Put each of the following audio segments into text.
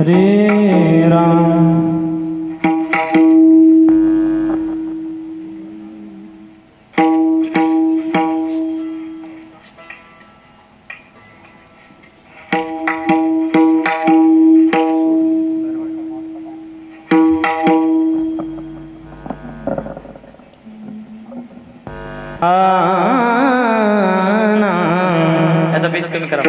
हरे राम याचा बेस कमी करा.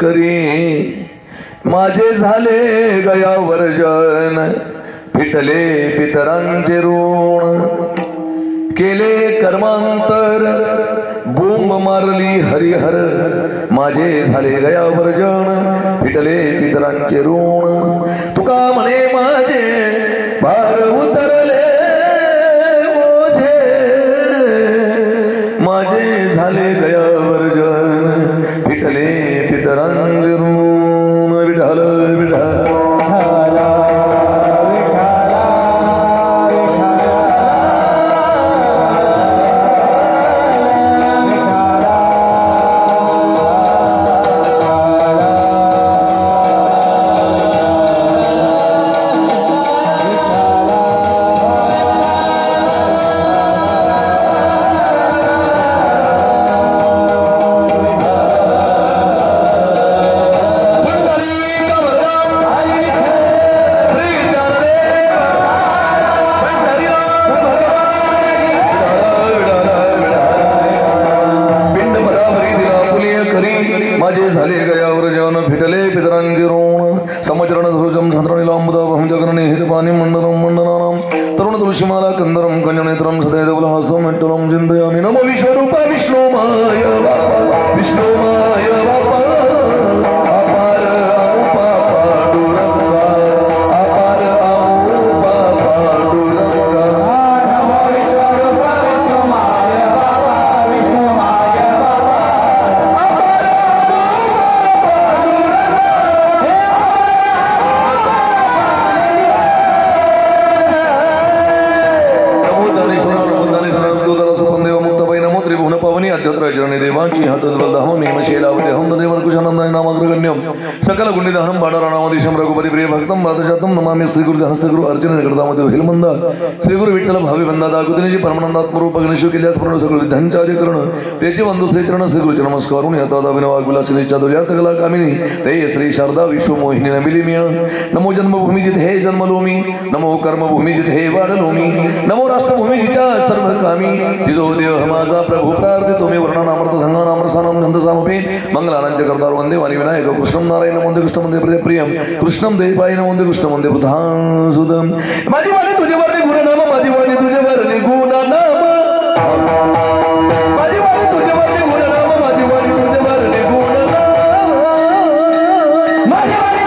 करी माझे झाले गया वर्जन फिटले पितरांचे ऋण केले कर्मांतर बोंब मारली हरिहर माझे झाले गया वर्जन फिटले पितरांचे ऋण तुका म्हणे माझे भार उतरले ओझे माझे झाले गया वर्जन फिटले पितरांचे ऋण विठाल विठाल सकल गुंडीदहनम बाडाराणामदिशम रघुपति प्रिय भक्तम बादशातम नमामि श्री गुरु हस्त गुरु अर्चन करतामते हिलमंद श्री गुरु विठ्ठल भावी बंदादा कुतनीजी परमानंदात्मरूप गणेश केल्यास पूर्ण सकल विधांचार्य करण तेचे बंधु श्री चरण श्री गुरुचे नमस्कारून यथादा विनवाग विलासिनी चादुर्यार्थ कला कामिनी ते श्री शारदा विश्व मोहिनी नमिलिमिय नमो जन्मभूमी जिथे हे जन्मलोमी नमो कर्मभूमी जिथे हे वाढलोमी नमो राष्ट्रभूमी जिच्या सर्व कामी जिजो देव माझा प्रभू प्रार्थितो मी वर्णनामृत संगानामृसानाम गंधसामपे मंगलानांचे करतार वंदे वाणी विनायक कृष्णम नारायण वंदे कृष्ण वंदे प्रियम कृष्णम देवाय वंदे कृष्ण वंदे बुधांसुदम माझी वाणी तुझे वरणे गुणनाम माझी वाणी तुझे वरणे गुणनाम माझी वाणी तुझे वरणे गुणनाम माझी वाणी तुझे वरणे गुणनाम माझी वाणी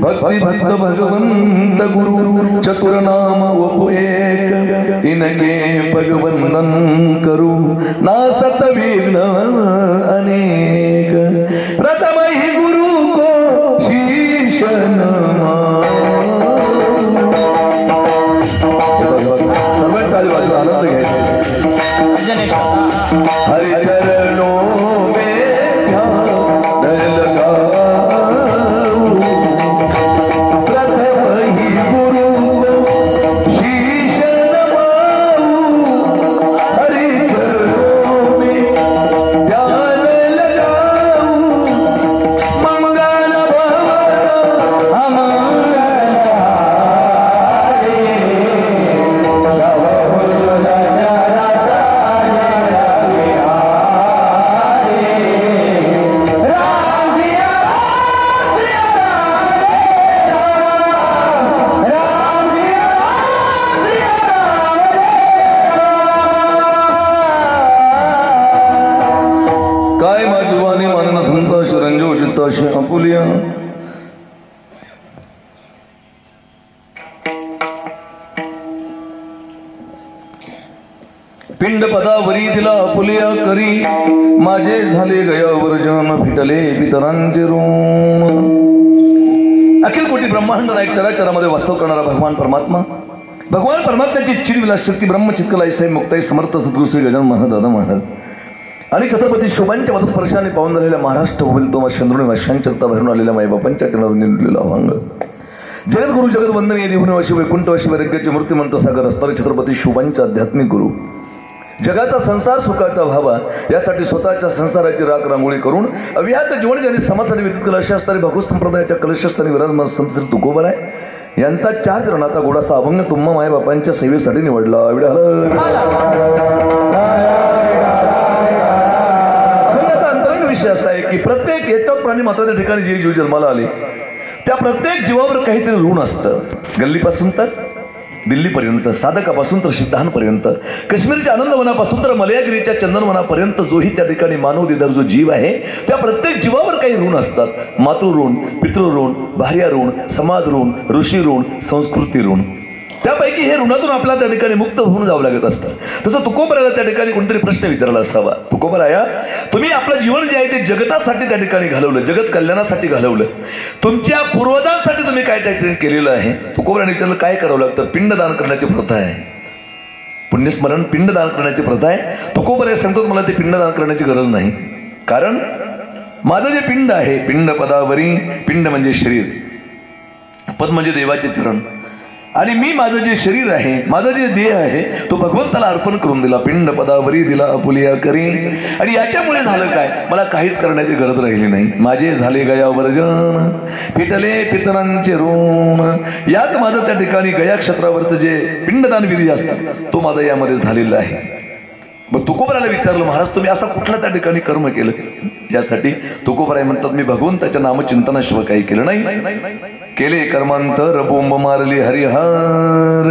भक्ति भक्त भगवंत गुरु चतुर नाम वपु एक इनके भगवंदन करू नासत विघ्न अनेक प्रथम ही गुरु को शीश हरि चरणों में ध्यान लगा अशी आपुलिया पिंड पदावरी दिला आपुलिया करी माझे झाले गयावर जन फिटले पितरांचे ऋण. अखिल कोटी ब्रह्मांड नायक चराचरामध्ये वास्तव करणारा भगवान परमात्मा, भगवान परमात्म्याची चिरविलास शक्ती ब्रह्मचित्कलाई साई मुक्ताई समर्थ सद्गुरु श्री गजानन महादादा महाराज आणि छत्रपती शोभांच्या पदस्पर्शाने पाहून झालेल्या महाराष्ट्र होईल तो चंद्रुणी वाशांचरता भरून आलेल्या माईबापांच्या चरणावर निंडलेला अभंग जगद्गुरु जगदवंदनीय निभुणवाशी वैकुंठवाशी वैराग्याचे मूर्तिमंत सागर असणारे छत्रपती शोभांचे आध्यात्मिक गुरु, जगाचा संसार सुखाचा व्हावा यासाठी स्वतःच्या संसाराची राख रांगोळी करून अव्याहत जीवन ज्यांनी समाजासाठी व्यतीत केलं अशा असणारे भगवत संप्रदायाच्या कलशस्थानी विराजमान संत श्री तुकोबराय यांचा 4 चरणाचा गोडासा अभंग तुम्हा मायबापांच्या सेवेसाठी निवडला. अंतराळी विषय असा आहे की प्रत्येक याच्यात प्राणी मात्राच्या ठिकाणी जे जीव जन्माला आले त्या प्रत्येक जीवावर काहीतरी ऋण असतं. गल्लीपासून तर दिल्लीपर्यंत, साधकापासून तर सिद्धांपर्यंत, काश्मीरच्या आनंदवनापासून तर मलयागिरीच्या चंदनवनापर्यंत जोही त्या ठिकाणी मानव दिदर जो जीव आहे त्या प्रत्येक जीवावर काही ऋण असतात. मातृऋण, पितृऋण, भार्या ऋण, समाज ऋण, ऋषी ऋण, संस्कृती ऋण. त्यापैकी हे ऋणातून आपल्याला त्या ठिकाणी मुक्त होऊन जावं लागत असतं. तसं तुकोबरायाला त्या ठिकाणी कोणतरी प्रश्न विचारला असावा, तुकोबराया तुम्ही आपलं जीवन जे आहे ते जगतासाठी त्या ठिकाणी घालवलं, जगत कल्याणासाठी घालवलं, तुमच्या पूर्वजांसाठी तुम्ही काय त्या ठिकाणी केलेलं आहे. तुकोबरायाने विचारलं काय करावं लागतं. पिंडदान करण्याची प्रथा आहे, पुण्यस्मरण पिंडदान करण्याची प्रथा आहे. तुकोबराय सांगतो मला ते पिंडदान करण्याची गरज नाही, कारण माझं जे पिंड आहे, पिंड पदावरी, पिंड म्हणजे शरीर, पद म्हणजे देवाचे चरण, आणि मी माझं जे शरीर आहे, माझं जे देह आहे तो भगवंताला अर्पण करून दिला. पिंड पदावरी दिला आपुलिया करी. आणि याच्यामुळे झालं काय, मला काहीच करण्याची गरज राहिली नाही. माझे झाले गयावर जन फिटले पितरांचे ऋण. यात माझं त्या ठिकाणी गया क्षेत्रावरचं जे पिंडदान विधी असतात तो माझा यामध्ये झालेला आहे. मग तुकोबरायला विचारलं महाराज तुम्ही असा कुठला त्या ठिकाणी कर्म केलं ज्यासाठी. तुकोबराय म्हणतात मी भगवंताच्या नामचिंतनाशिवाय काही केलं नाही. केले कर्मांतर बोंब मारली हरिहर.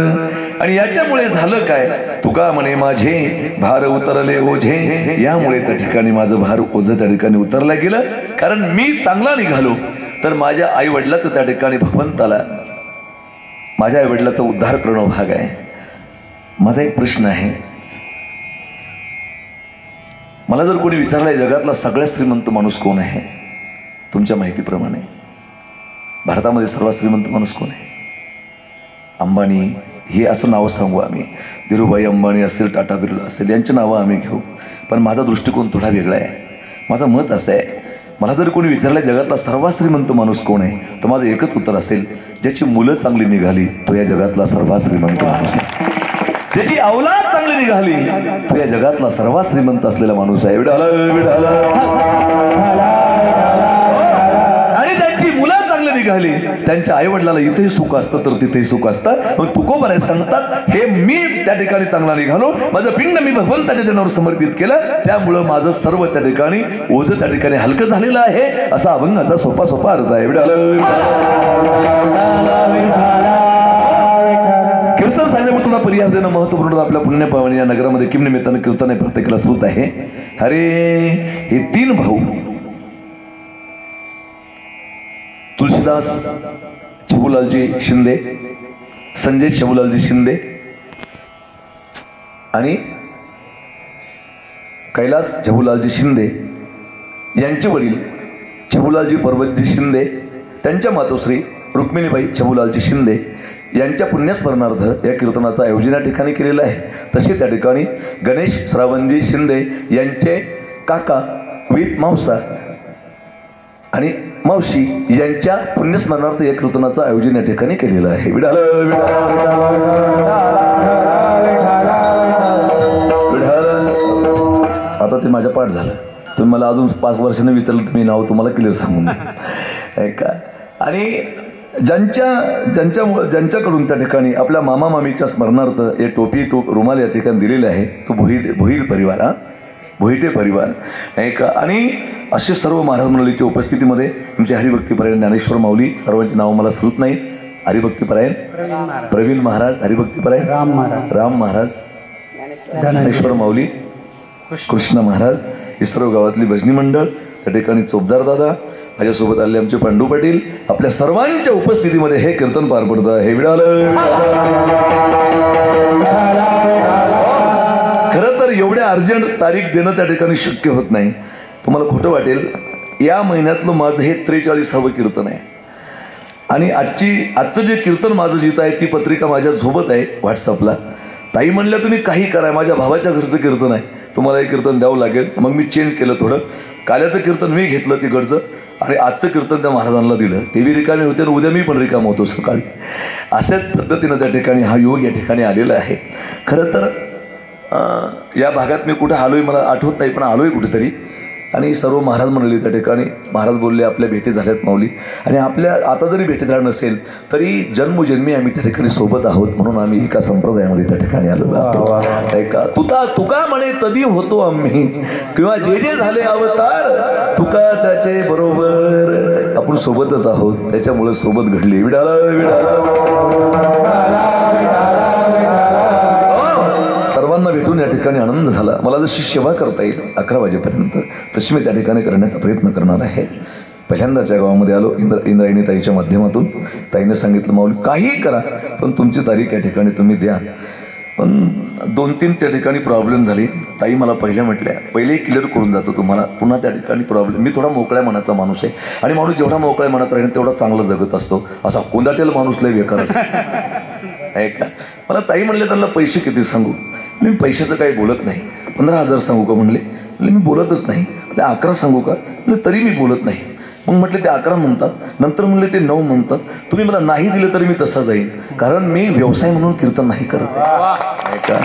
आणि याच्यामुळे झालं काय, तुका म्हणे माझे भार उतरले ओझे. यामुळे त्या ठिकाणी माझं भार ओझं त्या ठिकाणी उतरलं गेलं. कारण मी चांगला निघालो तर माझ्या आई वडिलाचं त्या ठिकाणी भगवंताला माझ्या आई वडिलाचा उद्धार करणं भाग आहे. माझा एक प्रश्न आहे, मला जर कोणी विचारलंय जगातला सगळ्यात श्रीमंत माणूस कोण आहे, तुमच्या माहितीप्रमाणे भारतामध्ये सर्वात श्रीमंत माणूस कोण आहे? अंबानी. हे असं नावं सांगू आम्ही, धीरूभाई अंबानी असेल, टाटा बिर्ला असेल, यांची नावं आम्ही घेऊ. पण माझा दृष्टिकोन थोडा वेगळा आहे. माझं मत असं आहे, मला जर कोणी विचारलंय जगातला सर्वात श्रीमंत माणूस कोण आहे तर माझं एकच उत्तर असेल, ज्याची मुलं चांगली निघाली तो या जगातला सर्वात श्रीमंत माणूस आहे. त्याची अवलाद चांगली निघाली तो या जगातला सर्वात श्रीमंत असलेला माणूस आहे. आणि त्यांची मुलं चांगली निघाली, त्यांच्या आई वडिलाला इथेही सुख असतं तर तिथेही सुख असतं. मग तुकोबराय सांगतात हे मी त्या ठिकाणी चांगला निघालो, माझं पिंड मी भगवंताच्या जनावर समर्पित केलं, त्यामुळं माझं सर्व त्या ठिकाणी ओझं त्या ठिकाणी हलकं झालेलं आहे. असा अभंगाचा सोपा सोपा अर्थ आहे. कीर्तन सांगण्यामुळे तुला पर्याय देणं महत्वपूर्ण आपल्या पुण्यपावनी या नगरामध्ये किम निमित्तानं कीर्तन प्रत्येकाला श्रुत आहे. अरे हे 3 भाऊ तुलसीदास छबुलालजी शिंदे, संजय छबुलालजी शिंदे आणि कैलास छबुलालजी शिंदे यांचे वडील छबुलालजी पर्वतजी शिंदे, त्यांच्या मातोश्री रुक्मिणीबाई छबुलालजी शिंदे यांच्या पुण्यस्मरणार्थ या कीर्तनाचं आयोजन या ठिकाणी केलेलं आहे. तसे त्या ठिकाणी गणेश श्रावणजी शिंदे यांचे काका वित मावसा आणि मावशी यांच्या पुण्यस्मरणार्थ या कीर्तनाचं आयोजन या ठिकाणी केलेलं आहे. आता ते माझ्या पाठ झालं. तुम्ही मला अजून 5 वर्षांनी विचारलं तुम्ही नाव तुम्हाला क्लिअर सांगून का. आणि ज्यांच्याकडून त्या ठिकाणी आपल्या मामा मामीच्या स्मरणार्थ हे टोपी रुमाल या ठिकाणी दिलेले आहे तो भोईर परिवार, भोईटे परिवार नाही का. आणि असे सर्व महाराज मंडळीच्या उपस्थितीमध्ये तुमचे हरिभक्तीपरायण ज्ञानेश्वर माऊली, सर्वांची नावं मला श्रुत नाही, हरिभक्तीपरायण प्रवीण महाराज, हरिभक्तीपरायण राम महाराज, ज्ञानेश्वर माऊली, कृष्ण महाराज, ही सर्व गावातली भजनी मंडळ त्या ठिकाणी चोपदार दादा, माझ्यासोबत आले आमचे पांडू पाटील. आपल्या सर्वांच्या उपस्थितीमध्ये हे कीर्तन पार पडतं. हे विडालं. खरं तर एवढ्या अर्जंट तारीख देणं त्या ठिकाणी शक्य होत नाही. तुम्हाला खोटं वाटेल, या महिन्यातलं माझं हे 43वं कीर्तन आहे. आणि आजचं जे कीर्तन माझं जिथं आहे ती पत्रिका माझ्या सोबत आहे व्हॉट्सअपला. ताई म्हणल्या तुम्ही काही करा, माझ्या भावाच्या घरचं कीर्तन आहे, तुम्हाला हे कीर्तन द्यावं लागेल. मग मी चेंज केलं थोडं. काल्याचं कीर्तन मी घेतलं तिकडचं आणि आजचं कीर्तन त्या महाराजांना दिलं. ते बी रिकामे होते आणि उद्या मी पण रिकाम होतो सकाळी. अशाच पद्धतीनं त्या ठिकाणी हा योग या ठिकाणी आलेला आहे. खरं तर या भागात मी कुठं आलोय मला आठवत नाही, पण आलोय कुठेतरी. आणि सर्व महाराज म्हणले त्या ठिकाणी. महाराज बोलले आपल्या भेटी झाल्यात माऊली, आणि आपल्या आता जरी भेटी झाल्या नसेल तरी जन्मोजन्मी आम्ही त्या ठिकाणी सोबत आहोत, म्हणून आम्ही एका संप्रदायामध्ये त्या ठिकाणी आलो आहोत. तुका म्हणे तदी होतो आम्ही, किंवा जे जे झाले अवतार तुका त्याचे बरोबर, आपण सोबतच आहोत, त्याच्यामुळे सोबत घडली. विडाला सर्वांना भेटून या ठिकाणी आनंद झाला. मला जशी सेवा करता येईल 11 वाजेपर्यंत तशी मी त्या ठिकाणी करण्याचा प्रयत्न करणार आहे. पहिल्यांदाच्या गावामध्ये आलो इंद्रायणी ताईच्या माध्यमातून. ताईने सांगितलं माऊली काही करा, पण तुमची तारीख या ठिकाणी तुम्ही द्या. पण 2-3 त्या ठिकाणी प्रॉब्लेम झाली. ताई मला पहिल्या म्हटल्या पहिले क्लिअर करून जातो तुम्हाला, पुन्हा त्या ठिकाणी प्रॉब्लेम. मी थोडा मोकळ्या मनाचा माणूस आहे, आणि माणूस जेवढा मोकळ्या मनात राहील तेवढा चांगला जगत असतो. असा कोंदाटेल माणूस लय बेकार आहे का. मला ताई म्हणले त्यांना पैसे किती सांगू. मी पैशाचं काही बोलत नाही. 15,000 सांगू का म्हणले. मी बोलतच नाही. 11 सांगू का, तरी मी बोलत नाही. मग म्हटले ते 11 म्हणतात, नंतर म्हणले ते 9 म्हणतात. तुम्ही मला नाही दिलं तरी मी तसा जाईल, कारण मी व्यवसाय म्हणून कीर्तन नाही करत आहे का.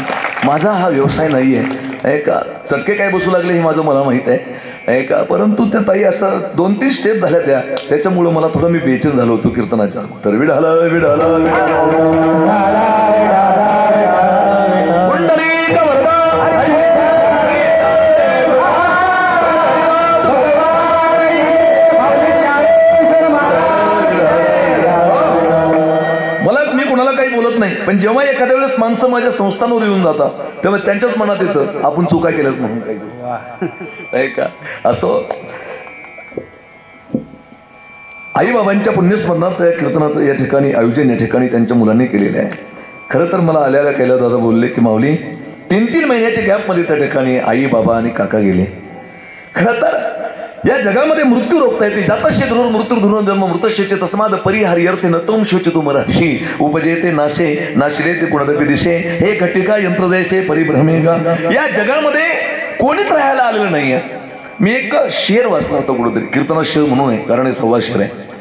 माझा हा व्यवसाय नाही आहे का. चटके काय बसू लागले हे माझं मला माहित आहे का. परंतु त्या ताई असं 2-3 स्टेप झाल्या त्याच्यामुळं मला थोडं मी बेचैन झालो होतो कीर्तनाच्या. तर विडाला नाही. पण जेव्हा एखाद्या वेळेस माणसं माझ्या संस्थांवर येऊन जातात तेव्हा त्यांच्याच मनात येतं आपण चुका केल्यात म्हणून काही का. असं आई बाबांच्या पुण्यस्मरणार्थ या कीर्तनाचं या ठिकाणी आयोजन या ठिकाणी त्यांच्या मुलांनी केलेलं आहे. खरं तर मला आल्याला कैलास दादा बोलले की माऊली 3-3 महिन्याच्या गॅपमध्ये त्या ठिकाणी आई बाबा आणि काका गेले. खरं तर या जगामध्ये मृत्यू रोखता येते. जातस्य ध्रुव मृत्यू ध्रुव जन्म मृतशेचे तस्माद परिहार्यर्थे न तम शोचितो मराशी उपजेते नाशे नाशिले ते पुनरपि दिशे हे घटिका यंत्रदेशे परिभ्रमेगा. या जगामध्ये कोणीच राहायला आलेलं नाहीये. मी एक शेर वाचला होता कुठेतरी, कीर्तनात शेर म्हणून आहे कारण हे 1.25 शेर आहे,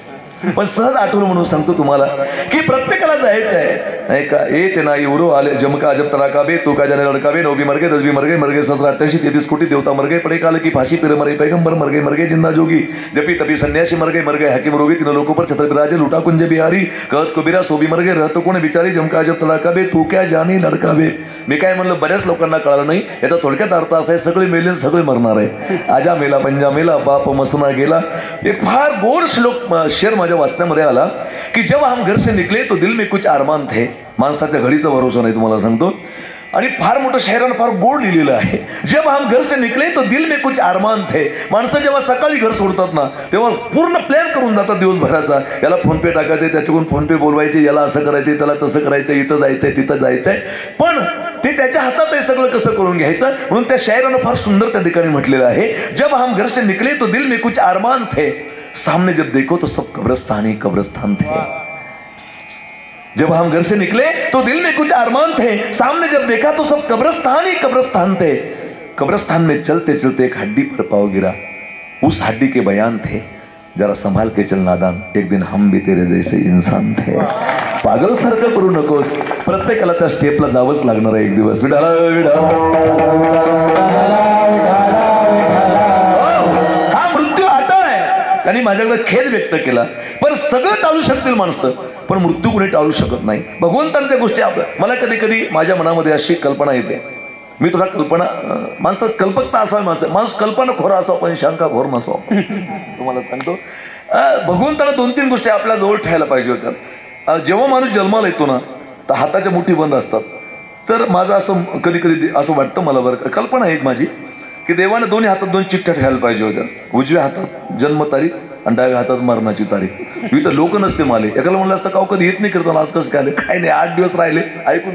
पण सहज आठवण म्हणून सांगतो तुम्हाला की प्रत्येकाला जायचं आहे का. ते ना एवढं आले जमका अजब तराकाबे तो का जाने लड़काबे 9 मरगे 10 मरगे मरगे 1788 33 कोटी देवता मरगे पडे काल की फाशी पिर मरे पैगंबर मरगे मरगे जिंदा जोगी जपी तपी सन्यासी मरगे मरगे हकीम रोगी 3 लोकों पर छत्र विराजे लुटा कुंज बिहारी कहत कबीरा सोबी मरगे रहतो कोण बिचारी जमका अजब तराकाबे तू क्या जानी लड़काबे. मी काय म्हणलं बऱ्याच लोकांना कळलं नाही. याचा थोडक्यात अर्थ असा आहे सगळे मेले सगळे मरणार आहे. आजा मेला पंजा मेला बाप मसना गेला. एक फार गोड श्लोक शेर माझ्या वाचण्यामध्ये आला की जब हम घर से निकले तो दिल में कुछ अरमान थे. माणसाच्या घडीचा भरोसा नाही तुम्हाला सांगतो. आणि फार मोठं शहरानं फार गोड लिहिलेलं आहे. जब हम घर से निकले तो दिल में कुछ अरमान थे. माणसं जेव्हा सकाळी घर सोडतात ना तेव्हा पूर्ण प्लॅन करून जातात दिवसभराचा. याला फोन पे टाकायचंय, त्याच्याकडून फोन पे बोलवायचे, याला असं करायचंय, त्याला तसं करायचंय, इथं जायचंय तिथं जायचंय. पण ते त्याच्या हातात आहे सगळं कसं करून घ्यायचं. म्हणून त्या शायरानं फार सुंदर त्या ठिकाणी म्हटलेलं आहे जब हम घर से निकले तो दिल में कुछ अरमान थे सामने जब देखो तो सब कब्रिस्तान ही कब्रिस्तान थे. जब हम घर से निकले तो दिल में कुछ अरमान थे सामने जब देखा तो सब कब्रिस्तान ही कब्रिस्तान थे. कब्रिस्तान में चलते चलते एक हड्डी पर पाँव गिरा. उस हड्डी के बयान थे जरा संभाल के चल नादान एक दिन हम भी तेरे जैसे इंसान थे. पागल सारखं करू नकोस. प्रत्येकाला त्या स्टेपला जावंच लागणार आहे एक दिवस. विडाला त्यांनी माझ्याकडे खेद व्यक्त केला. पण सगळं टाळू शकतील माणसं, पण मृत्यू कोणी टाळू शकत नाही. भगवंतांनी त्या गोष्टी आपल्या. मला कधी कधी माझ्या मनामध्ये अशी कल्पना येते. मी तुला कल्पना माणसात कल्पकता असावी. माणूस कल्पना खोरा असावा पण शंका घोर नसावा. तुम्हाला सांगतो भगवंताला 2-3 गोष्टी आपल्या जवळ ठेवायला पाहिजे होत्या. जेव्हा माणूस जन्माला येतो ना तर हाताच्या मुठी बंद असतात. तर माझं असं कधी कधी असं वाटतं मला, बरं कल्पना आहे माझी, की देवाने दोन्ही हातात 2 चिठ्ठ्या ठेवायला पाहिजे होत्या. उजव्या हातात जन्मतारीख आणि हातात मरणाची तारीख. इथं लोक नसते माले. एकाला म्हणलं असतं का कधी येत नाही कीर्तन, आज कसं काय काय नाही, 8 दिवस राहिले ऐकून.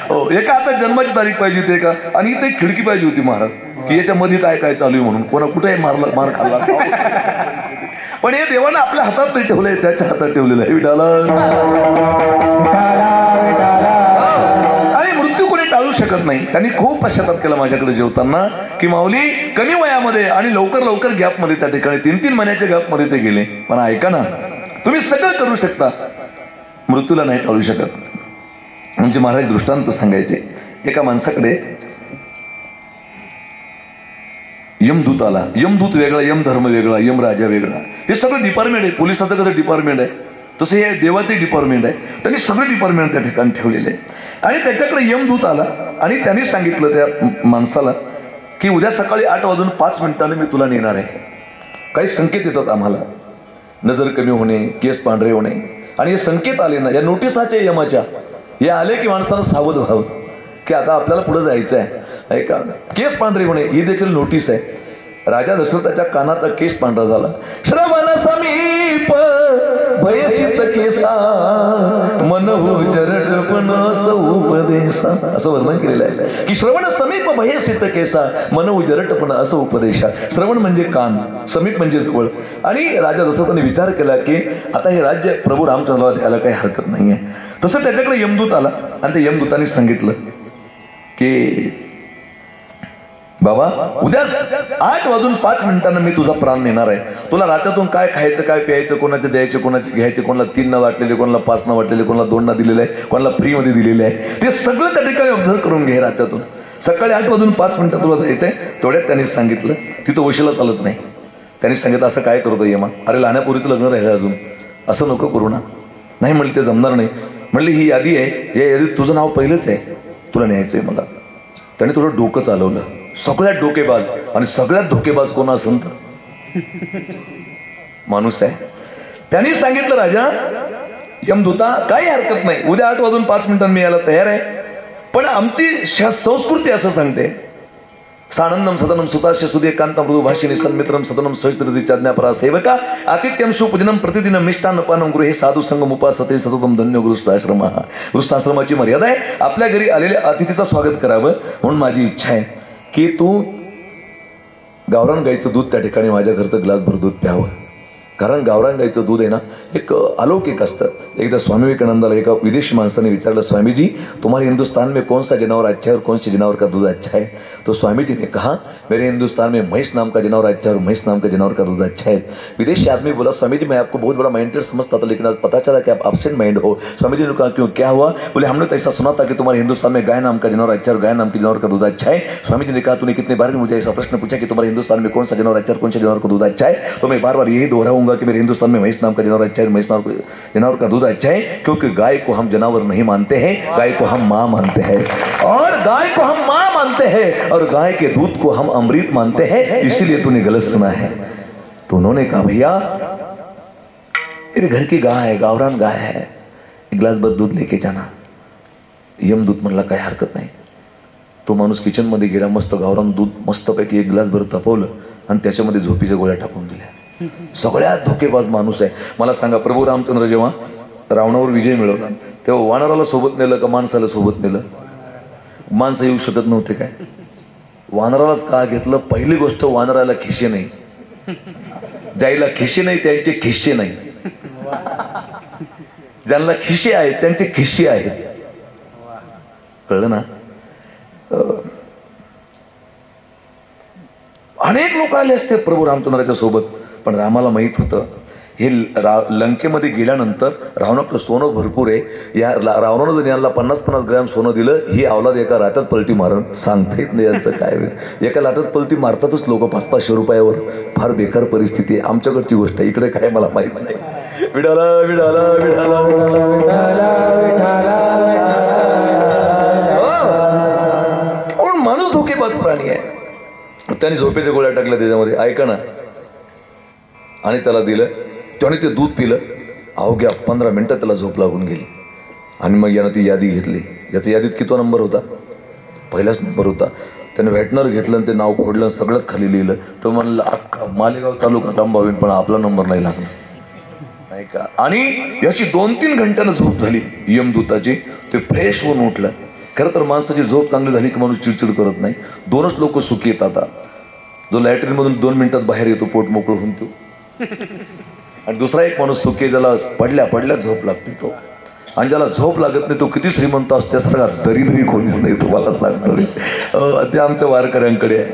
हो, एका हातात जन्माची तारीख पाहिजे होती का, आणि इथे एक खिडकी पाहिजे होती महाराज, की याच्यामध्ये काय काय चालू आहे म्हणून, कोणा कुठेही मार खाल्ला. पण हे देवानं आपल्या हातात नाही ठेवलंय, त्याच्या हातात ठेवलेलं आहे. आणि मृत्यू कोणी टाळू शकत नाही. त्यांनी खूप पश्चाताप केला माझ्याकडे जेवताना, की माऊली कमी वयामध्ये आणि लवकर गॅपमध्ये त्या ठिकाणी 3-3 महिन्याच्या गॅपमध्ये ते गेले. पण ऐका ना, तुम्ही सगळं करू शकता, मृत्यूला नाही टाळू शकत. म्हणजे महाराज दृष्टांत सांगायचे. एका माणसाकडे यमदूत आला. यमदूत वेगळा, यमधर्म वेगळा, यमराजा वेगळा. हे सगळं डिपार्टमेंट आहे. पोलिसाचं कसं डिपार्टमेंट आहे तसं हे देवाचे डिपार्टमेंट आहे. त्यांनी सगळे डिपार्टमेंट त्या ठिकाणी ठेवलेले आहे. आणि त्याच्याकडे यमदूत आला आणि त्यांनी सांगितलं त्या माणसाला की उद्या सकाळी 8:05 मी तुला नेणार आहे. काही संकेत येतात आम्हाला, नजर कमी होणे, केस पांढरे होणे. आणि हे संकेत आले ना, या नोटिसाच्या यमाच्या, हे आले की माणसानं सावध व्हावं की आता आपल्याला पुढे जायचं आहे. ऐका, केस पांढरे होणे ही देखील नोटीस आहे. राजा दशरथाच्या कानाचा केस पांढरा झाला. श्रवण समीप भयसित केसा मनहु जरटपण उपदेशा, असं वर्णन केलेलं आहे की श्रवण समीप भयसित केसा मनहु जरटपण असं उपदेशा. श्रवण म्हणजे कान, समीप म्हणजे जवळ. आणि राजा दशरथाने विचार केला की आता हे राज्य प्रभू रामचंद्राला द्यायला काही हरकत नाहीये. तसं त्याच्याकडे यमदूत आला आणि त्या यमदूताने सांगितलं की बाबा उद्या 8:05 मी तुझा प्राण नेणार आहे. तुला रात्यातून काय खायचं, काय प्यायचं, कोणाचे द्यायचे, कोणाचे घ्यायचे, कोणाला 3 न वाटलेले, कोणाला 5 न वाटलेले, कोणाला 2 न दिलेले आहे, कोणाला फ्री मध्ये दिलेले आहे, ते सगळं त्या ठिकाणी ऑब्झर्व करून घे. रात्यातून सकाळी 8:05 तुला जायचंय. तेवढ्यात त्यांनी सांगितलं तिथं वशिला चालत नाही. त्यांनी सांगितलं असं काय करतो यमा, अरे लहाण्यापूर्वीचं लग्न राहिलं अजून, असं नको करू ना. नाही म्हणले ते जमणार नाही. म्हणली ही यादी आहे, या यादीत तुझं नाव पहिलंच आहे, तुला न्यायचंय मला. त्याने थोडं डोकं चालवलं. सगळ्यात डोकेबाज आणि सगळ्यात धोकेबाज कोण असेल तर माणूस आहे. त्यांनी सांगितलं राजा यमदूता काही हरकत नाही, उद्या 8:05 मी यायला तयार आहे. पण आमची संस्कृती असं सांगते, सानंदम सदनम सुतास्य सुदे कांता मृदू भाषिणी सन्मित्रम सदनम सहितज्ञापरा सेवका आतिथ्यम शुभदिनम प्रतिदिनम मिष्टान्नपानम गृहे साधू संगम उपासते सततम धन्य गृहस्थाश्रम. गृहस्थाश्रमाची मर्यादा आहे, आपल्या घरी आलेल्या अतिथीचं स्वागत करावं. म्हणून माझी इच्छा आहे की तू गावरान गाईचं दूध त्या ठिकाणी माझ्या घरचं ग्लासभर दूध प्यावं. कारण गावरान गाईचं दूध आहे ना एक अलौकिक असतं. एकदा स्वामी विवेकानंदाला एका विदेशी माणसाने विचारलं, स्वामीजी तुम्हारे हिंदुस्तान में कौन सा जानवर अच्छा है और कौन से जानवर का दूध अच्छा है? तो स्वामी जी ने कहा मेरे हिंदुस्तान में भैंस नाम का जानवर अच्छा है और भैंस नाम का जानवर का दूध अच्छा है. विदेशी आदमी बोला, स्वामी जी मैं आपको बहुत बड़ा माइंडेड समझता था, लेकिन आज पता चला कि आप एब्सेंट माइंड हो. स्वामी जी ने कहा क्यों, क्या हुआ? बोले हमने तो ऐसा सुना था कि तुम्हारे हिंदुस्तान में गाय नाम का जानवर अच्छा है और गाय नाम के जानवर का दूध अच्छा है. स्वामी जी ने कहा तूने कितने बार मुझे ऐसा प्रश्न पूछा कि तुम्हारे हिंदुस्तान में कौन सा जानवर अच्छा है, कौन से जानवर का दूध अच्छा है? तो मैं बार बार यही दोहराऊंगा कि मेरे हिंदुस्तान में भैंस नाम का जानवर अच्छा है, भैंस नाम जानवर का दूध अच्छा है. क्योंकि गाय को हम जानवर नहीं मानते हैं, गाय को हम मां मानते हैं. और गाय को हम मां मानते हैं और गाय के दूध को हम अमृत मानते हैं. इसीलिए तूने गलत सुना है. तो उन्होंने कहा भैया मेरे घर की गाय है, गावरान गाय है, एक ग्लास भर दूध लेके जाना. यमदूत म्हणला काय हरकत नाही. तो माणूस किचन मध्ये गेला, मस्त गावरान दूध मस्तपैकी एक ग्लास भर तापवलं आणि त्याच्यामध्ये झोपीच्या गोळ्या टाकून दिल्या. सगळ्यात धोकेबाज माणूस आहे. मला सांगा, प्रभू रामचंद्र जेव्हा रावणावर विजय मिळवला तेव्हा वानराला सोबत नेलं का माणसाला सोबत नेलं? माणसं येऊ शकत नव्हते काय? वानरालाच का घेतलं? पहिली गोष्ट, वानराला खिशे नाही. ज्याला खिशे नाही त्यांचे खिशे नाही, ज्यांना खिशे आहेत त्यांचे खिशे आहेत. कळलं ना? अनेक लोक आले असते प्रभू रामचंद्राच्या सोबत, पण रामाला माहित होतं हे लंकेमध्ये गेल्यानंतर रावणाकडे सोनं भरपूर आहे. या रावणानं जर यांना 50-50 ग्रॅम सोनं दिलं, ही अवलाद एका रात्यात पलटी मारून सांगता येत नाही यांचं काय. एका लाटात पलटी मारतातच लोक 500-500 रुपयावर. फार बेकार परिस्थिती आहे. आमच्याकडची गोष्ट आहे, इकडे काय मला माहित नाही. विडाला विडाला विडाला पण माणूस धोकेबाज प्राणी आहे. त्याने झोपेच्या गोळ्या टाकल्या त्याच्यामध्ये, ऐका ना, आणि त्याला दिलं. त्याने ते दूध पिलं. अवघ्या 15 मिनिटं त्याला झोप लागून गेली. आणि मग यानं ती यादी घेतली. याच्या यादीत किती नंबर होता? पहिलाच नंबर होता. त्याने व्हॅटनर घेतलं आणि ते नाव खोडलं, सगळ्यात खाली लिहिलं. तो म्हणलं अख्खा मालेगाव तालुका थांबावीन पण आपला नंबर नाही लागला, नाही का. आणि याची 2-3 घंट्यानं झोप झाली यमदूताची. ते फ्रेश होऊन उठलं. खरं तर माणसाची झोप चांगली झाली की माणूस चिडचिड करत नाही. 2च लोक सुखी येतात. आता जो लॅट्रिन मधून 2 मिनिटात बाहेर येतो पोट मोकळं होऊन तो, आणि दुसरा एक माणूस सुखी ज्याला पडल्या पडल्या झोप लागते तो. आणि ज्याला झोप लागत नाही तो किती श्रीमंत असतो त्यासारखा दरिद्री कोणीच नाही, तुम्हाला सांगतो. ते आमच्या वारकऱ्यांकडे आहे.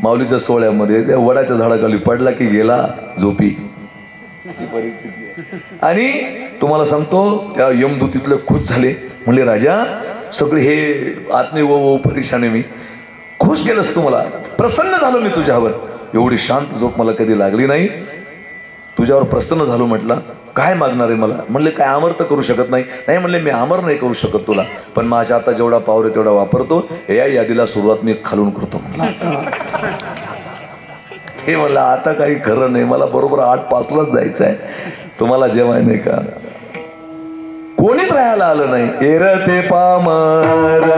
माऊलीच्या सोहळ्यामध्ये त्या वडाच्या झाडाखाली पडला की गेला झोपी, अशी परिस्थिती आहे. आणि तुम्हाला सांगतो त्या यमदूतीतले खुश झाले. म्हणले राजा सगळे हे आत्मे वो परेशान आहे, मी खुश केलंस, तुम्हाला प्रसन्न झालो मी तुझ्यावर. एवढी शांत झोप मला कधी लागली नाही. तुझ्यावर प्रसन्न झालो. म्हटलं काय मागणार आहे मला? म्हणले काय अमर तर करू शकत नाही. नाही म्हणले मी अमर नाही करू शकत तुला, पण माझ्या आता जेवढा पावर आहे तेवढा वापरतो. या यादीला सुरुवात मी खालून करतो. हे म्हणलं आता काही खरं नाही, मला बरोबर 8:05लाच जायचं आहे. तुम्हाला जेवाय नाही का कोणीच राहायला आलं नाही. एरते पामर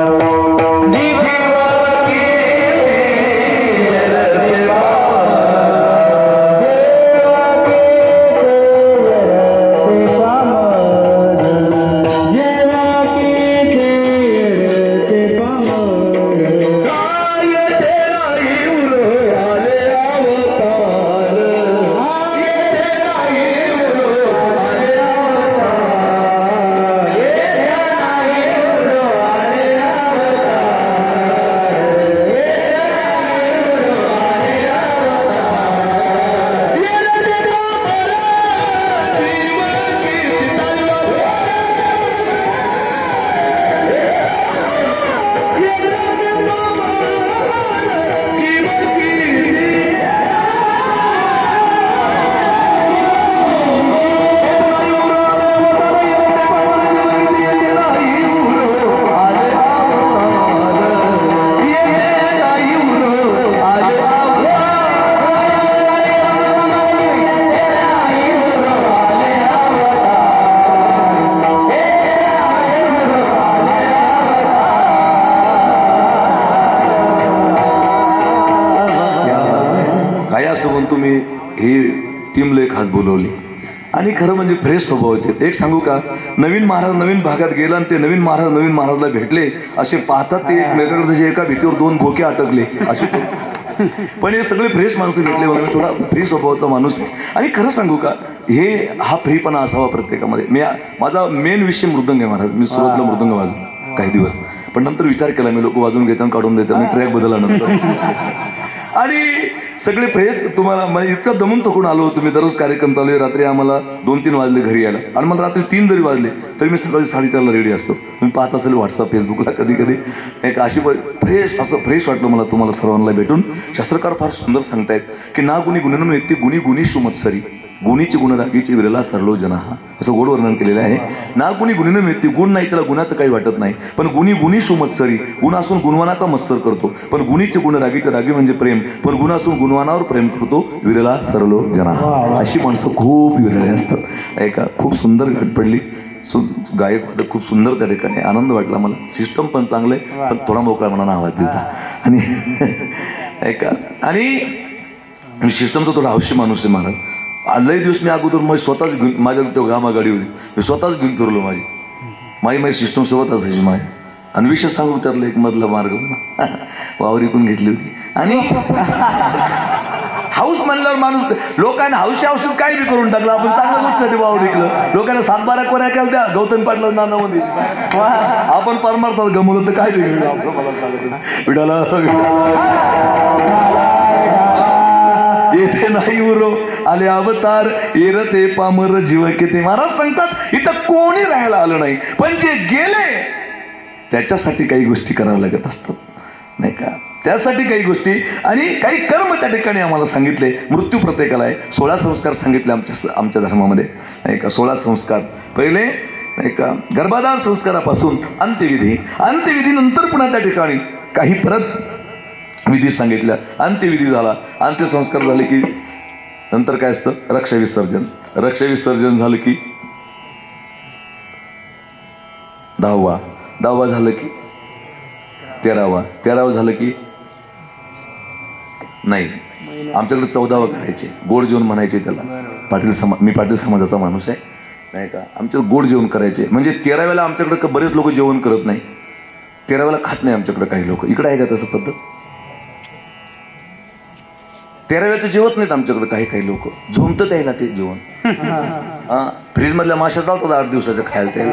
तुम्ही ही टीम लय खास बोलवली. आणि खरं म्हणजे फ्रेश स्वभावाचे. एक सांगू का, नवीन महाराज नवीन भागात गेला आणि ते नवीन महाराजला भेटले असे पाहतात ते एकमेकांकडे जसे एका भीतीवर 2 बोके अटकले असे. पण हे सगळे फ्रेश माणसं भेटले म्हणून थोडा फ्री स्वभावाचा माणूस आहे. आणि खरं सांगू का, हा फ्रीपणा असावा प्रत्येकामध्ये. माझा मेन विषय मृदंग आहे महाराज. मी सुरुवातीला मृदंग वाजवतो काही दिवस, पण नंतर विचार केला मी लोक वाजवून घेतात काढून देतात, मी ट्रॅक बदलला नंतर. आणि सगळे फ्रेश. तुम्हाला म्हणजे इतकं दमून थकून आलो होतो मी. दररोज कार्यक्रम चालू आहे. रात्री आम्हाला 2-3 वाजले घरी यायला. आणि मला रात्री 3 जरी वाजले तरी मी सकाळी 4:30ला रेडी असतो. तुम्ही पाहत असेल व्हॉट्सअप फेसबुकला कधी कधी एक अशी फ्रेश असं फ्रेश वाटलं मला तुम्हाला सर्वांना भेटून. शास्त्रकार फार सुंदर सांगतायत की ना गुणी गुणन व्यक्ती गुणी गुणीषु मत्सरी गुणीची गुणरागीची विरला सरलो जना, असं गोड वर्णन केलेलं आहे. ना गुणी गुणीनं मिळते. गुण नाही त्याला गुणाचं काही वाटत नाही, पण गुणी गुणीषु मत्सरी. गुण असून गुणवानाचा मत्सर करतो, पण गुणीचे गुण रागीचे रागी म्हणजे प्रेम, पण गुण असून गुणवानावर प्रेम करतो. विरला सरलो जना. अशी माणसं खूप विरळे असतात. ऐका खूप सुंदर घट पडली. गायक खूप सुंदर त्या ठिकाणी. आनंद वाटला मला. सिस्टम पण चांगलं आहे, पण थोडा मोकळा मनानं आवाज द्यायचा. आणि ऐका, आणि सिस्टमचा थोडा हौशी माणूस आहे महाराज. लय दिवस मी अगोदर मग स्वतःच घेऊन, माझ्या तेव्हा गामा गाडी होती, मी स्वतःच घेऊन फिरलो. माझी सिस्टम सोबत असायची माझ्या. आणि विशेष सांगू त्यातला एक मधला मार्ग वावरी पण घेतली होती. आणि हाऊस म्हणल्यावर माणूस लोकांना हौशी औषध काही बी करून टाकलं. आपण चांगलं गोष्ट वावर विकलं. लोकांना 7-12 कोऱ्या केल्या त्या गौतम पाटला नानामध्ये. आपण परमार्थात गमवलं तर काय विडाला येथे नाही उरो आले अवतार येरते पामर जीव केते. महाराज सांगतात इथं कोणी राहायला आलं नाही, पण जे गेले त्याच्यासाठी काही गोष्टी कराव्या लागत असतात, नाही का. त्यासाठी काही गोष्टी आणि काही कर्म त्या ठिकाणी आम्हाला सांगितले. मृत्यू प्रत्येकाला आहे. 16 संस्कार सांगितले आमच्या धर्मामध्ये, नाही का. 16 संस्कार. पहिले नाही का गर्भाधान संस्कारापासून अंत्यविधी, अंत्यविधीनंतर पुन्हा त्या ठिकाणी काही परत विधी सांगितल्या. अंत्यविधी झाला, अंत्यसंस्कार झाले की नंतर काय असतं, रक्षविसर्जन. रक्षविसर्जन झालं की 10वा झालं की 13वा झालं की नाही, आमच्याकडे 14 करायचे, गोड जेवण म्हणायचे त्याला. मी पाटील समाजाचा माणूस आहे नाही का. आमच्याकडे गोड जेवण करायचे, म्हणजे 13व्याला आमच्याकडे बरेच लोक जेवण करत नाही, 13व्याला खात नाही आमच्याकडे काही लोक. इकडे आहे का तसं पद्धत? 13व्याचं जेवत नाहीत आमच्याकडे काही काही लोक. झोमतं त्याला ते जेवण. हा, फ्रीज मधल्या माश्या चालतात 8 दिवसाच्या खायला त्याला.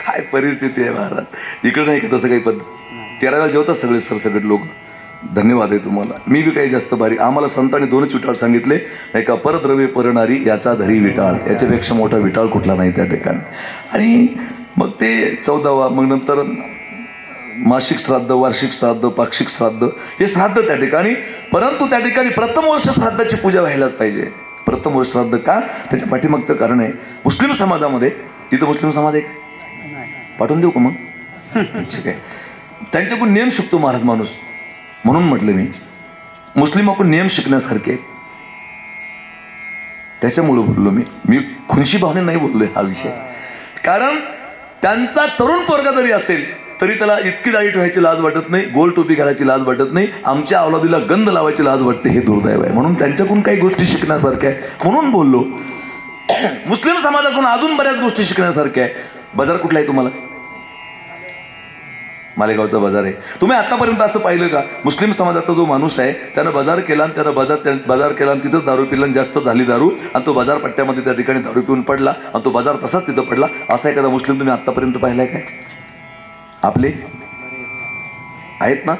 काय परिस्थिती आहे महाराज. इकडे नाही का तसं काही पद्धत. 13व्याला जेवतात सगळे सरसकट लोक. धन्यवाद आहे तुम्हाला. मी बी काही जास्त बारीक. आम्हाला संतांनी 2च विटाळ सांगितले नाही का. परद्रव्य परणारी याचा धरी विटाळ. याच्यापेक्षा मोठा विटाळ कुठला नाही त्या ठिकाणी. आणि मग ते 14वा, मग नंतर मासिक श्राद्ध, वार्षिक श्राद्ध, पाक्षिक श्राद्ध, हे श्राद्ध त्या ठिकाणी. परंतु त्या ठिकाणी प्रथम वर्ष श्राद्धाची पूजा व्हायलाच पाहिजे. प्रथम वर्ष श्राद्ध का? त्याच्या पाठीमागचं कारण आहे. मुस्लिम समाजामध्ये, इथं मुस्लिम समाज आहे पाठवून देऊ का मग? ठीक आहे. त्यांच्याकडून नियम शिकतो महाराज माणूस, म्हणून म्हटलं मी मुस्लिमाकडून नियम शिकण्यासारखे. त्याच्यामुळे बोललो मी खुनशी भावने नाही बोललोय हा विषय. कारण त्यांचा तरुण पोरगा जरी असेल तरी त्याला इतकी दाढी ठेवायची लाज वाटत नाही, गोल टोपी घालायची लाज वाटत नाही, आमच्या अवलादीला गंध लावायची लाज वाटते. हे दुर्दैव आहे. म्हणून त्यांच्याकडून काही गोष्टी शिकण्यासारख्या आहे म्हणून बोललो. मुस्लिम समाजाकडून अजून बऱ्याच गोष्टी शिकण्यासारख्या आहे. बाजार कुठला आहे तुम्हाला? मालेगावचा बाजार आहे. तुम्ही आतापर्यंत असं पाहिलं का मुस्लिम समाजाचा जो माणूस आहे त्यानं बाजार केला आणि त्यानं बाजार केला आणि तिथंच दारू पिला, जास्त झाली दारू आणि तो बाजार पट्ट्यामध्ये त्या ठिकाणी दारू पिऊन पडला आणि तो बाजार तसाच तिथं पडला. असा एखादा मुस्लिम तुम्ही आतापर्यंत पाहिलाय काय? आपले आहेत ना.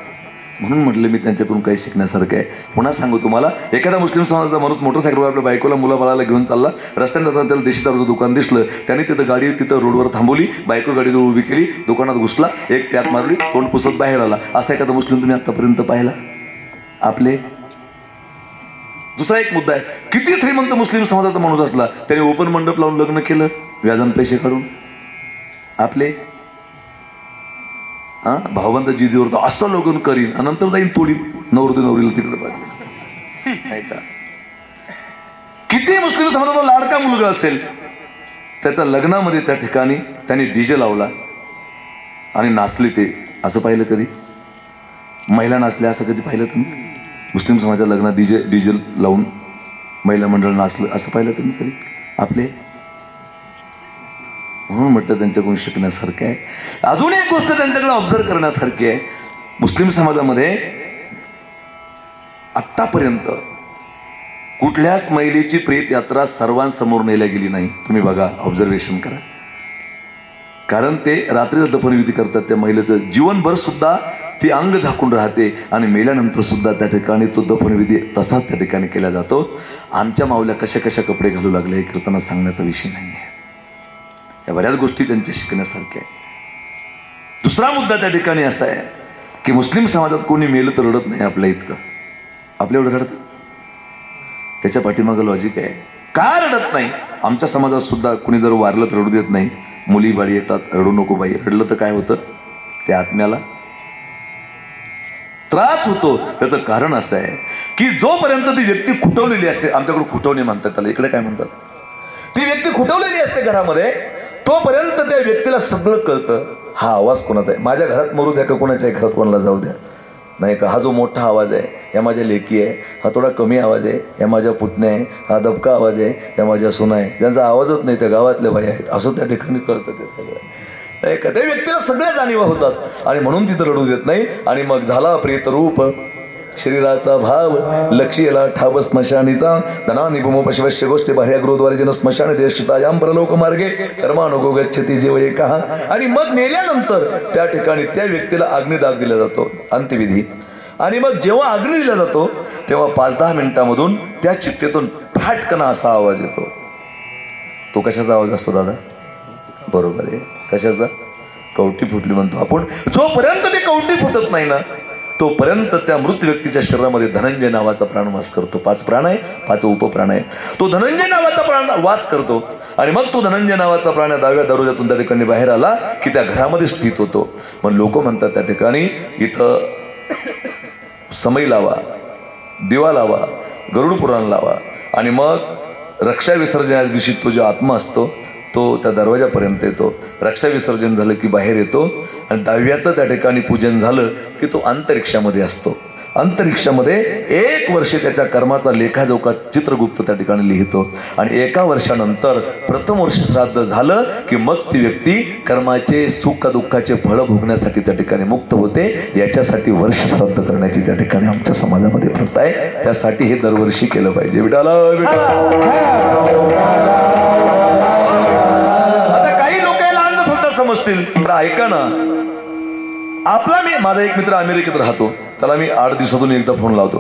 म्हणून म्हटलं मी त्यांच्याकडून काही शिकण्यासारखं आहे. पुन्हा सांगू तुम्हाला, एखादा मुस्लिम समाजाचा माणूस मोटरसायकलवर आपल्या बायकोला मुलाबाळाला घेऊन चालला, रस्त्याने जाताना त्याला देशी दारूचं दुकान दिसलं, त्याने तिथं गाडी तिथं रोडवर थांबवली, बायको गाडीजवळ उभी केली, दुकानात घुसला, एक प्यात मारली, तोंड पुसत बाहेर आला. असा एखादा मुस्लिम तुम्ही आतापर्यंत पाहिला? आपले. दुसरा एक मुद्दा आहे, किती श्रीमंत मुस्लिम समाजाचा माणूस असला त्याने ओपन मंडप लावून लग्न केलं व्याजान पैसे काढून. आपले. हा, भावबंद जिदीवर तर असं लग्न करीन आणि नंतर जाईन तोडीन नवरीला तिकडे पाहिजे का. किती मुस्लिम समाजाचा लाडका मुलगा असेल त्याच्या लग्नामध्ये त्या ठिकाणी त्यांनी डीजे लावला आणि नाचले. ते असं पाहिलं कधी? महिला नाचल्या असं कधी पाहिलं तुम्ही? मुस्लिम समाजाच्या लग्नात डीजे लावून महिला मंडळ नाचलं असं पाहिलं तुम्ही कधी? आपले. म्हणून म्हटलं त्यांच्याकडून शिकण्यासारखं आहे. अजून एक गोष्ट त्यांच्याकडे ऑब्झर्व करण्यासारखी आहे. मुस्लिम समाजामध्ये आतापर्यंत कुठल्याच महिलेची प्रेत यात्रा सर्वांसमोर नेल्या गेली नाही. तुम्ही बघा, ऑब्झर्वेशन करा. कारण ते रात्रीचा दफनविधी करतात. त्या महिलेचं जीवनभर सुद्धा ती अंग झाकून राहते आणि मेल्यानंतर सुद्धा त्या ठिकाणी तो दफनविधी तसाच त्या ठिकाणी केला जातो. आमच्या माऊल्या कशा कशा कपडे घालू लागले हे कीर्तना सांगण्याचा विषय नाही आहे. या बऱ्याच गोष्टी त्यांच्या शिकण्यासारख्या आहे. दुसरा मुद्दा त्या ठिकाणी असा आहे की मुस्लिम समाजात कोणी मेलं तर रडत नाही आपल्या इतकं. आपल्या एवढं रडत. त्याच्या पाठीमागं लॉजिक आहे. का रडत नाही? आमच्या समाजात सुद्धा कुणी जर वारलं तर रडू देत नाही. मुली बाळी येतात, रडू नको बाई. रडलं तर काय होतं? त्या आत्म्याला त्रास होतो. त्याचं कारण असं आहे की जोपर्यंत ती व्यक्ती खुटवलेली असते, आमच्याकडे खुटवणे म्हणतात त्याला, इकडे काय म्हणतात, ती व्यक्ती खुटवलेली असते घरामध्ये, तोपर्यंत त्या व्यक्तीला सगळं कळतं. हा आवाज कोणाचा आहे? माझ्या घरात मरू द्या का कोणाच्या घरात कोणाला जाऊ द्या, नाही का. हा जो मोठा आवाज आहे या माझ्या लेकी आहे, हा थोडा कमी आवाज आहे या माझ्या पुतण्या आहे, हा दबका आवाज आहे या माझ्या सुना आहे, ज्यांचा आवाजच नाही त्या गावातल्या बाई आहेत, असं त्या ठिकाणी कळतं ते सगळं. नाही का. त्या व्यक्तीला सगळ्या जाणीवा होतात आणि म्हणून तिथं रडू देत नाही. आणि मग झाला प्रेत रूप शरीराचा भाव, लक्षीला ठाव स्मशानीचा धनानी भूमोपशिवश्य गोष्टी बाह्यगृहद्वारे जन स्मशान देशितायाम परलोक मार्गे कर्मानुगो गच्छति जीव एकः. आणि मग मेल्यानंतर त्या ठिकाणी त्या व्यक्तीला अग्निदाग दिला जातो, अंत्यविधी. आणि मग जेव्हा अग्नी दिला जातो तेव्हा 5-10 मिनिटांमधून त्या चित्तेतून फाटकना असा आवाज येतो. तो कशाचा आवाज असतो दादा? बरोबर आहे, कशाचा? कवटी फुटली म्हणतो आपण. जोपर्यंत ते कवटी फुटत नाही ना तोपर्यंत त्या मृत व्यक्तीच्या शरीरामध्ये धनंजय नावाचा प्राण वास करतो. 5 प्राण आहे, 5 उपप्राण आहे. तो धनंजय नावाचा प्राण वास करतो आणि मग तो धनंजय नावाचा प्राण 10व्या दरवाजातून त्या ठिकाणी बाहेर आला की त्या घरामध्ये स्थित होतो. मग लोक म्हणतात त्या ठिकाणी इथं समई लावा, दिवा लावा, गरुड पुराण लावा आणि मग रक्षा विसर्जनाच्या दिवशी तो जो आत्मा असतो तो त्या दरवाजापर्यंत येतो. रक्षा विसर्जन झालं की बाहेर येतो आणि 10व्याचं त्या ठिकाणी पूजन झालं की तो अंतरिक्षामध्ये असतो. अंतरिक्षामध्ये 1 वर्ष त्याच्या कर्माचा लेखाजोखा चित्रगुप्त त्या ठिकाणी लिहितो आणि 1 वर्षानंतर प्रथम वर्ष श्राद्ध झालं की मग ती व्यक्ती कर्माचे सुख दुःखाचे फळ भोगण्यासाठी त्या ठिकाणी मुक्त होते. याच्यासाठी वर्ष श्राद्ध करण्याची त्या ठिकाणी आमच्या समाजामध्ये प्रथा आहे. त्यासाठी हे दरवर्षी केलं पाहिजे. विठाला आता काही लोक लहान सुद्धा समजतील. ऐका ना, माझा एक मित्र अमेरिकेत राहतो, त्याला मी 8 दिवसातून एकदा फोन लावतो.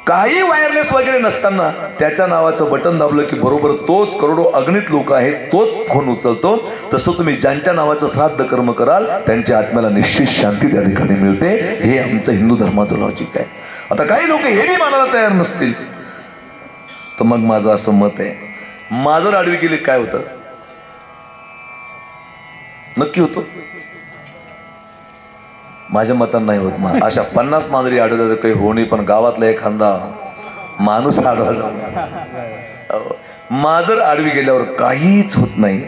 काही वायरलेस वगैरे नसताना त्याच्या नावाचं बटन दाबलं की बरोबर तोच करोडो अगणित लोक आहेत, तोच फोन उचलतो. तसं तुम्ही ज्यांच्या नावाचं श्राद्ध कर्म कराल त्यांच्या आत्म्याला निश्चित शांती त्या ठिकाणी मिळते. हे आमचं हिंदू धर्माचं लॉजिक आहे. आता काही लोक हेही मानायला तयार नसतील, तर मग माझं असं मत आहे, मांजर आडवी गेली काय होतं? नक्की होतं? माझ्या मतानं नाही होत. अशा 50 मांजरी आढळतात काही होणी, पण गावातला एखादा माणूस आढळला, मांजर आडवी गेल्यावर काहीच होत नाही.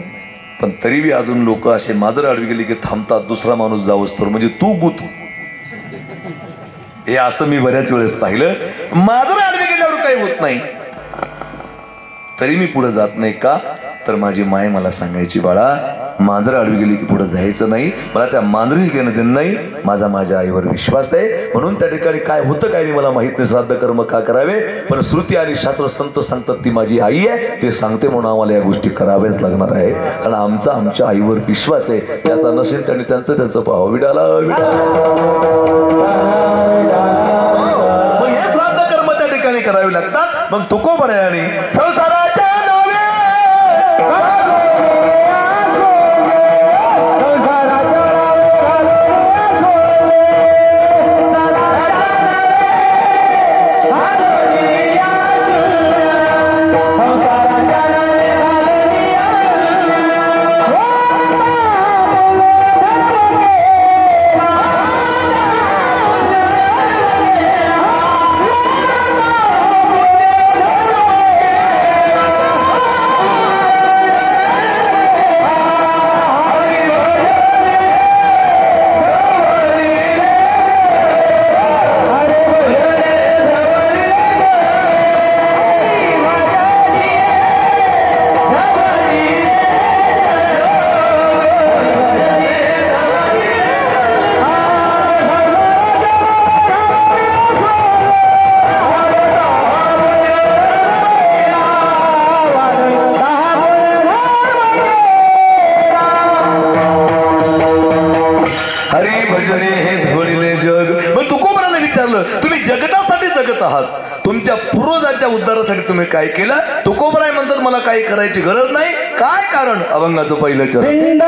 पण तरीही अजून लोक असे मांजर आडवी गेली की थांबतात, दुसरा माणूस जावस तर म्हणजे तू गुत. हे असं मी बऱ्याच वेळेस पाहिलं. मांजर आडवी गेल्यावर काही होत नाही तरी मी पुढे जात नाही. का तर माझी माय मला सांगायची, बाळा मांजर आडवी गेली की पुढे जायचं नाही. मला त्या मांजरीच घेणं देणं नाही. माझ्या आईवर विश्वास आहे. म्हणून त्या ठिकाणी काय होतं काय नाही मला माहित नाही, श्राद्ध कर्म का करावे, पण श्रुती आणि शास्त्र संत सांगतात ती माझी आई आहे, ते सांगते म्हणून आम्हाला या गोष्टी कराव्याच लागणार आहे. कारण आमच्या आईवर विश्वास आहे. त्याचा नसेल त्यांनी त्यांचं पाहावं. विडाला हे श्राद्ध कर्म त्या ठिकाणी करावे लागतात. मग तुकोबरायाने संसाराच्या तुमच्या पूर्वजांच्या उद्धारासाठी तुम्ही काय केलं? तुकोबराय म्हणतात मला काही करायची गरज नाही. काय कारण? अभंगाचं पहिलं चरण.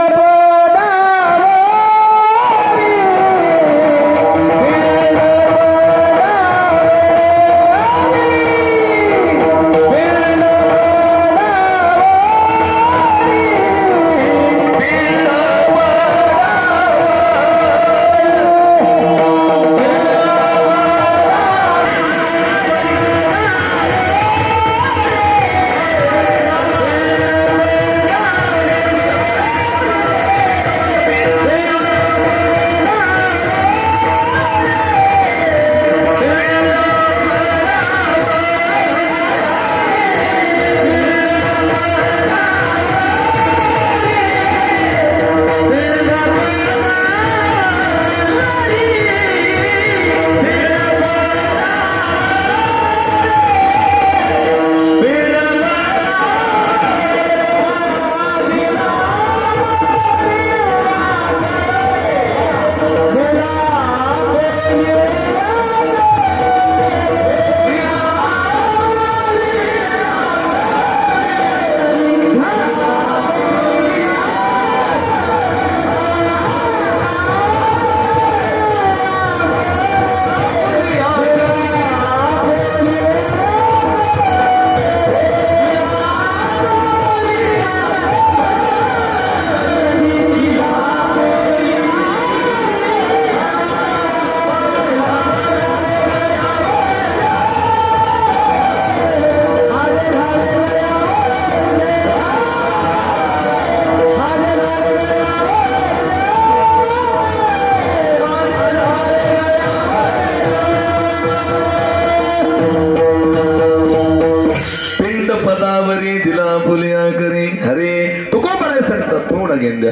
पदावरी दिला फुलिया करी. अरे तुकोबराय सांगतात थोडा घेऊन द्या.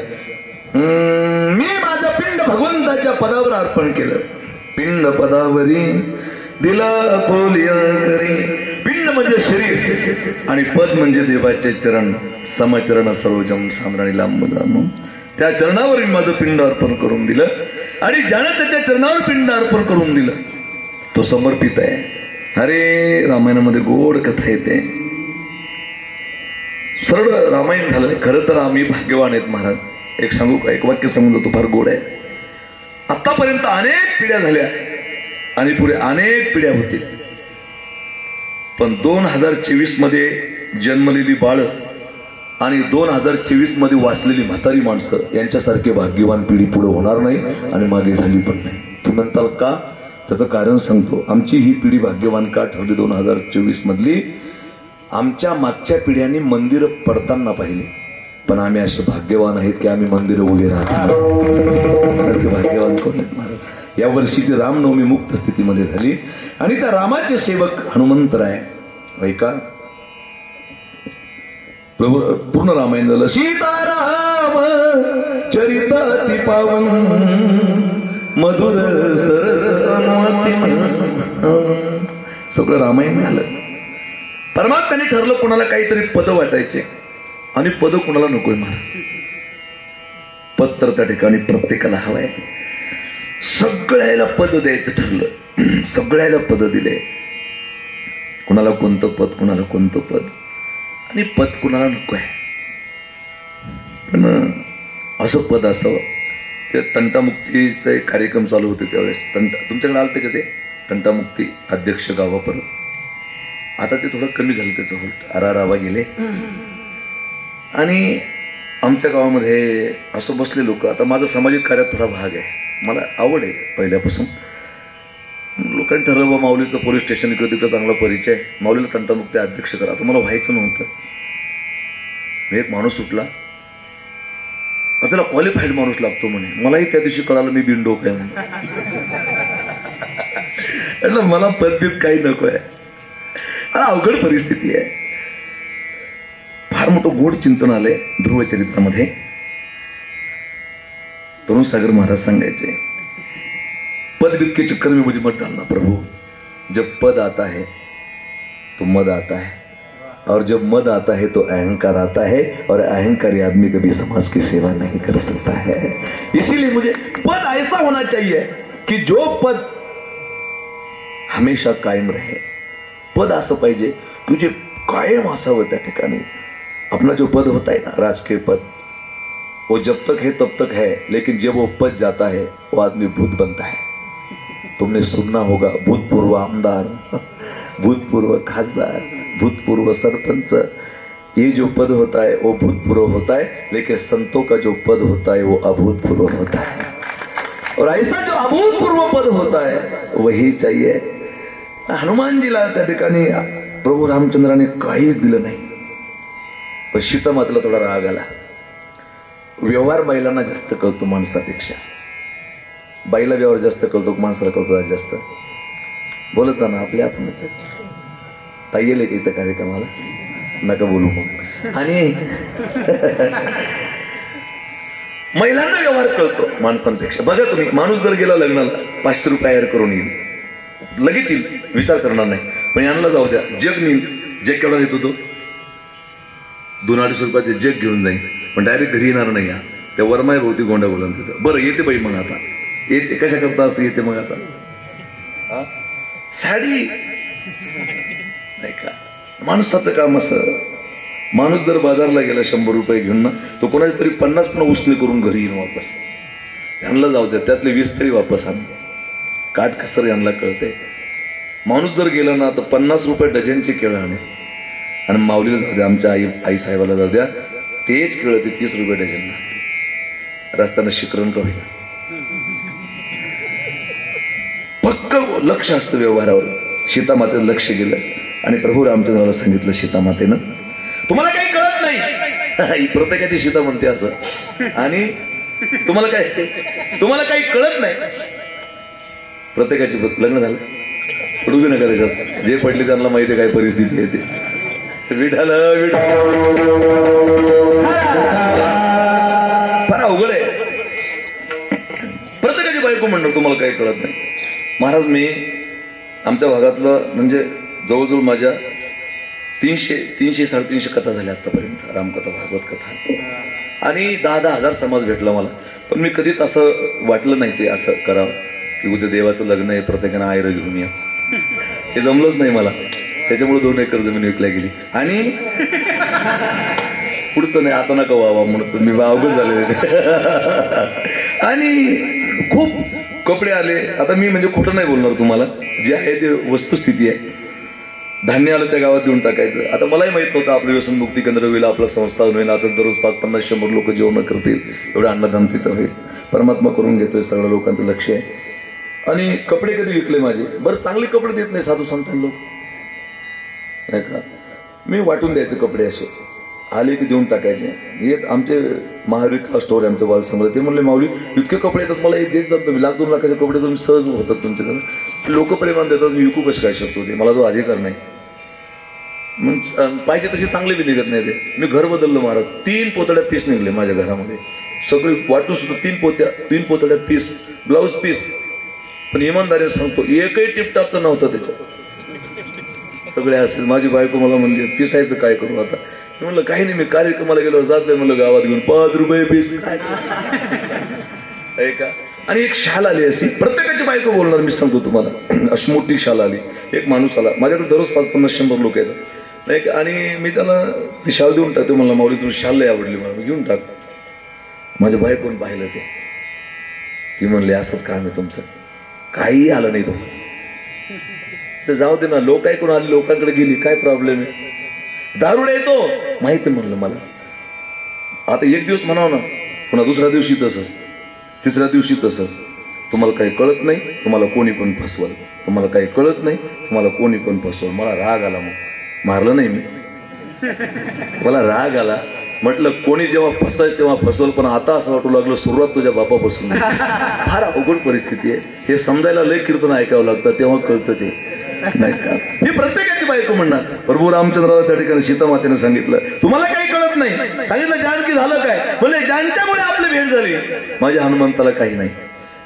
मी माझं पिंड भगवंताच्या पदावर अर्पण केलं. पिंड पदावरी दिला फुलिया करी. पिंड म्हणजे शरीर आणि पद म्हणजे देवाचे चरण. समचरण सरोजम साम्राणी लांब. त्या चरणावर मी माझं पिंड अर्पण करून दिलं आणि ज्यानं त्याच्या चरणावर पिंड अर्पण करून दिलं तो समर्पित आहे. अरे रामायणामध्ये गोड कथा येते. सरळ रामायण झालं. खरं तर आम्ही भाग्यवान आहेत महाराज. एक सांगू का, एक वाक्य सांगून जातो, फार गोड आहे. आतापर्यंत अनेक पिढ्या झाल्या आणि पुढे अनेक पिढ्या होतील, पण 2024 मध्ये जन्मलेली बाळ आणि 2024 मध्ये वाचलेली म्हातारी माणसं यांच्यासारखे भाग्यवान पिढी पुढे होणार नाही आणि मागे झाली पण नाही. तुम्ही म्हणताल का? त्याचं कारण सांगतो. आमची ही पिढी भाग्यवान का ठरली 2024 मधली? आमच्या मागच्या पिढ्यांनी मंदिरं पडताना पाहिली, पण आम्ही असे भाग्यवान आहेत की आम्ही मंदिरं उभी राहतो. भाग्यवान कोण आहेत महाराज? या वर्षीची रामनवमी मुक्त स्थितीमध्ये झाली आणि त्या रामाचे सेवक हनुमंतराय ऐका पूर्ण रामायण झालं. सीताराम चरिताति पावन मधुर सरस सगळं रामायण झालं. परमात्म्याने ठरलं कोणाला काहीतरी पद वाटायचे आणि पद कोणाला नकोय महाराज. पद तर त्या ठिकाणी प्रत्येकाला हवंय. सगळ्याला पद द्यायचं ठरलं. सगळ्याला पद दिले. कुणाला कोणतं पद, कुणाला कोणतं पद, आणि पद कुणाला नको आहे. पण असं पद असावं. ते तंटामुक्तीचा एक कार्यक्रम चालू होते त्यावेळेस. तुमच्याकडे आलते का ते तंटामुक्ती अध्यक्ष गावापर्यंत? आता ते थोडं कमी झालं त्याचं होल्ट. आरारावा गेले आणि आमच्या गावामध्ये असं बसले लोक. आता माझा सामाजिक कार्यात थोडा भाग आहे, मला आवड आहे पहिल्यापासून. लोकांनी ठरवलं माऊलीचं पोलीस स्टेशन इकडे तिकडे चांगला परिचय, माऊलीला तंटामुक्ती अध्यक्ष करा. आता मला व्हायचं नव्हतं. एक माणूस सुटला, त्याला क्वालिफाईड माणूस लागतो म्हणे. मलाही त्या दिवशी कळालं मी बिनडोक आहे म्हणून. मला पद्धत काही नको आहे. अवघड परिस्थिती आहे. फार मोठं गोड चिंतन आलंय ध्रुव चरित्रामध्ये. तरुण सागर महाराज सांगायचे, पद बिद के चक्कर में मुझे मत डालना प्रभु. जब पद आता है तो मद आता है, और जब मद आता है तो अहंकार आता है, और अहंकारी आदमी कभी समाज की सेवा नहीं कर सकता है. इसीलिए मुझे पद ऐसा होना चाहिए कि जो पद हमेशा कायम रहे. पद असं पाहिजे की जे कायम असावं त्या ठिकाणी. अपना जो पद होता है ना, राजकीय पद, वो जब तक है तब तक है, लेकिन जब वो पद जाता है वो आदमी भूत बनता है. तुमने सुनना होगा, भूतपूर्व आमदार, भूतपूर्व खासदार, भूतपूर्व सरपंच, ये जो पद होता है वो भूतपूर्व होता है, लेकिन संतों का जो पद होता है वो अभूतपूर्व होता है. और ऐसा जो अभूतपूर्व पद होता है वही चाहिए. हनुमानजीला त्या ठिकाणी प्रभू रामचंद्राने काहीच दिलं नाही, पण सीता मातेला थोडा राग आला. व्यवहार बाईलांना जास्त कळतो माणसापेक्षा. बाईला व्यवहार जास्त कळतो, माणसाला कळतो जास्त. बोलत जा ना आपल्या आपणच. ताई येईल की इथं कार्यक्रमाला, नका बोलू मग. आणि महिलांना व्यवहार कळतो माणसांपेक्षा. बघा तुम्ही, माणूस जर गेला लग्नाला 500 रुपये ऍड करून येईल, लगेच येईल, विचार करणार नाही. पण यांना जाऊ द्या, जग नेईल. जग केवढा देतो तो? 200-250 रुपयाचे जग घेऊन जाईल, पण डायरेक्ट घरी येणार नाही. त्या वरमाय भोवती गोंडा बोलून तिथं. बरं येते बाई मग आता येते, कशा करता असते येते मग आता साडी नाही का. माणसाचं काम असं, माणूस जर बाजारला गेला 100 रुपये घेऊन ना, तो कोणाच्या तरी 50 पण उसने करून घरी येईन वापस. यांना जाऊ द्या, त्यातले 20 तरी वापस आण. काट कसर यांना कळते. माणूस जर गेला ना तर 50 रुपये डझनचे केळं आणे. आणि माऊलीला जाऊ द्या, आमच्या आई साहेबाला जाऊ द्या, तेच केळं ते 30 रुपये डझन. रस्त्यानं शिकरण का होईना, पक्क लक्ष असतं व्यवहारावर. सीता मातेचं लक्ष गेलं आणि प्रभू रामचंद्राला सांगितलं, सीता मातेनं तुम्हाला काही कळत नाही. प्रत्येकाची सीता म्हणते असं. आणि तुम्हाला काही कळत नाही. प्रत्येकाची लग्न झालं, पडू बी नका त्याच्यात. जे पडले त्यांना माहिती आहे काय परिस्थिती आहे ते. विठाल विठाल फार अवघड आहे. प्रत्येकाची बायको म्हणणार तुम्हाला काही कळत नाही. महाराज मी आमच्या भागातलं म्हणजे जवळजवळ माझ्या 300-350 कथा झाल्या आतापर्यंत, रामकथा भागवत कथा, आणि 10-10 हजार समाज भेटला मला. पण मी कधीच असं वाटलं नाही ते असं करावं की उद्या देवाचं लग्न आहे प्रत्येकानं आयर घेऊन या. हे जमलंच नाही मला. त्याच्यामुळे 2 एकर जमीन विकल्या गेली. आणि पुढचं नाही आता नका व्हावा म्हणून तुम्ही अवघड झाले. आणि खूप कपडे आले. आता मी म्हणजे खोटं नाही बोलणार तुम्हाला, जे आहे ते वस्तुस्थिती आहे. धान्य आलं त्या गावात देऊन टाकायचं. आता मलाही माहित नव्हतं आपलं व्यसनमुक्ती केंद्र होईल, आपलं संस्थान होईल, आता दररोज 550-100 लोक जेवण करतील, एवढं अन्नदान तिथं होईल. परमात्मा करून घेतोय, सगळ्या लोकांचं लक्ष आहे. आणि कपडे कधी विकले माझे? बरं चांगले कपडे देत नाही साधू संतांना लोक, नाही का? मी वाटून द्यायचे कपडे, असे आले की देऊन टाकायचे. हे आमचे महावीर स्टोर आहे आमचं बालसंग्रह, ते म्हणले माऊली इतके कपडे येतात मला, एक देत जात तुम्ही 1-2 लाखाचे कपडे तुम्ही सहज होतात तुमच्याकडे, लोक प्रेमान देतात, मी विकू कसं काय शकतो? ते मला तो अधिकार नाही. मग पाहिजे तशी चांगले बी निघत नाही ते. मी घर बदललं महाराज, 3 पोतड्या पीस निघले माझ्या घरामध्ये, सगळे वाटून सुद्धा 3 पोतड्या पीस, ब्लाऊज पीस. पण इमानदारीने सांगतो एकही टिपटाप तर नव्हतं त्याच्यात, सगळे असेल. माझी बायको मला म्हणजे पिसायचं काय करू आता? मी म्हणलं काही नाही, मी कार्यक्रमाला गेलो जात म्हणलं गावात घेऊन 5 रुपये पीस काय का. आणि एक शाल आली अशी, प्रत्येकाची बायको बोलणार मी सांगतो तुम्हाला, अशी मोठी शाल आली. एक माणूस आला माझ्याकडे, दररोज 550-100 लोक येतात नाही का. आणि मी त्याला ती शाल देऊन टाकतो. म्हणलं माऊली तुला शाल लय आवडली, मला घेऊन टाक. माझ्या बायकोने पाहिलं ते, ती म्हणले असंच काम आहे तुमचं, काही आलं नाही तो जाऊ दे ना, लोक ऐकून आले, लोकांकडे गेली, काय प्रॉब्लेम आहे? दारुडा येतो माहिती म्हणलं मला. आता एक दिवस म्हणाव ना, पुन्हा दुसऱ्या दिवशी तसंच, तिसऱ्या दिवशी तसंच. तुम्हाला काही कळत नाही, तुम्हाला कोणी पण फसवल. तुम्हाला काही कळत नाही, तुम्हाला कोणी पण फसवल. मला राग आला, मग मारलं नाही मी, मला राग आला. म्हटलं कोणी जेव्हा फसायचं तेव्हा फसवल, पण आता असं वाटू लागलं सुरुवात तुझ्या बापापासून. फार अवघड परिस्थिती आहे. हे समजायला लय कीर्तन ऐकावं लागतं, तेव्हा कळतं ते, नाही का? ही प्रत्येकाची बायको म्हणणार. प्रभू रामचंद्राला त्या ठिकाणी सीता मातेने सांगितलं तुम्हाला काही कळत नाही. सांगितलं जानकी झालं काय? म्हणले ज्यांच्यामुळे आपली भेट झाली, माझ्या हनुमंताला काही नाही.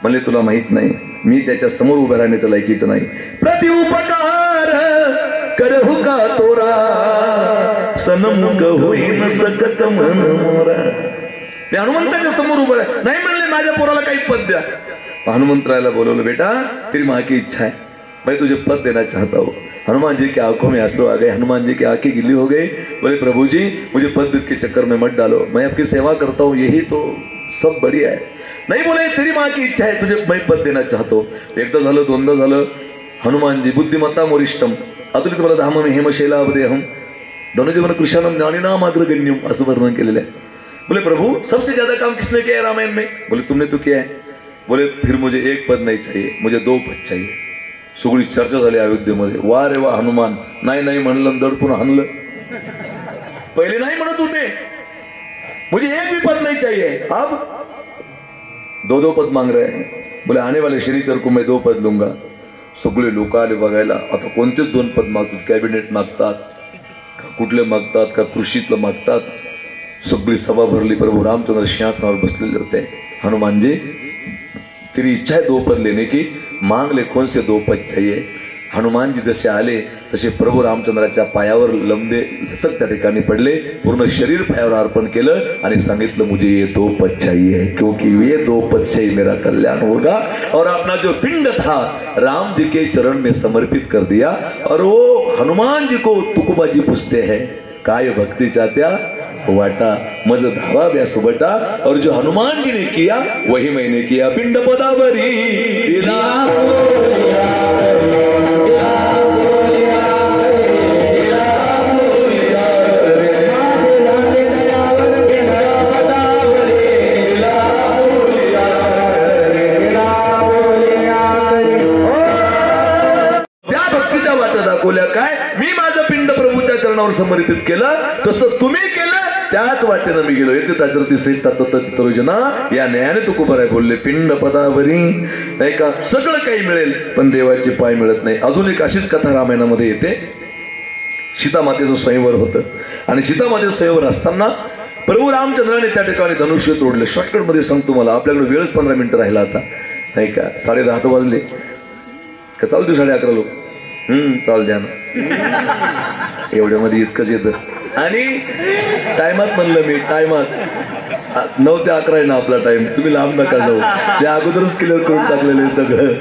म्हणले तुला माहित नाही, मी त्याच्या समोर उभं राहण्याचं लायकीचं नाही. प्रतिउपकार करहु का तोरा, सनमुख होईन सकत मन मोरा. मी हनुमंताच्या समोर उभं राह नाही. म्हणले माझ्या पोराला काही पद द्या. हनुमंतरायला बोलवलं, बेटा तेरी माँ की इच्छा है, मैं तुझे पद देना चाहता हूँ. हनुमान जी की आंखों में आंसू आ गए, हनुमान जी की आंखें गिली हो गई. बोले प्रभु जी मुझे पद के चक्कर में मत डालो, मैं आपकी सेवा करता हूँ, यही तो सब बढ़िया है. नहीं बोले तेरी माँ की इच्छा है, तुझे मैं पद देना चाहता हूँ. एकदा झालं, दोनदा झालं. हनुमानजी बुद्धिमत्ता मोरिष्टम अतुलित बलधाम हेमशैलावदेहम धनुजीवन कृष्णम ज्ञानीनाम अग्रगण्यम, असं वर्णन केलेलं आहे. बोले प्रभु सबसे ज्यादा काम किसने किया है रामायण में? बोले तुमने तो किया है. बोले फिर मुझे 1 पद नहीं चाहिए, मुझे 2 पद चाहिए. सगळी चर्चा झाली अयोध्येमध्ये. वा रे वा हनुमान, नाही नाही म्हणलं, दडपून हाणलं. पहिले नाही म्हणत होते, मुझे 1 भी पद नहीं चाहिए, अब 2-2 पद मांग रहे हैं. बोले आने वाले शनिचर को मैं 2 पद लूंगा. सगळे लोक आले बघायला. आता कोणतेच 2 पद मागतात? कॅबिनेट मागतात का, कुठले मागतात का, कृषीतलं मागतात? सगळी सभा भरली. प्रभू रामचंद्र सिंहासनावर बसलेले होते. हनुमान जी तेरी इच्छा है 2 पद लेने की, मांग ले कौन से 2 पद चाहिए. हनुमान जी जसे आले तसे प्रभू रामचंद्राच्या पायावर लंबे लचक त्या ठिकाणी पडले, पूर्ण शरीर पायावर अर्पण केलं आणि सांगितलं मुझे ये 2 पद चाहिए, क्योंकि ये 2 पद से ही मेरा कल्याण होगा. और अपना जो पिंड था राम जी के चरण में समर्पित कर दिया. और वो हनुमान जी को तुकोबाजी पूछते हैं, काय भक्ति चाहत्या वाटा मज धावा व्या सुबटा. और जो हनुमान जी ने किया वही मैंने किया. पिंड पदावरी दाखवल्या. काय मी माझं पिंड प्रभूच्या चरणावर समर्पित केलं, तसं तुम्ही केलं, त्याच वाटेनं मी गेलो. येते त्याच्यावरती श्री तत्वजना या न्यायाने तुकोबाराय बोलले, पिंड पदावरी नाही का सगळं काही मिळेल पण देवाचे पाय मिळत नाही. अजून एक अशीच कथा रामायणामध्ये येते. सीतामातेचं स्वयंवर होतं आणि सीतामातेचं स्वयंवर असताना प्रभू रामचंद्राने त्या ठिकाणी धनुष्य तोडलं. शॉर्टकट मध्ये सांगतो, मला आपल्याकडे वेळच 15 मिनिटं राहिला आता, नाही का? 10:30 वाजले का? चालू दे 11:30 लोक. चाल द्या ना, एवढ्यामध्ये इतकंच येतं. आणि टायमात म्हणलं मी, टायमात 9 ते 11 आहे ना आपला टाइम. तुम्ही लांब नका जाऊ, मी अगोदरच क्लिअर करून टाकलेलं आहे सगळं.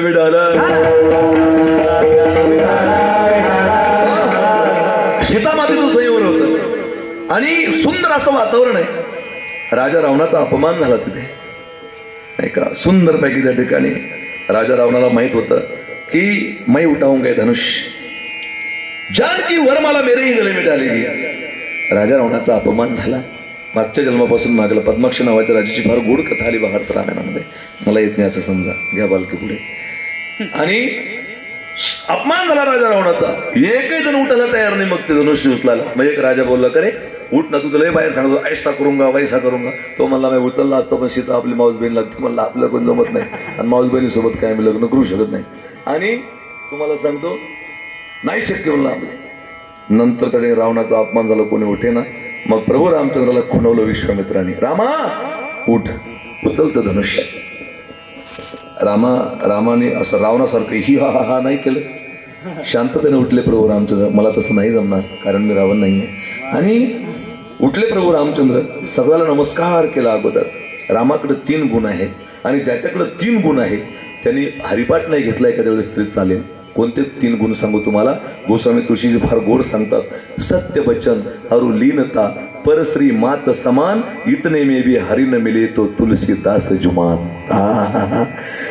विडाला सीतामातेचं स्वयंवर होतं आणि सुंदर असं वातावरण आहे. राजा रावणाचा अपमान झाला तिथे, नाही का? सुंदर पैकी त्या ठिकाणी राजा रावणाला माहित होतं की मैं उठाऊंगा धनुष्य, जानकी वरमाला मेरेही गले में डालेगी. राजा रावणाचा अपमान झाला. मागच्या जन्मापासून मागला पद्माक्ष नावाच्या राजाची फार गोड कथा आली भारत रामायणामध्ये, मला येत नाही असं समजा, घ्या बालकी पुढे. आणि अपमान झाला राजा रावणाचा. एकही जण उठायला तयार नाही. मग ते धनुष्य उचलायला. मग एक राजा बोलला, करे उठ ना, तू तुला बाहेर सांगतो, ऐसा करूंगा वैसा करूंगा. तो म्हणला मी उचलला असतो, पण सीता आपली माऊस बहीण लागते. म्हणला आपलं कोण जमत नाही, आणि माऊस बहिणीसोबत काय मी लग्न करू शकत नाही. आणि तुम्हाला सांगतो नाही शक्य म्हणला. नंतर तडे रावणाचा अपमान झाला, कोणी उठे ना. मग प्रभू रामचंद्राला खुणवलं विश्वामित्राने, रामा उठ, उचलतं धनुष्य. रामाने असं रावणासारखं ही हा हा नाही केलं. शांततेने उठले प्रभू रामचंद्र. मला तसं नाही जमणार, कारण मी रावण नाहीये. आणि उठले प्रभू रामचंद्र, सगळ्याला नमस्कार केला. अगोदर रामाकडे 3 गुण आहेत आणि ज्याच्याकडे 3 गुण आहेत त्यांनी हरिपाठ नाही घेतला एखाद्या वेळेस तरी चालेल. कोणते 3 गुण सांगू तुम्हाला? गोस्वामी तुळशीजी फार गोड सांगतात. सत्य वचन अरु लीनता, परश्री मात समान, इतने में भी हरि न मिले तो तुलसीदास जुमान.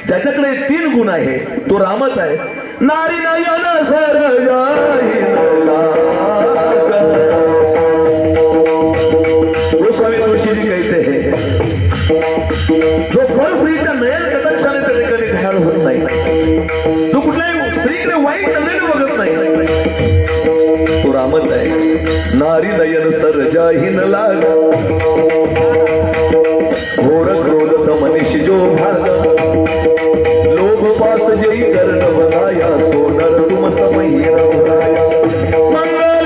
ज्याच्याकडे 3 गुण आहे तो रामच आहे. नारी नयन गोस्वामी तुळशीजी कहते हैं, जो परस्त्रीच्या नयन कटाक्षाने त्या ठिकाणी घायल होत नाही, जो कुठल्याही स्त्रीकडे वाईट नजरेने बघत नाही, तो रामच आहे. नारी नयन सरजाहीन लाग, घोर क्रोध मनीष जो भाग, लोभ पास जई कर्ण बधाया, सोनर तुम समही रघुराया. मंगल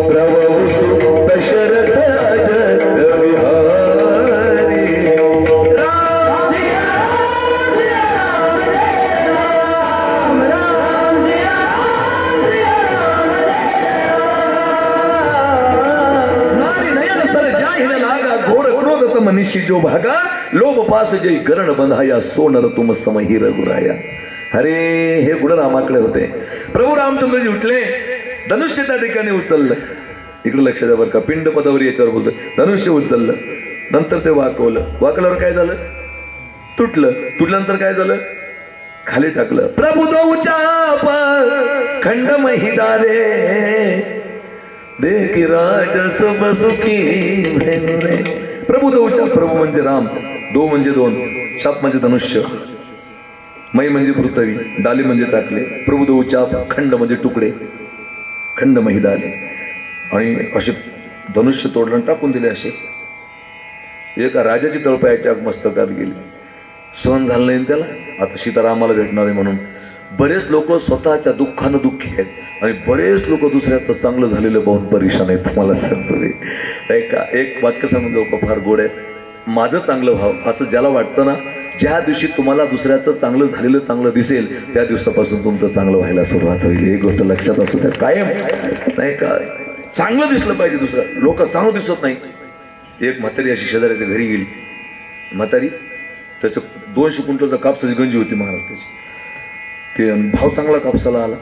प्रभु सुत दशरथ अजत विहारी. मनीषी जो भागा, लोभ पास जय गरण बंधाया, सोनर तुम समही रघुराया. अरे हे गुण रामाकडे होते. प्रभू रामचंद्रजी उठले, धनुष्य त्या ठिकाणी उचललं. इकडे लक्ष द्या बरं का, पिंड पदावर याच्यावर बोलतोय. धनुष्य उचललं, नंतर ते वाकवलं. वाकल्यावर काय झालं? तुटलं. तुटल्यानंतर काय झालं? खाली टाकलं. प्रभू दो चाप खंड महिदारे, देखी राज सब सुखी भेंगरे. प्रभू दो, प्रभू म्हणजे राम, दो म्हणजे 2, चाप म्हणजे धनुष्य, मै म्हणजे पृथ्वी, डाली म्हणजे टाकले. प्रभू दो चाप, खंड म्हणजे तुकडे, खंड महिदाले. आणि असे धनुष्य तोडलं टाकून दिले. असे एका राजाची तळपायाच्या मस्तकात गेली. सहन झालं नाही त्याला. आता सीतारामाला भेटणार आहे म्हणून बरेच लोक स्वतःच्या दुःखानं दुःखी आहेत आणि बरेच लोक दुसऱ्याचं चांगलं झालेलं पाहून परेशान आहेत. तुम्हाला सांगतो एक वाक्य सांगून लोक फार गोड आहे. माझं चांगलं व्हावं असं ज्याला वाटतं ना, ज्या दिवशी तुम्हाला दुसऱ्याचं चांगलं झालेलं चांगलं दिसेल त्या दिवसापासून तुमचं चांगलं व्हायला सुरुवात होईल. ही गोष्ट लक्षात असू द्या कायम, नाही का? चांगलं दिसलं पाहिजे दुसरं. लोक चांगलं दिसत नाही. एक म्हातारी अशी शेजाऱ्याच्या घरी गेली. म्हातारी, त्याचं 200 क्विंटलचा कापसाची गंजी होती महाराष्ट्राची. ते भाव चांगला कापसाला आला.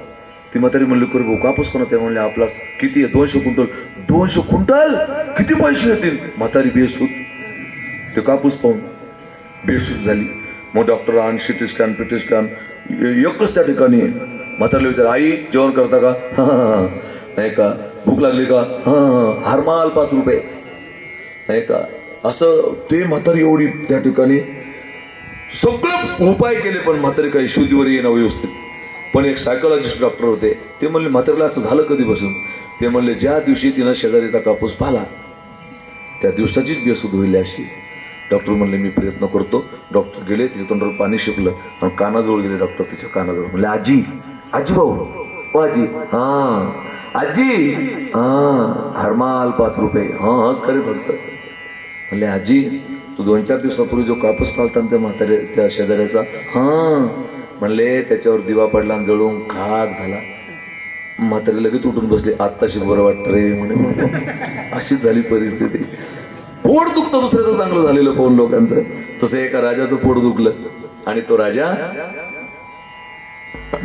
ती म्हातारी म्हणली, कर भाऊ कापूस कोणाचा आहे? म्हणले आपला. किती आहे? 200 क्विंटल. 200 क्विंटल किती पैसे येतील? म्हातारी बेसूत. ते कापूस पाहून बेसूत झाली. मग डॉक्टर आण, सिटी स्कॅन, पिटी स्कॅन, एकच त्या ठिकाणी. म्हातारीला विचार, आई जेवण करता का? नाही का? भूक लागली का? हारमाल 5 रुपये, नाही का? असं ते म्हातारी एवढी त्या ठिकाणी सगळं उपाय केले पण म्हातारी काही शुद्धीवर येणं व्यवस्थित. पण एक सायकोलॉजिस्ट डॉक्टर होते. ते म्हणले म्हातारीला असं झालं कधीपासून? ते म्हणले ज्या दिवशी तिनं शेजारीचा कापूस पाला त्या दिवसाचीच बेसूद होईल अशी. डॉक्टर म्हणले मी प्रयत्न करतो. डॉक्टर गेले, तिच्या तोंडावर पाणी शिपलं आणि कानाजवळ गेले डॉक्टर. तिच्या कानाजवळ म्हणले आजी, आजी भाऊ, ओ आजी, हा आजी, हा हरमाल 5 रुपये, हा हस खरे फक्त. म्हणले आजी तू 2-4 दिवसापूर्वी जो कापूस पालता त्या म्हाताऱ्या त्या शेजाऱ्याचा, हा म्हणले त्याच्यावर दिवा पडला आणि जळून खाक झाला. म्हातारे लगेच उठून बसले, आत्ताशी बरं वाटतं रे म्हणे. अशीच झाली परिस्थिती. पोट दुखतं दुसऱ्याचं चांगलं झालेलं पाहून लोकांचं. तसं एका राजाचं पोट दुखलं आणि तो राजा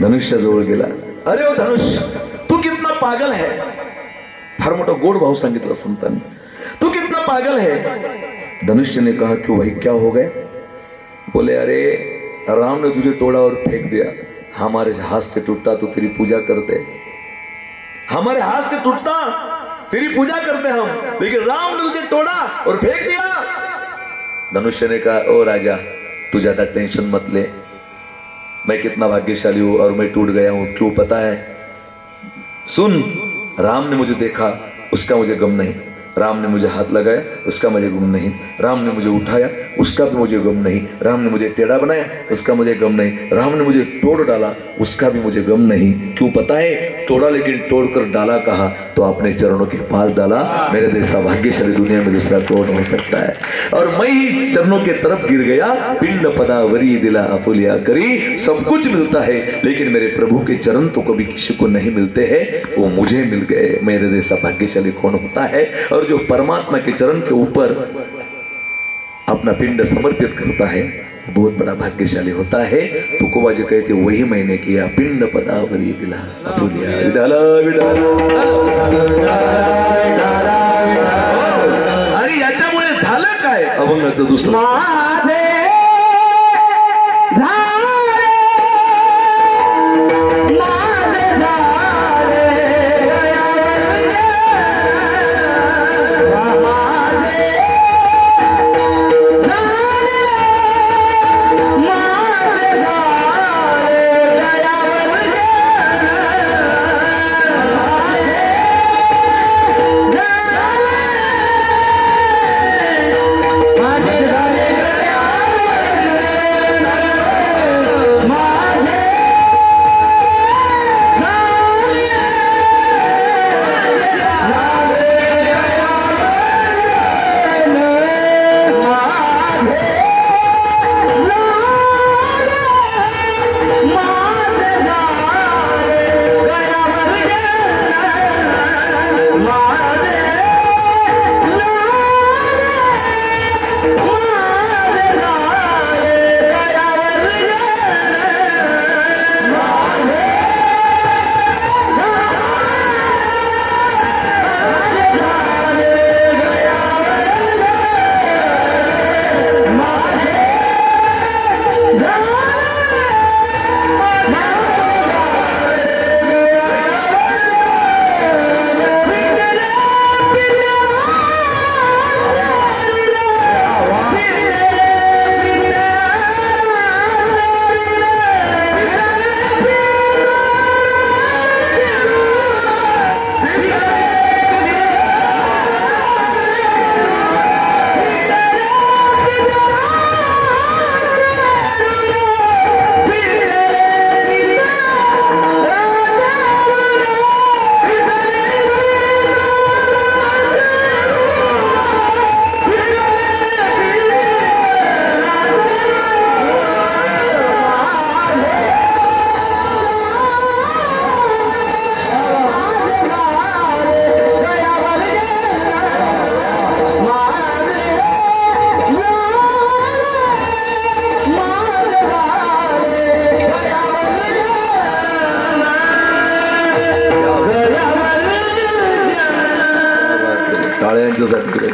धनुष्याजवळ गेला. अरे ओ धनुष्य, तू कितना पागल है. फार मोठा गोड भाव सांगितला संतांनी. तू कितना पागल है. धनुष्य ने कहा क्यों भाई, क्या हो गया. बोले अरे राम ने तुझे तोड़ा और फेंक दिया. हमारे हाथ से टूटता तो तेरी पूजा करते, हमारे हाथ से टूटता तेरी पूजा करते हम, लेकिन राम ने तुझे तोड़ा और फेंक दिया. धनुष्य ने कहा ओ राजा तू ज्यादा टेंशन मत ले, मैं कितना भाग्यशाली हूं और मैं टूट गया हूं. क्यों पता है, सुन, राम ने मुझे देखा उसका मुझे गम नहीं, राम ने मुझे हाथ लगाया उसका मुझे गम नहीं, राम ने मुझे उठाया उसका भी मुझे गम नहीं, राम ने मुझे टेढ़ा बनाया उसका मुझे गम नहीं, राम ने मुझे तोड़ डाला उसका भी मुझे गम नहीं. क्यों पता है, तोड़ा लेकिन तोड़कर डाला कहा तो अपने चरणों के पास डाला. मेरे जैसा भाग्यशाली दुनिया में दूसरा कौन हो सकता है. और मैं ही चरणों के तरफ गिर गया. पिंड पदावरी दिला अफुलिया करी. सब कुछ मिलता है लेकिन मेरे प्रभु के चरण तो कभी किसी को नहीं मिलते हैं, वो मुझे मिल गए. मेरे जैसा भाग्यशाली कौन होता है. और जो परमात्मा के चरण के ऊपर अपना पिंड समर्पित करता है बहुत बड़ा भाग्यशाली होता है. तुकोबा जी कहते वही मैंने किया. पिंड पदावरी दिला अफुलिया. विडाला विडाला. आणि याच्यामुळे झालं काय, अभंगाचं दुसरं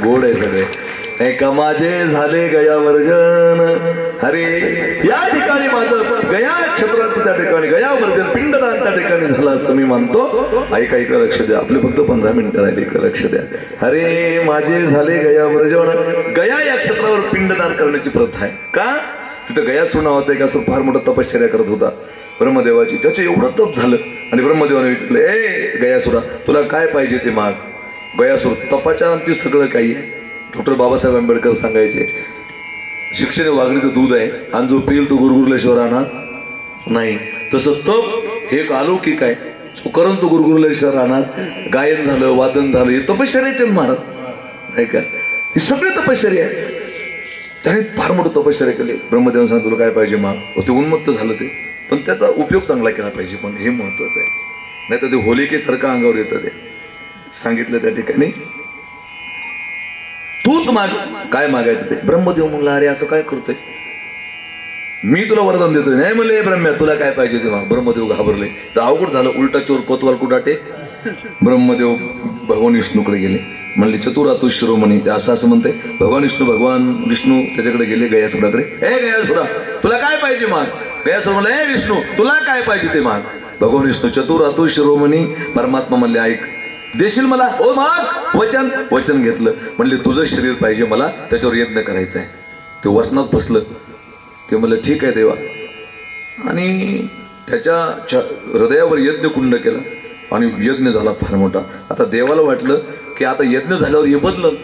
गोड आहे सगळे. माझे झाले गया वर्जन. अरे या ठिकाणी माझं गया क्षेत्राचं त्या ठिकाणी गया वर्जन पिंडदान त्या ठिकाणी झालं असं मी मानतो. ऐका लक्ष द्या, आपले फक्त 15 मिनिटं राहिले. लक्ष द्या. अरे माझे झाले गया वर्जन. गया या क्षेत्रावर पिंडदान करण्याची प्रथा आहे. का, तिथं गयासूर नावाचा एक असं फार मोठा तपश्चर्या करत होता ब्रह्मदेवाची. त्याचं एवढं तप झालं आणि ब्रह्मदेवाने विचारलं, ए गयासुरा तुला काय पाहिजे ते माग. गयासूर तपाच्या अंती सगळं काही. डॉक्टर बाबासाहेब आंबेडकर सांगायचे शिक्षण वाघडीचं दूध आहे आणि जो पिल तो गुरगुरल्याशिवाय राहणार नाही. तसं तप हे एक अलौकिक आहे, करून तो गुरगुरल्याशिवाय राहणार. गायन झालं, वादन झालं, हे तपश्चर्याचे महाराज नाही का, हे सगळे तपश्चर्या आहे. त्याने फार मोठं तपश्चर्या केली. ब्रह्मदेवान सांग तुला काय पाहिजे माग, ते उन्मत्त झालं ते, पण त्याचा उपयोग चांगला केला पाहिजे, पण हे महत्वाचं आहे. नाही तर ते होलिकेसारखं अंगावर येतं. ते सांगितलं त्या ठिकाणी तूच माग, काय मागायचं ते. ब्रह्मदेव म्हणला अरे असं काय करतोय, मी तुला वरदान देतोय. नाही म्हणले ब्रह्म्या तुला काय पाहिजे ते माग. ब्रह्मदेव घाबरले, तर अवघड झालं. उलटा चोर कोतवाल कुडाटे. ब्रह्मदेव भगवान विष्णूकडे गेले, म्हणले चतुरातु शिरोमणी. ते असं म्हणते भगवान विष्णू त्याच्याकडे गेले गयासुराकडे. ए गयासुरा तुला काय पाहिजे माग. गयासुर म्हणले ए विष्णू तुला काय पाहिजे ते माग. भगवान विष्णू चतुरातु शिरोमणी. परमात्मा म्हणले ऐक, देशील मला. ओ माग. वचन घेतलं. म्हणले तुझं शरीर पाहिजे मला, त्याच्यावर यज्ञ करायचा आहे. ते वचनात फसलं. ते म्हणलं ठीक आहे देवा, आणि त्याच्या हृदयावर यज्ञ कुंड केला आणि यज्ञ झाला फार मोठा. आता देवाला वाटलं की आता यज्ञ झाल्यावर हे बदलं,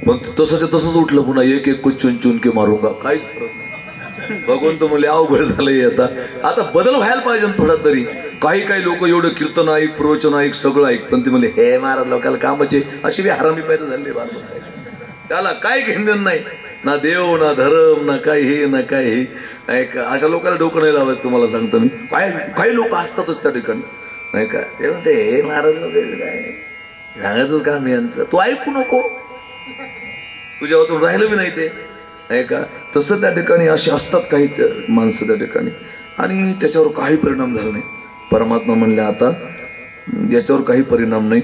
पण तसंच उठलं पुन्हा. एक एक को चुन के मारूंगा. काहीच फरक नाही. भगवंत म्हणले अवघड झालंय, आता बदल व्हायला पाहिजे थोडा तरी. काही लोक एवढं कीर्तन ऐक, प्रवचन ऐक, सगळं ऐक, पण ते म्हणले हे महाराज लोकांना कामाचे अशी बी हरामी पैदा झाले. त्याला काय घेणं नाही, ना देव ना धर्म ना काय हे ना काय हे. अशा लोकांना डोकं नाही लावायचं. तुम्हाला सांगतो मी, काही लोक असतातच त्या ठिकाणी नाही का. ते म्हणते हे महाराज काय सांगायचं काम यांचं, तू ऐकू नको, तुझ्या वाचून राहिलं बी नाही ते नाही का. तसं त्या ठिकाणी असे असतात काही माणसं त्या ठिकाणी, आणि त्याच्यावर काही परिणाम झाला नाही. परमात्मा म्हणले आता याच्यावर काही परिणाम नाही.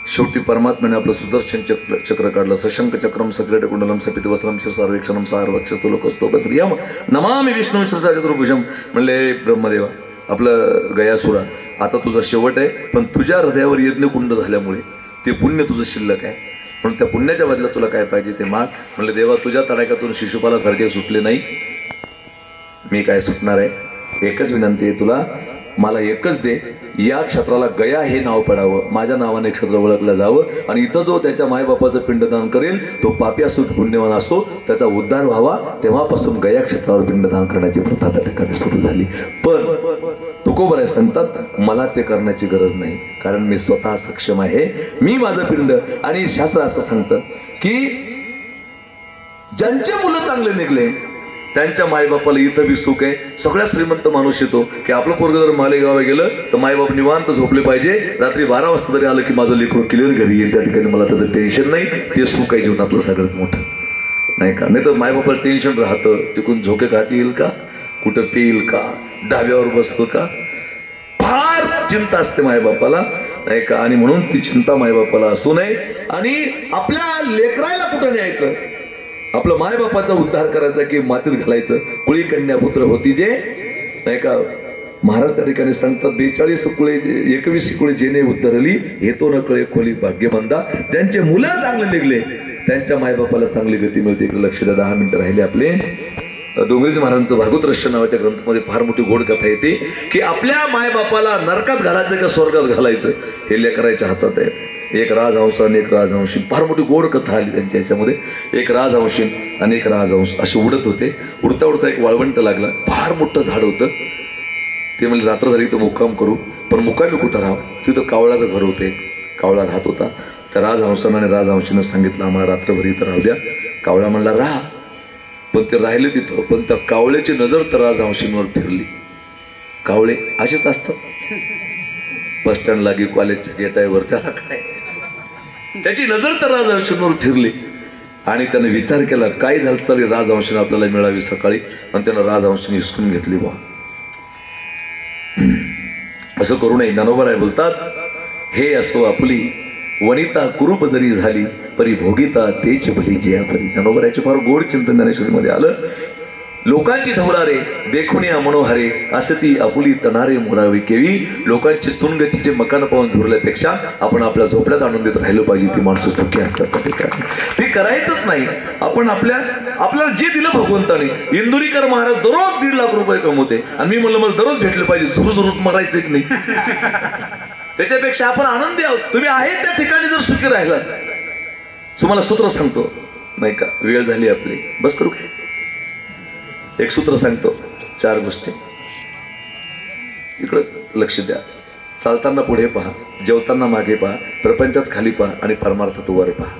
शेवटी परमात्म्याने आपलं सुदर्शन चक्र काढलं. सशंक चक्रम सक्रेट कुंडलम सपित वस्त्रम शिरसार्वेक्षणम सारवक्षस्तोलोकस्तोक श्रियम नमामि विष्णू चतुर्भुजम. म्हणले ब्रह्मदेवा आपलं गयासुरा आता तुझा शेवट आहे, पण तुझ्या हृदयावर यज्ञकुंड झाल्यामुळे ते पुण्य तुझं शिल्लक आहे, म्हणून त्या पुण्याच्या बदल्यात तुला काय पाहिजे ते माग. म्हणले देवा तुझ्या तडाख्यातून शिशुपाला सारखे सुटले नाही, मी काय सुटणार आहे. एकच विनंती आहे तुला, मला एकच दे. या क्षेत्राला गया हे नाव पडावं, माझ्या नावाने क्षेत्र ओळखलं जावं, आणि इथं जो त्याच्या मायबापाचं पिंडदान करेल तो पापी असो पुण्यवान असो त्याचा उद्धार व्हावा. तेव्हापासून गया क्षेत्रावर पिंडदान करण्याची प्रथा त्या ठिकाणी सुरू झाली. पण तुकोबराय सांगतात मला ते करण्याची गरज नाही, कारण मी स्वतः सक्षम आहे. मी माझं पिंड, आणि शास्त्र असं सांगतं की ज्यांचे मुलं चांगले निघले त्यांच्या मायबापाला इथं बी सुख आहे. सगळ्यात श्रीमंत माणूस येतो की आपलं पोरग जर मालेगावला गेलं तर मायबाप निवांत झोपले पाहिजे. रात्री 12 वाजता तरी आलं की माझं लेकरू क्लिअर घरी येईल, त्या ठिकाणी मला त्याचं टेन्शन नाही. ते सुख आहे जीवनातलं सगळ्यात मोठं नाही का. नाही तर मायबापाला टेन्शन राहतं, तिकडून झोके खाती येईल का, कुठं पेईल का, डाव्यावर बसतो का, फार चिंता असते मायबापाला नाही का. आणि म्हणून ती चिंता मायबापाला असू नये. आणि आपल्या लेकरायला कुठं न्यायचं, आपलं मायबापाचा उद्धार करायचा की मातीत घालायचं. कुळी कन्या पुत्र होती जे नाही का. महाराज त्या ठिकाणी सांगतात 42 कुळे 21 कुळे जेणे उद्धरली, हेतो न कळे खोली भाग्यमंदा. ज्यांचे मुलं चांगले निघले त्यांच्या मायबापाला चांगली गती मिळते. इकडे लक्ष द्या, 10 मिनिटं राहिले आपले. डोंगरीजी महाराजांचं भागवत रहस्य नावाच्या ग्रंथामध्ये फार मोठी गोड कथा येते की आपल्या मायबापाला नरकात घालायचं का स्वर्गात घालायचं हे लेकराच्या हातात आहे. एक राजहंस आणि एक राजहंशी, फार मोठी गोड कथा आली त्यांच्या ह्याच्यामध्ये. एक राजहंशी आणि एक राजहंस असे उडत होते. उडता उडता एक वाळवंट लागला, फार मोठं झाड होतं. ते म्हणजे रात्र झाली तर मुक्काम करू, पण मुक्कामी कुठं राहावं. तिथं कावळाचं घर होते, कावळा राहत होता. त्या राजहंसानं आणि राजहंशीनं सांगितलं आम्हाला रात्रभर इथं राहू द्या. कावळा म्हणला राहा, पण ते राहिले तिथं. पण त्या कावळ्याची नजर तर राजहंशींवर फिरली. कावळे असेच असतात, बस स्टँड लागी कॉलेजच्या गेटावर, त्याला काय, त्याची नजर तर राजहंशींवर फिरली. आणि त्याने विचार केला काय झालं तरी राजहंशीने आपल्याला मिळावी सकाळी, आणि त्यानं राजहंशीने हिसकून घेतली. बा असं करू नये. ज्ञानोबराय बोलतात हे असो आपली वनिता कुरूप जरी झाली परी भोगिता तेच भली जया परी. ज्ञानोबरायचे फार गोड चिंतन ज्ञानेश्वरीमध्ये आलं. लोकांची धवळारे देखून या मनोहारे असती आपुली तणारे मोरावे केवी. लोकांची चुनगतीचे मकान पाहून झुरल्यापेक्षा आपण आपल्या झोपड्यात आणून देत राहिलं पाहिजे. ती माणसं सुखी असतात, ते करायचंच नाही. आपण आपल्याला जे दिलं भगवंताने. इंदुरीकर महाराज दररोज 1.5 लाख रुपये कमवते, आणि मी म्हणलं मला दररोज भेटले पाहिजे, झुरूझुरूच मरायचं की नाही. त्याच्यापेक्षा आपण आनंदी आहोत. तुम्ही आहे त्या ठिकाणी जर सुखी राहिलात. तुम्हाला सूत्र सांगतो नाही का, वेळ झाली आपली, बस करू. एक सूत्र सांगतो, 4 गोष्टी इकडं लक्ष द्या. चालताना पुढे पहा, जेवताना मागे पहा, प्रपंचात खाली पहा आणि परमार्थात वर पहा.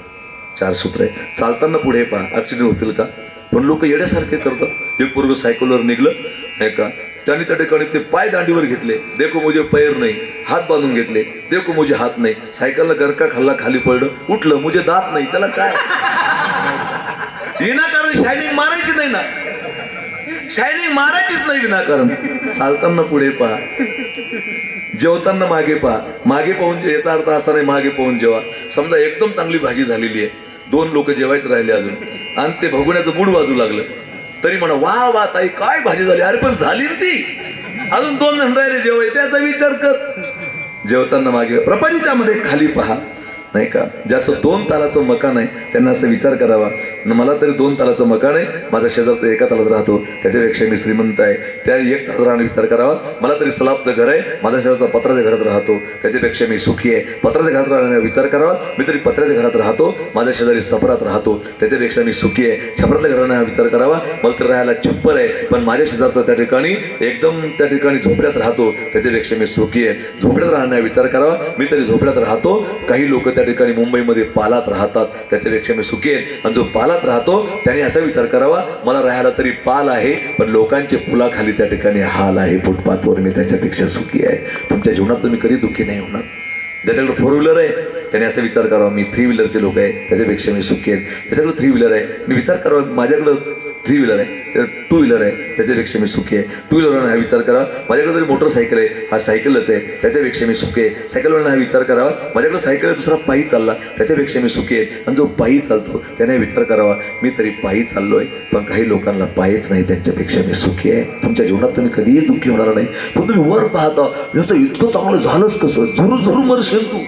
4 सूत्र आहे. चालताना पुढे पहा, ऍक्सिडेंट होतील का? पण लोक येण्यासारखे करतात. एक पूर्व सायकलवर निघलं नाही का, त्यांनी त्या ठिकाणी ते पाय दांडीवर घेतले, देखो मुझे पैर नाही, हात बांधून घेतले, देखो मुझे हात नाही, सायकलला गरका खाल्ला, खाली पडलं, उठलं, मुझे दात नाही. त्याला काय विनाकारण शायनिंग मारायची नाही ना, शायनिंग मारायचीच नाही विनाकारण. चालताना पुढे पहा, जेवताना मागे पहा. मागे पाहून याचा अर्थ असा नाही मागे पाहून जेवा. समजा एकदम चांगली भाजी झालेली आहे, 2 लोक जेवायचे राहिले अजून, आणि ते भगुण्याचं मूड वाजू लागलं, तरी म्हणा वा वा ताई काय भाजी झाली, अरे पण झाली ना ती, अजून 2 जण राहिले जेवाय, त्याचा विचार कर. जेवताना मागे. प्रपंचामध्ये खाली पहा, नाही का, ज्याचं 2 तालाचं मकान आहे त्यांना असं विचार करावा, मला तरी 2 तालाचं मकान आहे, माझा शेजारचं 1 तालात राहतो, त्याच्यापेक्षा मी श्रीमंत आहे, त्या 1 तालात राहण्याचा विचार करावा. मला तरी स्लॅबचं घर आहे, माझ्या शेजारचा पत्राच्या घरात राहतो, त्याच्यापेक्षा मी सुखी आहे, पत्राच्या घरात राहण्याचा विचार करावा. मी तरी पत्राच्या घरात राहतो, माझ्या शेजारी छपरात राहतो, त्याच्यापेक्षा मी सुखी आहे, छपरातल्या घरात राहण्याचा विचार करावा. मला तर राहायला छप्पर आहे, पण माझ्या शेजारचा त्या ठिकाणी एकदम त्या ठिकाणी झोपड्यात राहतो, त्याच्यापेक्षा मी सुखी आहे, झोपड्यात राहण्याचा विचार करावा. मी तरी झोपड्यात राहतो, काही लोक त्या ठिकाणी मुंबईमध्ये पालात राहतात, त्याच्यापेक्षा मी सुखी आहे. आणि जो पालात राहतो त्याने असा विचार करावा, मला राहायला तरी पाल आहे, पण लोकांचे फुलाखाली त्या ठिकाणी हाल आहे, फुटपाथवर, मी त्याच्यापेक्षा सुखी आहे. तुमच्या जीवनात तुम्ही कधी दुःखी नाही होणार. ज्याच्याकडे 4 व्हीलर आहे त्याने असा विचार करावा, मी 3 व्हीलरचे लोक आहे, त्याच्यापेक्षा मी सुखी आहे. त्याच्याकडे 3 व्हीलर आहे, मी विचार करावा, माझ्याकडे 3 व्हीलर आहे, 2 व्हीलर आहे, त्याच्यापेक्षा मी सुखी आहे. 2 व्हीलरने हा विचार करावा, माझ्याकडे तरी मोटरसायकल आहे, हा सायकलच आहे, त्याच्यापेक्षा मी सुखी आहे. सायकलवरनं हा विचार करावा, माझ्याकडे सायकल आहे, दुसरा पायी चालला, त्याच्यापेक्षा मी सुखी आहे. आणि जो पायी चालतो त्याने विचार करावा, मी तरी पायी चाललोय, पण काही लोकांना पायीच नाही, त्यांच्यापेक्षा मी सुखी आहे. तुमच्या जीवनात तुम्ही कधीही दुःखी होणार नाही. पण तुम्ही वर पाहता, इतकं चांगलं झालंच कसं, झुरू झुरू मरशील तू,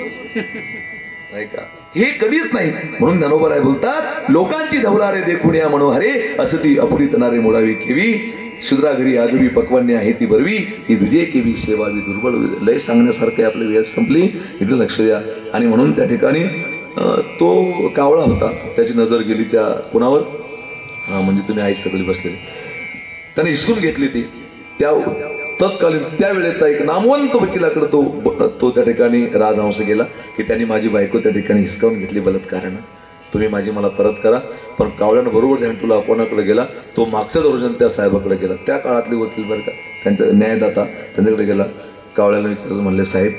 नाही का, हे कधीच नाही. म्हणून ज्ञानोबा राय बोलतात, लोकांची धवलारे देखून या मनोहरे, असती अपुरीत नारे मोडावी केवी, शुद्रा घरी आजवी पक्वान्य आहे ती बरवी, ही तुझे केवी सेवावी दुर्बळ. लय सांगण्यासारखं आपली वेळ संपली, इथं लक्ष द्या. आणि म्हणून त्या ठिकाणी तो कावळा होता, त्याची नजर गेली त्या कुणावर, म्हणजे तुम्ही आई सगळी बसलेली, त्याने हिसकून घेतली ती. त्या तत्कालीन त्यावेळेचा एक नामवंत वकिलाकडे तो त्या ठिकाणी राजहंस गेला की त्यांनी माझी बायको त्या ठिकाणी हिसकावून घेतली बलात्कारानं, तुम्ही माझी मला परत करा. पण कावळ्यानं बरोबर ध्यान तुला कोणाकडे गेला, तो मागच्या दर्जन त्या साहेबाकडे गेला, त्या काळातले वकील बरं का, त्यांचा न्यायदाता, त्यांच्याकडे गेला. कावळ्याला विचारलं, म्हणले साहेब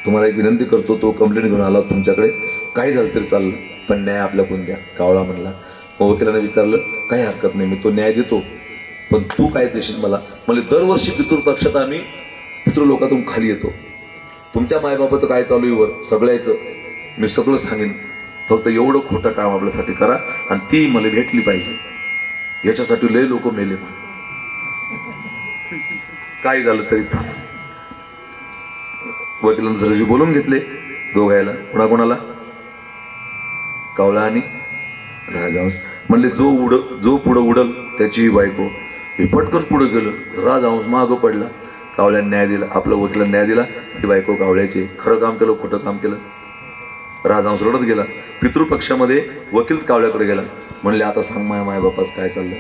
तुम्हाला एक विनंती करतो, तो कंप्लेंट घेऊन आला तुमच्याकडे, काही झालं तरी चाललं, पण न्याय आपल्याकडून द्या. कावळा म्हणला. मग वकिलाने विचारलं, काही हरकत नाही, मी तो न्याय देतो, पण तू काय देशील मला? म्हणजे दरवर्षी पितृपक्षात आम्ही पितृलोकातून खाली येतो, तुमच्या मायबापाचं काय चालू आहे वर सगळ्याचं मी सगळं सांगेन, फक्त एवढं खोटं काम आपल्यासाठी करा आणि ती मला भेटली पाहिजे. याच्यासाठी लय लोक मेले, काय झालं तरी चाल. वकिलांना जराशी बोलून घेतले दोघायला, कोणाकोणाला, कावळा आणि राजहंस. म्हणले जो पुढं उडल त्याची बायको. हे पटकन पुढे गेलं, राजहंस मागं पडला, कावळ्याने न्याय दिला, आपल्या वकिलांना न्याय दिला, ती बायको कावळ्याची. खरं काम केलं खोटं काम केलं. राजहंस रडत गेला. पितृपक्षामध्ये वकील कावळ्याकडे गेला, म्हणले आता सांग माझ्या मायबापाच काय चाललं,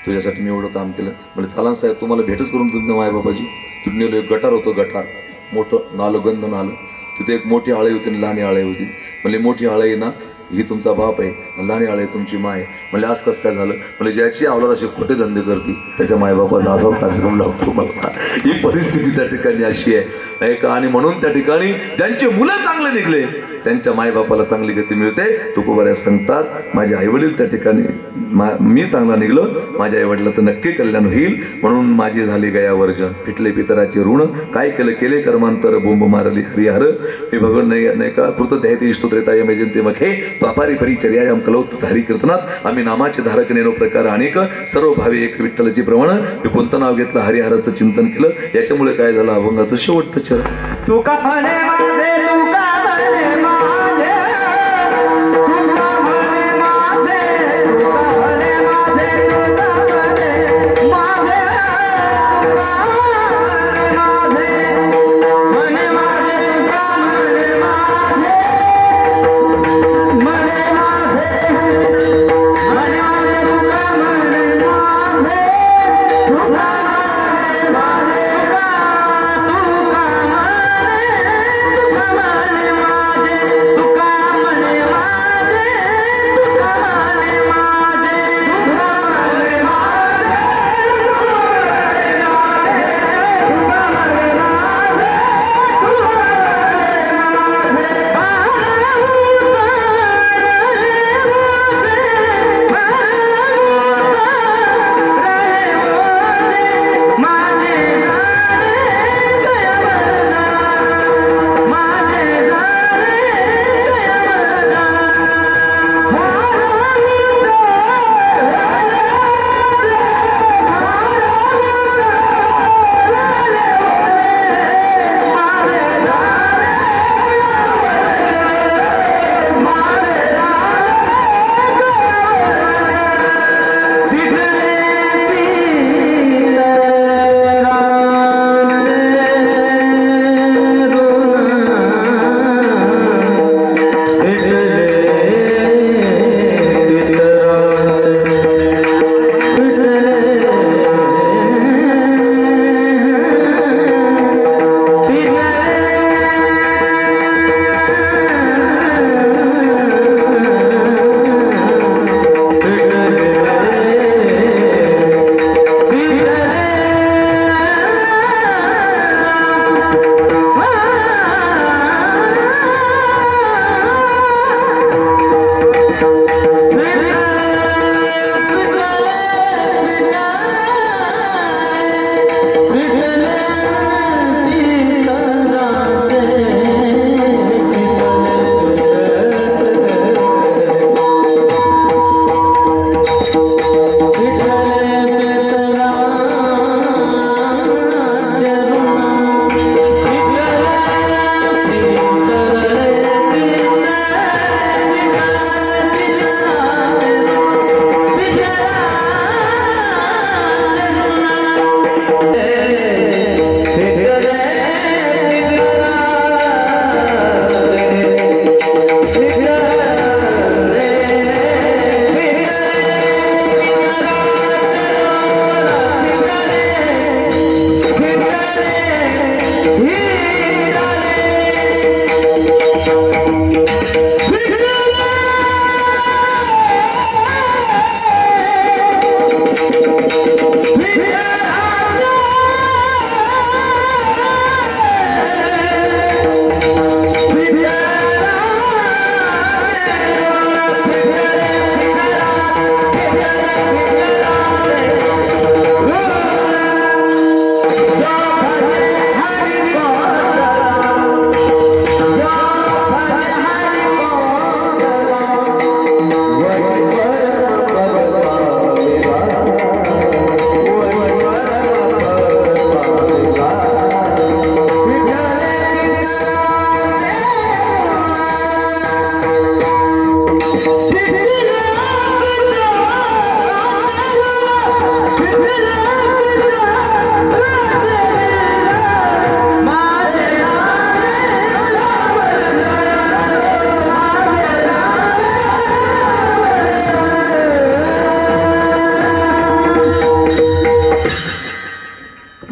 तुझ्यासाठी मी एवढं काम केलं. म्हणजे चला साहेब तुम्हाला भेटच करून तुमच्या मायबापाची. तिथे नेलं, एक गटार होतं, गटार मोठं नालं, गंध नालं, तिथे एक मोठी आळी होती आणि लहानी आळी होती. म्हणजे मोठी आळी ना ही तुमचा बाप आहे, लहानी आळी तुमची माय. म्हणजे आज कसं काय झालं, म्हणजे ज्याची आवलाद असे खोटे धंदे करते त्याच्या मायबापाला असा कार्यक्रम लागतो. मला ही परिस्थिती त्या ठिकाणी अशी आहे का. आणि म्हणून त्या ठिकाणी ज्यांचे मुलं चांगले निघले त्यांच्या मायबापाला चांगली गती मिळते. तुकोबाऱ्या सांगतात, माझे आईवडील त्या ठिकाणी मी चांगला निघलो, माझ्या आईवडिलाचं नक्की कल्याण होईल. म्हणून माझी झाली गया वर्जन, फिटले पितराचे ऋण, काय केलं केले कर्मांतर, बोंब मारली हरिहर. मी भगवान नाही का कृत दैती स्तोत्रेताय मेजंते मखे पापारी परिचर्यायाम कलौत हरी कीर्तनात. आम्ही नामाचे धारक नेनो प्रकार अनेक, सर्व भावे एक विठ्ठलाची प्रवण. मी कोणतं नाव घेतलं, हरिहराचं चिंतन केलं, याच्यामुळे काय झालं, अभंगाचं शेवटचं चरण. तुका म्हणे माझे, तुका म्हणे माझे, तुका म्हणे माझे, तुका म्हणे माझे, तुका म्हणे माझे, तुका म्हणे माझे, तुका म्हणे माझे, म्हणे माझे, म्हणे माझे, तुका म्हणे माझे.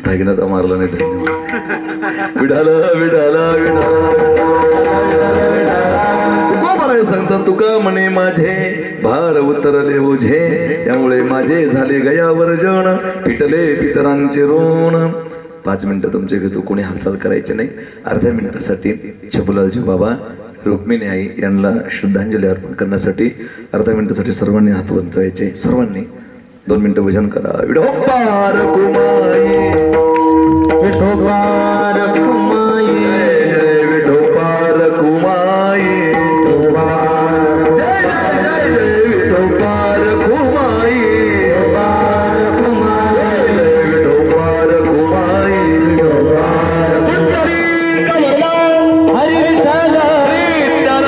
ठागिनाचा मारला नाही. धन्यवाद. विडाला विडाला विडाला सांगतात तुका म्हणे माझे भार उतरले ओझे, त्यामुळे माझे झाले गयावर जण, पिटले पितरांचे ऋण. 5 मिनिटं तुमचे घेतो, कोणी हालचाल करायची नाही. अर्ध्या मिनिटासाठी छबुलालजी बाबा, रुक्मिणी आई यांना श्रद्धांजली अर्पण करण्यासाठी अर्ध्या मिनिटासाठी सर्वांनी हात वंचायचे. सर्वांनी 2 मिनिटं भजन करा. विठोबार कुमाई, विठोबार कुमाई, विठोबार कुमाई, विठोबार कुमाई, विठोबार कुमाई, हरी विठ्ठल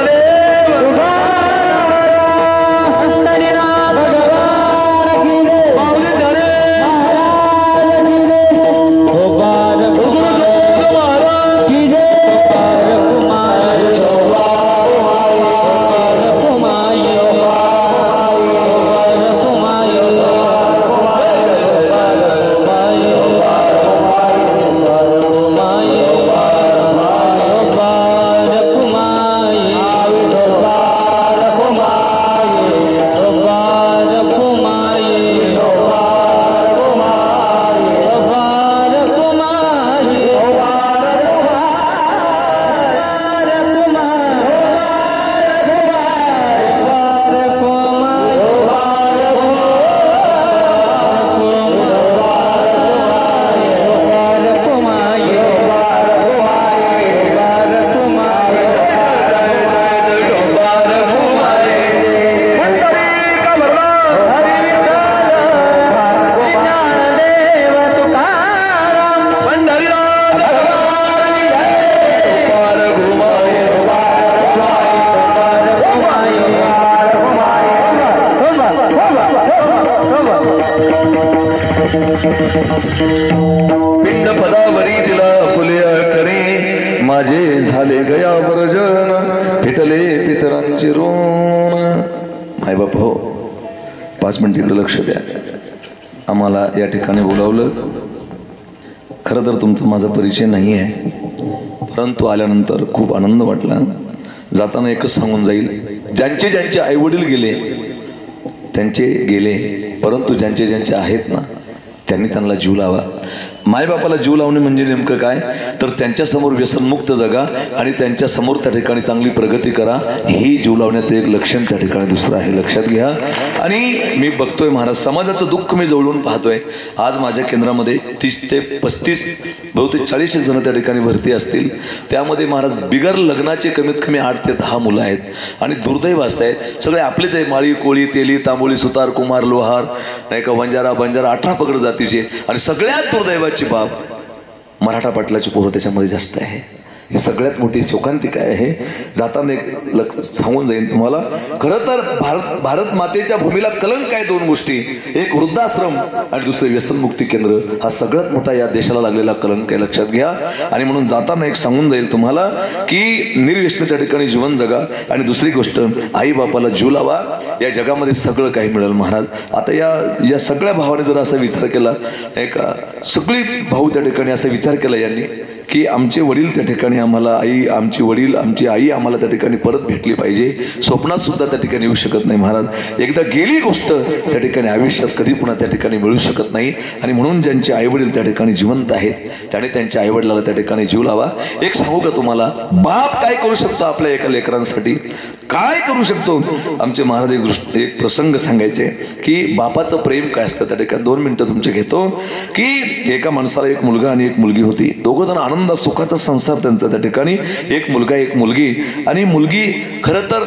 पिंड पदावरी तिला फुले करे, माझे झाले गया वर्जन, फिटले पितरांचे ऋण. माय बाप हो, 5 मिनिट इकडे लक्ष द्या. आम्हाला या ठिकाणी बोलावलं. खरं तर तुमचा माझा परिचय नाही आहे, परंतु आल्यानंतर खूप आनंद वाटला. जाताना एकच सांगून जाईल, ज्यांचे ज्यांचे आई वडील गेले त्यांचे गेले, परंतु ज्यांचे ज्यांचे आहेत ना त्यांनी त्यांना जीव लावा. मायबापाला जीव लावणे म्हणजे नेमकं काय, तर त्यांच्यासमोर व्यसनमुक्त जगा आणि त्यांच्यासमोर त्या ठिकाणी चांगली प्रगती करा. ही जीव लावण्याचं एक लक्षण त्या ठिकाणी दुसरं आहे, लक्षात घ्या. आणि मी बघतोय महाराज, समाजाचं दुःख मी जवळून पाहतोय. आज माझ्या केंद्रामध्ये 30 ते 35 बहुतेक 40 जण त्या ठिकाणी भरती असतील. त्यामध्ये महाराज बिगर लग्नाचे कमीत कमी 8 ते 10 मुलं आहेत. आणि दुर्दैव असत आहेत, सगळे आपलेच आहे. माळी, कोळी, तेली, तांबोळी, सुतार, कुमार, लोहार, नाही का, वंजारा, 18 पगड जातीचे. आणि सगळ्यात दुर्दैवाची बाब, मराठा पाटलाची पोरं त्याच्यामध्ये जास्त आहे. ही सगळ्यात मोठी शोकांतिका आहे. जाताना एक सांगून जाईन तुम्हाला. खरं तर भारत मातेच्या भूमीला कलंक आहे 2 गोष्टी, एक वृद्धाश्रम आणि दुसरे व्यसनमुक्ती केंद्र. हा सगळ्यात मोठा या देशाला लागलेला कलंक आहे, लक्षात घ्या. आणि म्हणून जाताना एक सांगून जाईल तुम्हाला की निर्व्यसन त्या ठिकाणी जीवन जगा. आणि दुसरी गोष्ट, आई बापाला जीव लावा. या जगामध्ये सगळं काही मिळेल महाराज. आता या सगळ्या भावाने जर असा विचार केला, एक सगळी भाऊ त्या ठिकाणी असा विचार केला यांनी की आमचे वडील त्या ठिकाणी आम्हाला, आमची वडील, आमची आई आम्हाला त्या ठिकाणी परत भेटली पाहिजे. स्वप्नात सुद्धा त्या ठिकाणी येऊ शकत नाही महाराज. एकदा गेली गोष्ट त्या ठिकाणी आयुष्यात कधी पुन्हा त्या ठिकाणी मिळू शकत नाही. आणि म्हणून ज्यांचे आई वडील त्या ठिकाणी जिवंत आहेत त्याने त्यांच्या आई वडिलाला त्या ठिकाणी जीव लावा. एक सांगू का तुम्हाला, बाप काय करू शकतो आपल्या एका लेकरांसाठी, काय करू शकतो. आमचे महाराज एक प्रसंग सांगायचे की बापाचं प्रेम काय असतं. त्या ठिकाणी 2 मिनिटं तुमचे घेतो. की एका माणसाला एक मुलगा आणि एक मुलगी होती. दोघं जण आनंद सुखाचा संसार त्यांचा त्या ठिकाणी, एक मुलगा एक मुलगी. आणि मुलगी खरं तर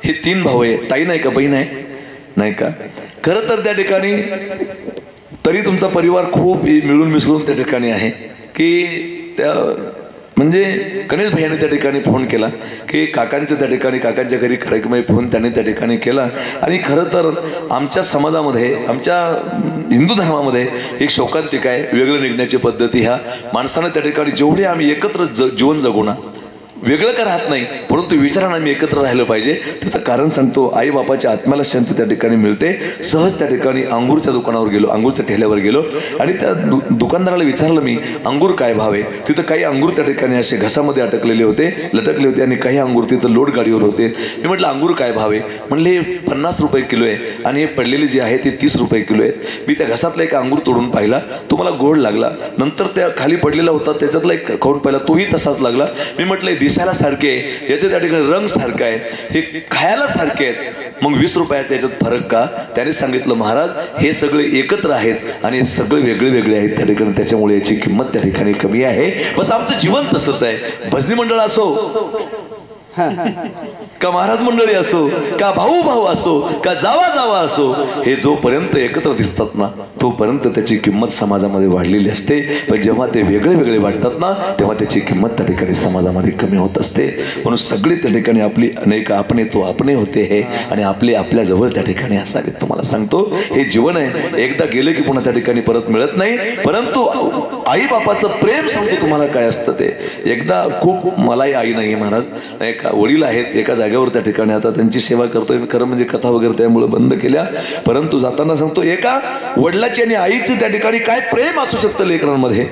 हे 3 भाऊ आहे, ताई नाही का, बहीण आहे नाही का. खरं तर त्या ठिकाणी तरी तुमचा परिवार खूप मिळून मिसळून त्या ठिकाणी आहे. की त्या म्हणजे गणेश भैयाने त्या ठिकाणी फोन केला की काकांच्या त्या ठिकाणी, काकांच्या घरी कार्यक्रम फोन त्यांनी त्या ठिकाणी केला. आणि खरं तर आमच्या समाजामध्ये, आमच्या हिंदू धर्मामध्ये एक शोकांतिका आहे, वेगळं निघण्याची पद्धती. ह्या माणसानं त्या ठिकाणी जेवढे आम्ही एकत्र जीवन जगू ना वेगळं का राहत नाही, परंतु विचारानं आम्ही एकत्र राहिलं पाहिजे. त्याचं कारण सांगतो. आई बापाच्या आत्म्याला शांती त्या ठिकाणी मिळते. सहज त्या ठिकाणी अंगूरच्या दुकानावर गेलो, अंगूरच्या ठेल्यावर गेलो आणि त्या दुकानदाराला विचारलं मी, अंगूर काय भाव आहे. तिथं काही अंगूर त्या ठिकाणी असे घसामध्ये अटकलेले होते, लटकले होते आणि काही अंगूर तिथं लोड गाडीवर होते. मी म्हटलं अंगूर काय भाव आहे. म्हणले 50 रुपये किलो आहे आणि हे पडलेले जे आहे ते 30 रुपये किलो आहे. मी त्या घसातला एक अंगूर तोडून पाहिला, तो मला गोड लागला. नंतर त्या खाली पडलेला होता त्याच्यातला एक खाऊन पाहिला, तोही तसाच लागला. मी म्हटलं दिसायला सारखे आहे, याचे त्या ठिकाणी रंग सारखा आहे, हे खायला सारखे आहेत, मग 20 रुपयाचा याच्यात फरक का. त्याने सांगितलं महाराज हे सगळे एकत्र आहेत आणि सगळे वेगळे वेगळे आहेत त्या ठिकाणी, त्याच्यामुळे याची किंमत त्या ठिकाणी कमी आहे. बस आमचं जीवन तसंच आहे. भजनी मंडळ असो का महाराज मंडळी असो का भाऊ भाऊ असो का जावा जावा असो, हे जोपर्यंत एकत्र दिसतात ना तोपर्यंत त्याची किंमत समाजामध्ये वाढलेली असते. पण जेव्हा ते वेगळे वेगळे वाटतात ना तेव्हा त्याची किंमत त्या ठिकाणी समाजामध्ये कमी होत असते. म्हणून सगळे त्या ठिकाणी आपली अनेक आपणे तो आपणे होते हे आणि आपले आपल्या जवळ त्या ठिकाणी असावेत. तुम्हाला सांगतो हे जीवन आहे, एकदा गेले की पुन्हा त्या ठिकाणी परत मिळत नाही. परंतु आई बापाचं प्रेम सांगतो तुम्हाला काय असतं ते. एकदा खूप मलाही आई नाही महाराज, एक वडील आहेत एका जागेवर त्या ठिकाणी, आता त्यांची सेवा करतोय खरं म्हणजे कथा वगैरे त्यामुळे बंद केल्या. परंतु जाताना सांगतो एका वडिलाची आणि आईचं त्या ठिकाणी काय प्रेम असू शकतं लेकरांमध्ये.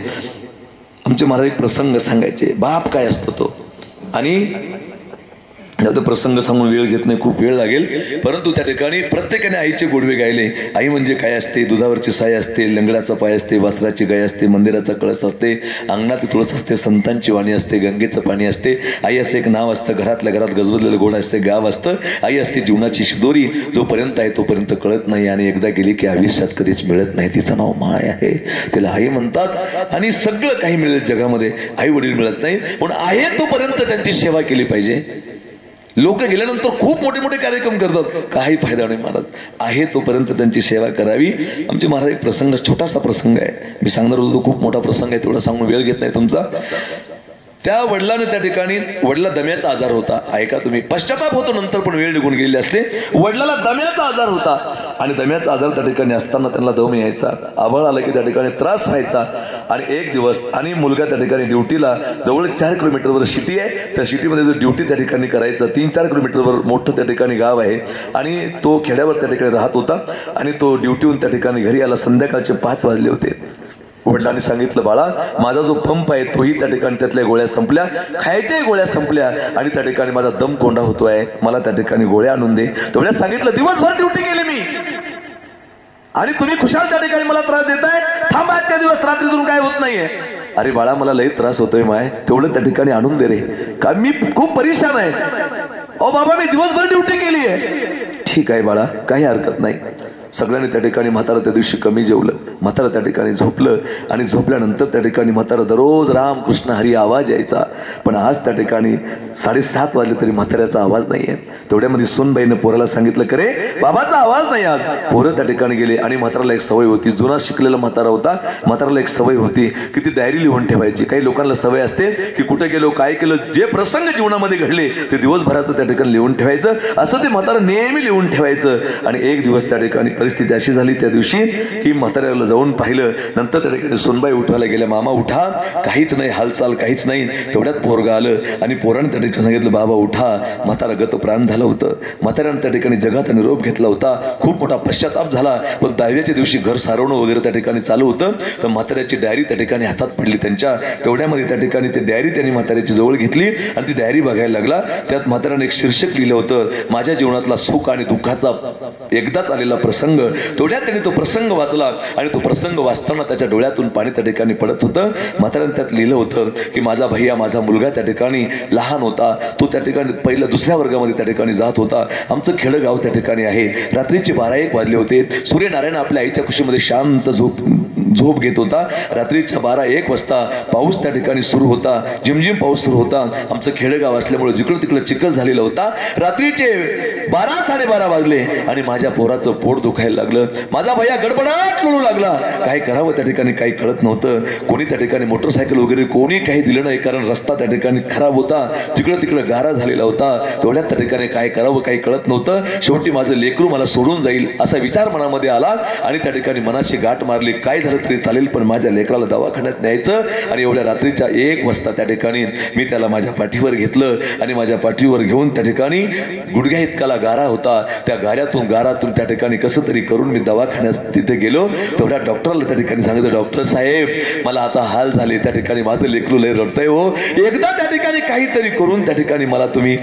आमचे महाराज एक प्रसंग सांगायचे, बाप काय असतो तो. आणि आता प्रसंग सांगून वेळ घेत नाही, खूप वेळ लागेल. परंतु त्या ठिकाणी प्रत्येकाने आईचे गोडवे गायले. आई म्हणजे काय असते, दुधावरची साय असते, लंगडाचा पाय असते, वासराची गाय असते, मंदिराचा कळस असते, अंगणात तुळस असते, संतांची वाणी असते, गंगेचं पाणी असते. आई असं एक नाव असतं, घरातल्या घरात गजबजलेलं गोड असते, गाव असतं. आई असते जीवनाची शिदोरी, जोपर्यंत आहे तोपर्यंत कळत नाही आणि एकदा गेली की आयुष्यात कधीच मिळत नाही. तिचं नाव माय आहे, तिला आई म्हणतात. आणि सगळं काही मिळेल जगामध्ये, आई वडील मिळत नाही, पण आहे तोपर्यंत त्यांची सेवा केली पाहिजे. लोक गेल्यानंतर खूप मोठे मोठे कार्यक्रम करतात, काही फायदा नाही महाराज. आहे तोपर्यंत त्यांची सेवा करावी. आमचे महाराज एक प्रसंग, छोटासा प्रसंग आहे, मी सांगणार होतो खूप मोठा प्रसंग आहे, तेवढा सांगून वेळ घेत नाही तुमचा. त्या वडिलाने त्या ठिकाणी, वडिला दम्याचा आजार होता. ऐका तुम्ही, पश्चाताप होतो नंतर पण वेळ निघून गेलेली असते. वडिलाला दम्याचा आजार होता आणि दम्याचा आजार त्या ठिकाणी असताना त्यांना दम यायचा, आभाळ आलं की त्या ठिकाणी त्रास व्हायचा. आणि एक दिवस आणि मुलगा त्या ठिकाणी ड्युटीला, जवळ 4 किलोमीटरवर सिटी आहे, त्या सिटीमध्ये जो ड्युटी त्या ठिकाणी करायचं, 3-4 किलोमीटरवर मोठं त्या ठिकाणी गाव आहे आणि तो खेड्यावर त्या ठिकाणी राहत होता. आणि तो ड्युटीहून त्या ठिकाणी घरी आला, संध्याकाळचे 5 वाजले होते. वडिलांनी सांगितलं बाळा माझा जो पंप आहे तोही त्या ठिकाणी त्यातल्या गोळ्या संपल्या, खायच्याही गोळ्या संपल्या आणि त्या ठिकाणी माझा दम कोंडा होतोय, मला त्या ठिकाणी गोळ्या आणून दे. तेवढ्या सांगितलं दिवसभर ड्युटी केली मी आणि तुम्ही खुशाल त्या ठिकाणी मला त्रास देताय, थांबा आजच्या दिवस, रात्रीतून काय होत नाहीये. अरे बाळा मला लई त्रास होतोय माय, तेवढं त्या ठिकाणी आणून दे रे, का मी खूप परेशान आहे. ओ बाबा मी दिवसभर ड्युटी केली आहे. ठीक आहे बाळा काही हरकत नाही. सगळ्यांनी त्या ठिकाणी म्हातारा त्या दिवशी कमी जेवलं, म्हातारा त्या ठिकाणी झोपलं आणि झोपल्यानंतर त्या ठिकाणी म्हातारा दररोज राम कृष्ण हरी आवाज यायचा. पण आज त्या ठिकाणी 7:30 वाजले तरी म्हाताऱ्याचा आवाज नाहीये. तेवढ्यामध्ये सुनबाईनं पोराला सांगितलं करे बाबाचा आवाज नाही आज. पोरं त्या ठिकाणी गेले आणि म्हाताराला एक सवय होती, जुना शिकलेला म्हातारा होता, म्हाताराला एक सवय होती की ती डायरी लिहून ठेवायची. काही लोकांना सवय असते की कुठे गेलो काय केलं, जे प्रसंग जीवनामध्ये घडले ते दिवसभराचं त्या ठिकाणी लिहून ठेवायचं. असं ते म्हातारा नेहमी लिहून ठेवायचं. आणि एक दिवस त्या ठिकाणी परिस्थिती अशी झाली त्या दिवशी की म्हाताऱ्याला जाऊन पाहिलं. नंतर त्या ठिकाणी सोनबाई उठवायला गेल्या, मामा उठा, काहीच नाही हालचाल काहीच नाही. तेवढ्यात पोरगा आलं आणि पोराने त्या ठिकाणी सांगितलं बाबा उठा. म्हातारा गत प्राण झालं होतं. म्हाताऱ्याने त्या ठिकाणी जगाचा निरोप घेतला होता, खूप मोठा पश्चाताप झाला. पण 10व्याच्या दिवशी घर सारवणं वगैरे त्या ठिकाणी चालू होतं. तर म्हाताऱ्याची डायरी त्या ठिकाणी हातात पडली त्यांच्या. तेवढ्यामध्ये त्या ठिकाणी ती डायरी त्यांनी म्हाताऱ्याची जवळ घेतली आणि ती डायरी बघायला लागला. त्यात म्हाताऱ्याने एक शीर्षक लिहिलं होतं, माझ्या जीवनातला सुख आणि दुःखाचा एकदाच आलेला प्रसंग. तेवढ्यात त्यांनी तो प्रसंग वाचला आणि तो प्रसंग वाचताना त्याच्या डोळ्यातून पाणी त्या ठिकाणी पडत होतं. म्हाताऱ्याने त्यात लिहिलं होतं की माझा भैया, माझा मुलगा त्या ठिकाणी लहान होता, तो त्या ठिकाणी पहिल्या 2ऱ्या वर्गामध्ये त्या ठिकाणी जात होता. आमचं खेडगाव त्या ठिकाणी आहे. रात्रीचे 12-1 वाजले होते. सूर्यनारायण आपल्या आईच्या कुशीमध्ये शांत झोप घेत होता. रात्रीच्या 12-1 वाजता पाऊस त्या ठिकाणी सुरू होता, झिमझिम पाऊस सुरू होता. आमचं खेडगाव असल्यामुळे जिकडं तिकडं चिखल झालेला होता. रात्रीचे 12-12:30 वाजले आणि माझ्या पोराचं पोट दुखायला लागलं. माझा भैया गडबडाट रडू लागला. काय करावं त्या ठिकाणी काही कळत नव्हतं. कोणी त्या ठिकाणी मोटरसायकल वगैरे कोणी काही दिलं नाही, कारण रस्ता त्या ठिकाणी खराब होता, तिकडं तिकडं गारा झालेला होता. तेवढ्यात त्या ठिकाणी काय करावं काही कळत नव्हतं. शेवटी माझं लेकरू मला सोडून जाईल असा विचार मनामध्ये आला आणि त्या ठिकाणी मनाची गाठ मारली. काय झालं तरी चालेल, पण माझ्या लेकराला दवाखान्यात न्यायचं. आणि एवढ्या रात्रीच्या 1 वाजता त्या ठिकाणी मी त्याला माझ्या पाठीवर घेतलं आणि माझ्या पाठीवर घेऊन त्या ठिकाणी गुडघ्या इतकाला गारा होता, त्या गारातून त्या ठिकाणी कसं तरी करून मी दवाखान्यात तिथे गेलो. तेवढ्या डॉक्टरला त्या ठिकाणी सांगितलं, डॉक्टर साहेब मला आता हाल झाले, त्या ठिकाणी माझं लेकरू लय रडतंय हो, एकदा त्या ठिकाणी काहीतरी करून त्या ठिकाणी मला तुम्ही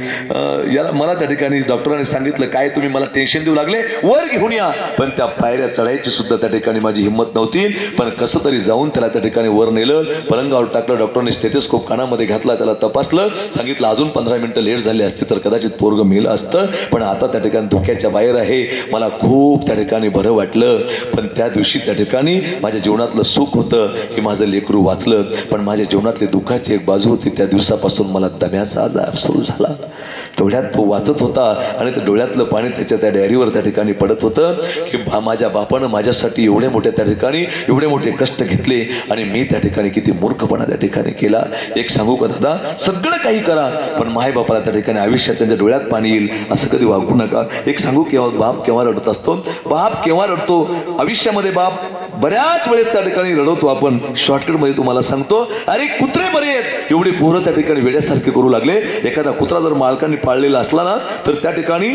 मला त्या ठिकाणी डॉक्टरांनी सांगितलं, काय तुम्ही मला टेन्शन देऊ लागले, वर घेऊन या. पण त्या पायऱ्या चढायची सुद्धा त्या ठिकाणी माझी हिंमत नव्हती, पण कसं तरी जाऊन त्याला त्या ठिकाणी वर नेलं, पलंगावर टाकलं. डॉक्टरने स्टेथोस्कोप कानामध्ये घातला, त्याला तपासलं, सांगितलं अजून 15 मिनिटं लेट झाली असती तर कदाचित पोरगं मेलं असतं, पण आता त्या ठिकाणी धोक्याच्या बाहेर आहे. मला खूप त्या ठिकाणी बरं वाटलं. पण त्या दिवशी त्या ठिकाणी माझ्या जीवनातलं सुख होतं की माझं लेकरू वाचलं, पण माझ्या जीवनातली दुःखाची एक बाजू होती. त्या दिवसापासून मला दम्याचा आजार सुरू झाला. तेवढ्यात तो वाचत होता आणि त्या डोळ्यातलं पाणी त्याच्या त्या डायरीवर त्या ठिकाणी पडत होतं की माझ्या बापानं माझ्यासाठी एवढे मोठे त्या ठिकाणी एवढे मोठे कष्ट घेतले आणि मी त्या ठिकाणी किती मूर्खपणा त्या ठिकाणी केला. एक सांगू का दादा, सगळं काही करा पण माय बापाला त्या ठिकाणी आयुष्यात त्यांच्या डोळ्यात पाणी येईल असं कधी वागू नका. एक सांगू, केव्हा बाप केव्हा रडत असतो, बाप केव्हा रडतो आयुष्यामध्ये, बाप बऱ्याच वेळेस त्या ठिकाणी रडवतो. आपण शॉर्टकट मध्ये तुम्हाला सांगतो, अरे कुत्रे बरे आहेत, एवढी पोरं त्या ठिकाणी वेड्यासारखे करू लागले. एखादा कुत्रा जर मालकांनी पाळलेला असला ना तर त्या ठिकाणी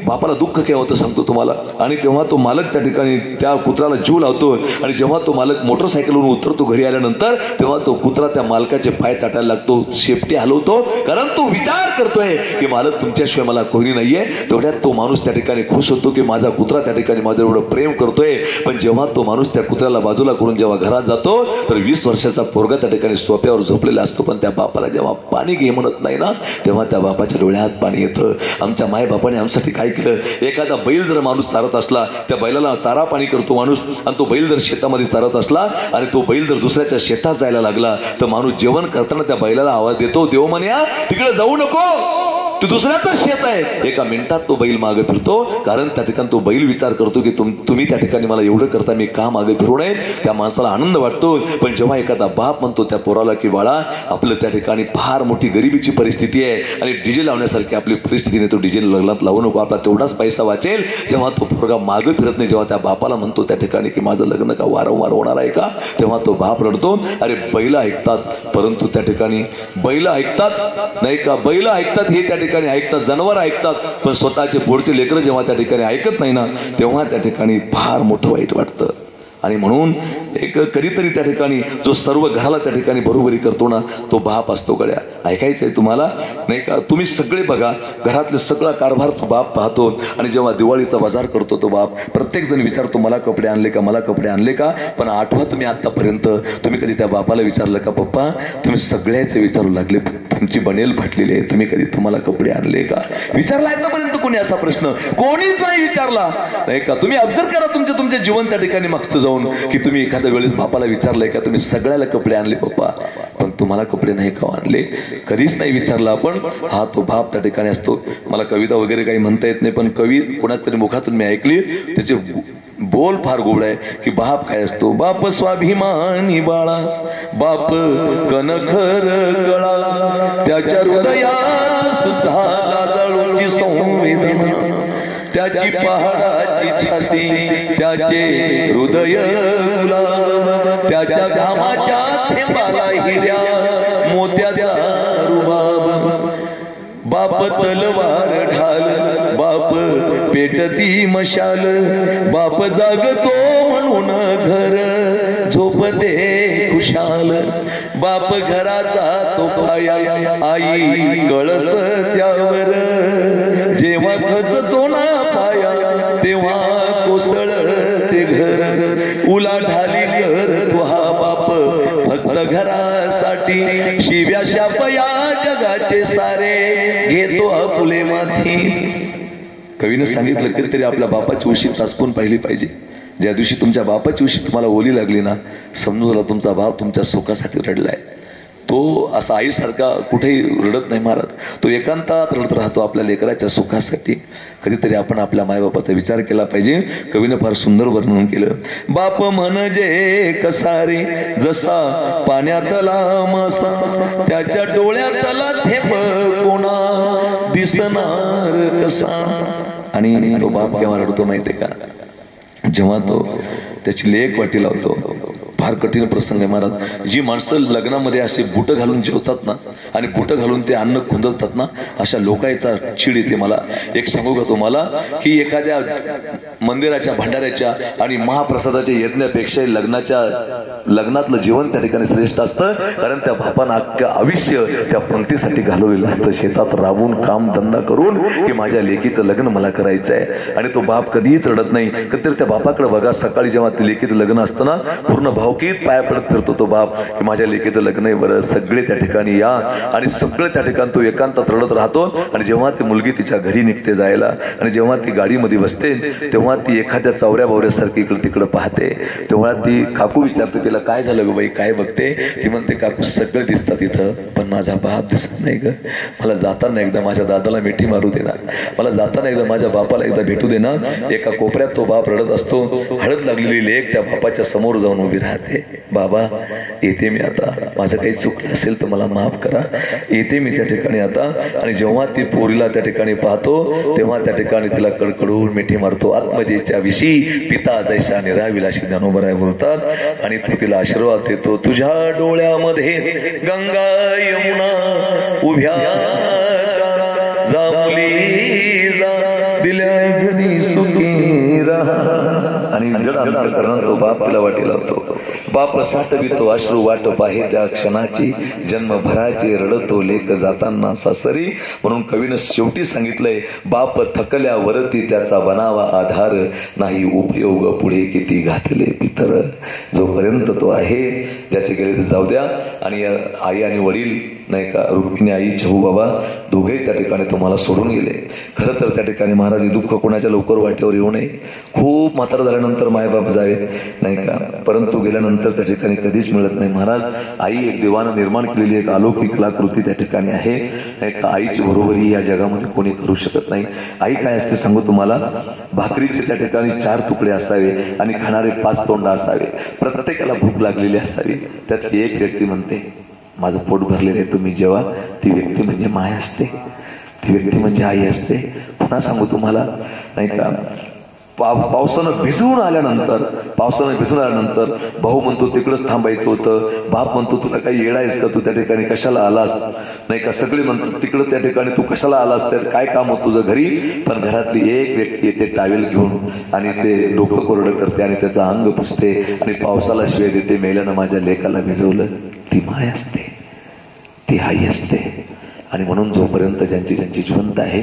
बापाला दुःख केव्हा होतं सांगतो तुम्हाला. आणि तेव्हा तो मालक त्या ठिकाणी त्या कुत्राला जीव लावतो आणि जेव्हा तो मालक मोटरसायकलवरून उतरतो घरी आल्यानंतर, तेव्हा तो कुत्रा त्या मालकाचे पाय चाटायला लागतो, शेपटी हलवतो, कारण तो विचार करतोय की मालक तुमच्याशिवाय मला कोणी नाहीये. तेवढ्यात तो माणूस त्या ठिकाणी खुश होतो की माझा कुत्रा त्या ठिकाणी माझं एवढं प्रेम करतोय. पण जेव्हा तो माणूस त्या कुत्र्याला बाजूला करून जेव्हा घरात जातो तर 20 वर्षाचा पोरगा त्या ठिकाणी सोफ्यावर झोपलेला असतो, पण त्या बापाला जेव्हा पाणी घे म्हणत नाही ना तेव्हा त्या बापाच्या डोळ्यात पाणी येतं. आमच्या माय बापाने आमच्यासाठी काय केलं, एखादा बैल जर माणूस चारत असला, त्या बैलाला चारा पाणी करतो माणूस, आणि तो बैल जर शेतामध्ये चारत असला आणि तो बैल जर दुसऱ्याच्या शेतात जायला लागला तर माणूस जेवण करताना त्या बैलाला आवाज देतो, देव म्हण्या तिकडे जाऊ नको, तू दुसऱ्याच शेत आहे. एका मिनिटात तो बैल मागे फिरतो, कारण त्या ठिकाणी तो बैल विचार करतो की तुम्ही त्या ठिकाणी मला एवढं करता, मी का मागे फिरू नये. त्या माणसाला आनंद वाटतो. पण जेव्हा एखादा बाप म्हणतो त्या पोराला की बाळा आपलं त्या ठिकाणी फार मोठी गरिबीची परिस्थिती आहे आणि डीजे लावण्यासारखी आपली परिस्थिती नाही, तो डीजे लग्नात लावू नको, आपला तेवढाच पैसा वाचेल. जेव्हा तो पोरगा मागे फिरत नाही, जेव्हा त्या बापाला म्हणतो त्या ठिकाणी की माझं लग्न का वारंवार होणार आहे का, तेव्हा तो बाप रडतो. अरे बैल ऐकतात परंतु त्या ठिकाणी बैल ऐकतात नाही का, बैल ऐकतात हे त्या ठिकाणी ऐकतात, जनावर ऐकतात, पण स्वतःचे पोटचे लेकरं जेव्हा त्या ठिकाणी ऐकत नाही ना तेव्हा त्या ठिकाणी फार मोठं वाईट वाटतं. आणि म्हणून एक कधीतरी त्या ठिकाणी जो सर्व घराला त्या ठिकाणी बरोबरी करतो ना तो बाप असतो. गड्या ऐकायचंय तुम्हाला नाही का, तुम्ही सगळे बघा घरातले सगळा कारभार तो बाप पाहतो. आणि जेव्हा दिवाळीचा बाजार करतो तो बाप, प्रत्येक जण विचारतो मला कपडे आणले का, मला कपडे आणले का. पण आठवा तुम्ही आतापर्यंत तुम्ही कधी त्या बापाला विचारलं का, पप्पा तुम्ही सगळ्याचे विचारू लागले, तुमची बनेल फाटलेली आहे, तुम्ही कधी तुम्हाला कपडे आणले का विचारला आतापर्यंत कोणी असा प्रश्न? कोणीच नाही विचारला नाही का. तुम्ही ऑब्झर्व करा तुमच्या जीवन त्या ठिकाणी मागचं जाऊन की तुम्ही एखाद्या वेळेस बापाला विचारलंय का तुम्ही सगळ्याला कपडे आणले पप्पा पण तुम्हाला कपडे नाही का आणले, कधीच नाही विचारला आपण. हा तो बाप त्या ठिकाणी असतो. मला कविता वगैरे काही म्हणता येत नाही, पण कवी कोणाच तरी मुखातून मी ऐकली, त्याचे बोल फार गोड आहे की बाप काय असतो. बाप स्वाभिमानी बाळा, बाप कणखर गळा, त्याच्या हृदयात सुद्धा लाजाळूची संवेदना, त्याची पहाडाची छाती, त्याचे हृदय गुलाब, त्याच्या घामाच्या थेंबाला हिऱ्या मोत्याचा रुबाब. बाप तलवार ढाल, बाप पेटती मशाल, बाप जागतो म्हणून घर झोपते खुशाल. बाप घराचा तो पाया, आई कळस त्यावर, जेव्हा खचतो ना पाया तेव्हा कोसळते घर. उलाढाली करतो हा बाप फक्त घरासाठी, शिव्या शापया जगाचे सारे घेतो आपुले माथी. कवीनं सांगितलं कधीतरी आपल्या बापाची उशी चाचपून पाहिली पाहिजे. ज्या दिवशी तुमच्या बापाची उशी तुम्हाला ओली लागली ना समजून झाला तुमचा बाप तुमच्या सुखासाठी रडलाय. तो असा आईसारखा कुठेही रडत नाही महाराज, तो एकांतात रडत राहतो आपल्या लेकराच्या सुखासाठी. कधीतरी आपण आपल्या मायबापाचा विचार केला पाहिजे. कवीनं फार सुंदर वर्णन केलं. बाप म्हणजे कसारे जसा पाण्यातला मासा, त्याच्या डोळ्यातला थेंब कोणा दिसणार कसा. आणि तो बाप केव्हा रडतो माहितीये का, जेव्हा तो त्याची लेक वाटी लावतो, फार कठीण प्रसंग आहे महाराज. जी माणसं लग्नामध्ये असे बुट घालून जेवतात ना आणि बुट घालून ते अन्न खुंदलतात ना, अशा लोकांचा चीड येते मला. एक सांगू का तुम्हाला की एखाद्या मंदिराच्या भंडाऱ्याच्या आणि महाप्रसादाच्या यज्ञापेक्षा लग्नातलं जीवन त्या ठिकाणी श्रेष्ठ असतं. कारण त्या बापानं अख्खं आयुष्य त्या पंक्तीसाठी घालवलेलं असतं, शेतात राबून काम धंदा करून की माझ्या लेकीचं लग्न मला करायचं आहे. आणि तो बाप कधीच रडत नाही. कधीतरी त्या बापाकडे बघा, सकाळी जेव्हा ते लेकीचं लग्न असतं ना, पूर्ण भावकीत पाया पडत फिरतो तो बाप की माझ्या लेकीचं लग्न आहे बरं, सगळे त्या ठिकाणी या. आणि सगळे त्या ठिकाणी तो एकांतात रडत राहतो. आणि जेव्हा ती मुलगी तिच्या घरी निघते जायला आणि जेव्हा ती गाडीमध्ये बसते तेव्हा ती एखाद्या चौऱ्या बावऱ्यासारखी इकडे तिकडे पाहते. तेव्हा ती काकू विचारते तिला, काय झालं ग बाई, काय बघते? ती म्हणते, काकू सगळं दिसतात इथं पण माझा बाप दिसत नाही ग. मला जाताना एकदा माझ्या दादाला मिठी मारू दे ना, मला जाताना एकदा माझ्या बापाला एकदा भेटू दे ना. एका कोपऱ्यात तो बाप रडत असतो. हळद लागलेली लेक त्या बापाच्या समोर जाऊन उभी राहते. बाबा येते मी आता, माझं काही चुकलं असेल तर मला माफ करा, येते मी त्या ठिकाणी आता. आणि जेव्हा ती पोरीला त्या ठिकाणी पाहतो तेव्हा त्या ठिकाणी तिला कडकडून मिठी मारतो. आत्मजेच्या विषयी पिता जैसा निराविलाशी ज्ञानोबराय बोलतात. आणि तो तिला आशीर्वाद देतो. तुझ्या डोळ्यामध्ये गंगा यमुना उभ्या जामुली जा दिल्या घरी सुखी राहा. आणि जड तो बाप तिला वाटी लावतो. बाप साठवितो अश्रू वाटप आहे त्या क्षणाची, जन्मभराची रडतो लेक जाताना सासरी. म्हणून कवीनं शेवटी सांगितलंय, बाप थकल्यावरती त्याचा बनावा आधार, नाही उपयोग पुढे किती घातले पितर. जोपर्यंत तो आहे ज्याचे गेले ते जाऊ द्या. आणि आई आणि वडील नाही का, रुक्मिणी आई छहू बाबा दोघेही त्या ठिकाणी तुम्हाला सोडून गेले. खरं तर त्या ठिकाणी महाराज दुःख कोणाच्या लवकर वाटेवर येऊ नये. खूप म्हातार झाल्यानंतर मायबाप जावे नाही का, परंतु गेल्यानंतर त्या ठिकाणी कधीच मिळत नाही. महाराज आई एक देवानं निर्माण केलेली एक अलौकिक कलाकृती त्या ठिकाणी आहे. आईची बरोबरी या जगामध्ये कोणी करू शकत नाही. आई काय असते सांगू तुम्हाला, भाकरीचे त्या ठिकाणी 4 तुकडे असावे आणि खाणारे 5 तोंड असावे. प्रत्येकाला भूक लागलेली असावी. त्यातली एक व्यक्ती म्हणते माझं पोट भरलेलं आहे तुम्ही जेव्हा. ती व्यक्ती म्हणजे माय असते, ती व्यक्ती म्हणजे आई असते. पुन्हा सांगू तुम्हाला नाही का, पावसानं भिजून आल्यानंतर भाऊ म्हणतो तिकडच थांबायचं होतं. बाप म्हणतो तुला काही येडायस का, तू त्या ठिकाणी कशाला आलास नाही का. सगळे म्हणतात तिकडं त्या ठिकाणी तू कशाला आलास, तर काय काम होतं तुझं घरी. पण घरातली एक व्यक्ती येते टावेल घेऊन आणि ते डोकं कोरडं करते आणि त्याचं अंग पुसते आणि पावसाला शिवाय देते, मेल्यानं माझ्या लेकाला भिजवलं. ती माय असते, ती आई असते. आणि म्हणून जोपर्यंत ज्यांची जिवंत आहे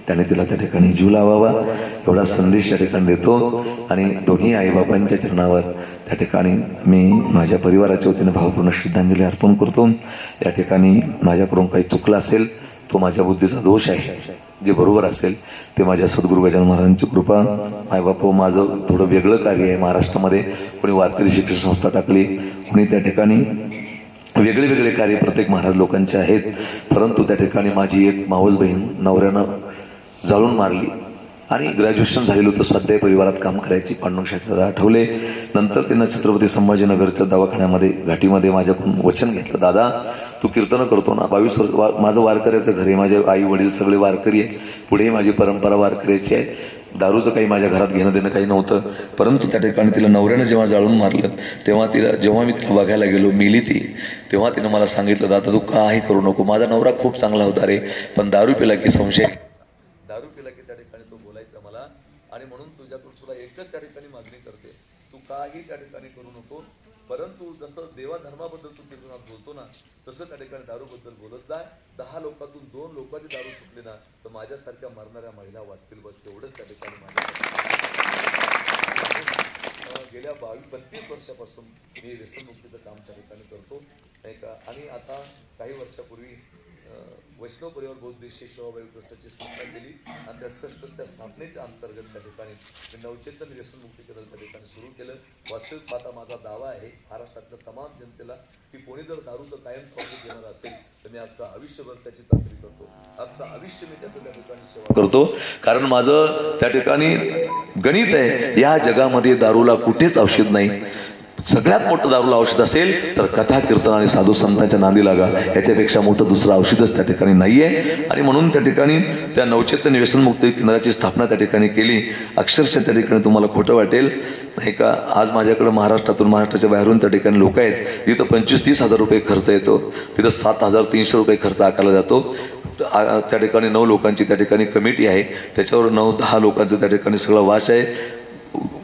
त्याने तिला त्या ठिकाणी जीव लावावा एवढा संदेश त्या ठिकाणी देतो. आणि दोन्ही आईबापांच्या चरणावर त्या ठिकाणी मी माझ्या परिवाराच्या वतीने भावपूर्ण श्रद्धांजली अर्पण करतो. या ठिकाणी माझ्याकडून काही चुकलं असेल तो माझ्या बुद्धीचा दोष आहे, जे बरोबर असेल ते माझ्या सद्गुरू गजानन महाराजांची कृपा. आईबाप माझं थोडं वेगळं कार्य आहे. महाराष्ट्रामध्ये कोणी वारकरी शिक्षण संस्था टाकली, कोणी त्या ठिकाणी वेगळे कार्य प्रत्येक महाराज लोकांचे आहेत. परंतु त्या ठिकाणी माझी एक मावस बहीण नवऱ्यानं जाळून मारली आणि ग्रॅज्युएशन झालेलं होतं, स्वाध्याय परिवारात काम करायची. पांडुरंग शास्त्री आठवले. नंतर त्यांना छत्रपती संभाजीनगरच्या दवाखान्यामध्ये घाटीमध्ये माझ्याकडून वचन घेतलं, दादा तू कीर्तन करतो ना, 22 वर्ष माझं वारकऱ्याचं घर आहे, माझे आई वडील सगळे वारकरी आहे, पुढे माझी परंपरा वारकऱ्याची आहे. दारूचं काही माझ्या घरात घेणं देणं काही नव्हतं. परंतु त्या ठिकाणी तिला नवऱ्यानं जेव्हा जाळून मारलं तेव्हा जेव्हा मी तिला बघायला गेलो, मेली ती, तेव्हा तिनं मला सांगितलं, दादा तू काही करू नको, माझा नवरा खूप चांगला होता रे, पण दारू पिला की संशय, दारू पिला की त्या ठिकाणी तो बोलायचा मला. आणि म्हणून तुझ्याकडून सुद्धा एकच त्या ठिकाणी मागणी करते, तू काही त्या ठिकाणी करू नको. परंतु जसं देवा धर्माबद्दल तू कीर्तनात बोलतो ना, तसं त्या ठिकाणी दारूबद्दल बोलत जाय. 10 लोकांतून 2 लोकांची दारू सुटली ना तर माझ्यासारख्या मरणाऱ्या महिला वाचतील बस, तेवढंच त्या ठिकाणी माझ्या. गेल्या 22-32 वर्षापासून मी व्यसनमुक्तीचं काम त्या ठिकाणी करतो नाही का. आणि आता काही वर्षापूर्वी वैष्णव परिवार बौद्ध श्री सेवाभावी ट्रस्टची स्थापना केली आणि त्या ट्रस्टच्या स्थापनेच्या अंतर्गत त्या ठिकाणी मी नवचेतन व्यसनमुक्ती केंद्र त्या ठिकाणी सुरू केलं. वास्तविक आता माझा दावा आहे महाराष्ट्रातल्या तमाम जनतेला की कोणी जर दारूचं कायम औषध घेणार असेल तर मी आता आयुष्यभर त्याची चाकरी करतो, आता आयुष्य मी त्याचं त्या ठिकाणी सेवा करतो. कारण माझं त्या ठिकाणी गणित आहे, या जगामध्ये दारूला कुठेच औषध नाही. सगळ्यात मोठं दारूला औषध असेल तर कथा कीर्तन आणि साधू संतांच्या नांदी लागा, याच्यापेक्षा मोठं दुसरं औषधच त्या ठिकाणी नाहीये. आणि म्हणून त्या ठिकाणी त्या नवचैतन्य व्यसनमुक्ती केंद्राची स्थापना त्या ठिकाणी केली. अक्षरशः त्या ठिकाणी तुम्हाला खोटं वाटेल नाही का, आज माझ्याकडे महाराष्ट्राच्या बाहेरून त्या ठिकाणी लोक आहेत, जिथं 25-30 हजार रुपये खर्च येतो, तिथं 7,300 रुपये खर्च आकारला जातो. त्या ठिकाणी 9 लोकांची त्या ठिकाणी कमिटी आहे, त्याच्यावर 9-10 लोकांचं त्या ठिकाणी सगळं वास आहे.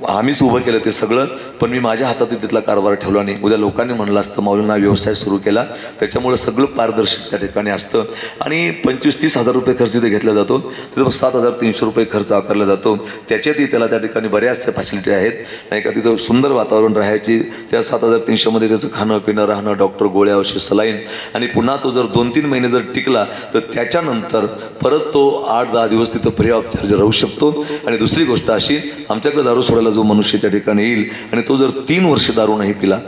आम्हीच उभं केलं ते सगळं, पण मी माझ्या हातात तिथला कारभार ठेवला नाही. उद्या लोकांनी म्हणलं असतं माऊलींना व्यवसाय सुरू केला, त्याच्यामुळे सगळं पारदर्शक त्या ठिकाणी असतं. आणि 25-30 हजार रुपये खर्च तिथे घेतला जातो, तिथं 7,300 रुपये खर्च आकारला जातो. त्याच्यातही त्याला त्या ठिकाणी बऱ्याचशा फॅसिलिटी आहेत नाही का. तिथं सुंदर वातावरण राहायची. त्या 7,300 मध्ये त्याचं खाणं पिणं राहणं, डॉक्टर, गोळ्या, औषध, सलाईन. आणि पुन्हा तो जर 2-3 महिने जर टिकला तर त्याच्यानंतर परत तो 8-10 दिवस तिथं फ्री ऑफ चार्ज राहू शकतो. आणि दुसरी गोष्ट अशी, आमच्याकडे दारू सोडायला जो मनुष्य त्या ठिकाणी येईल आणि तो जर 3 वर्ष दारू नाही पिला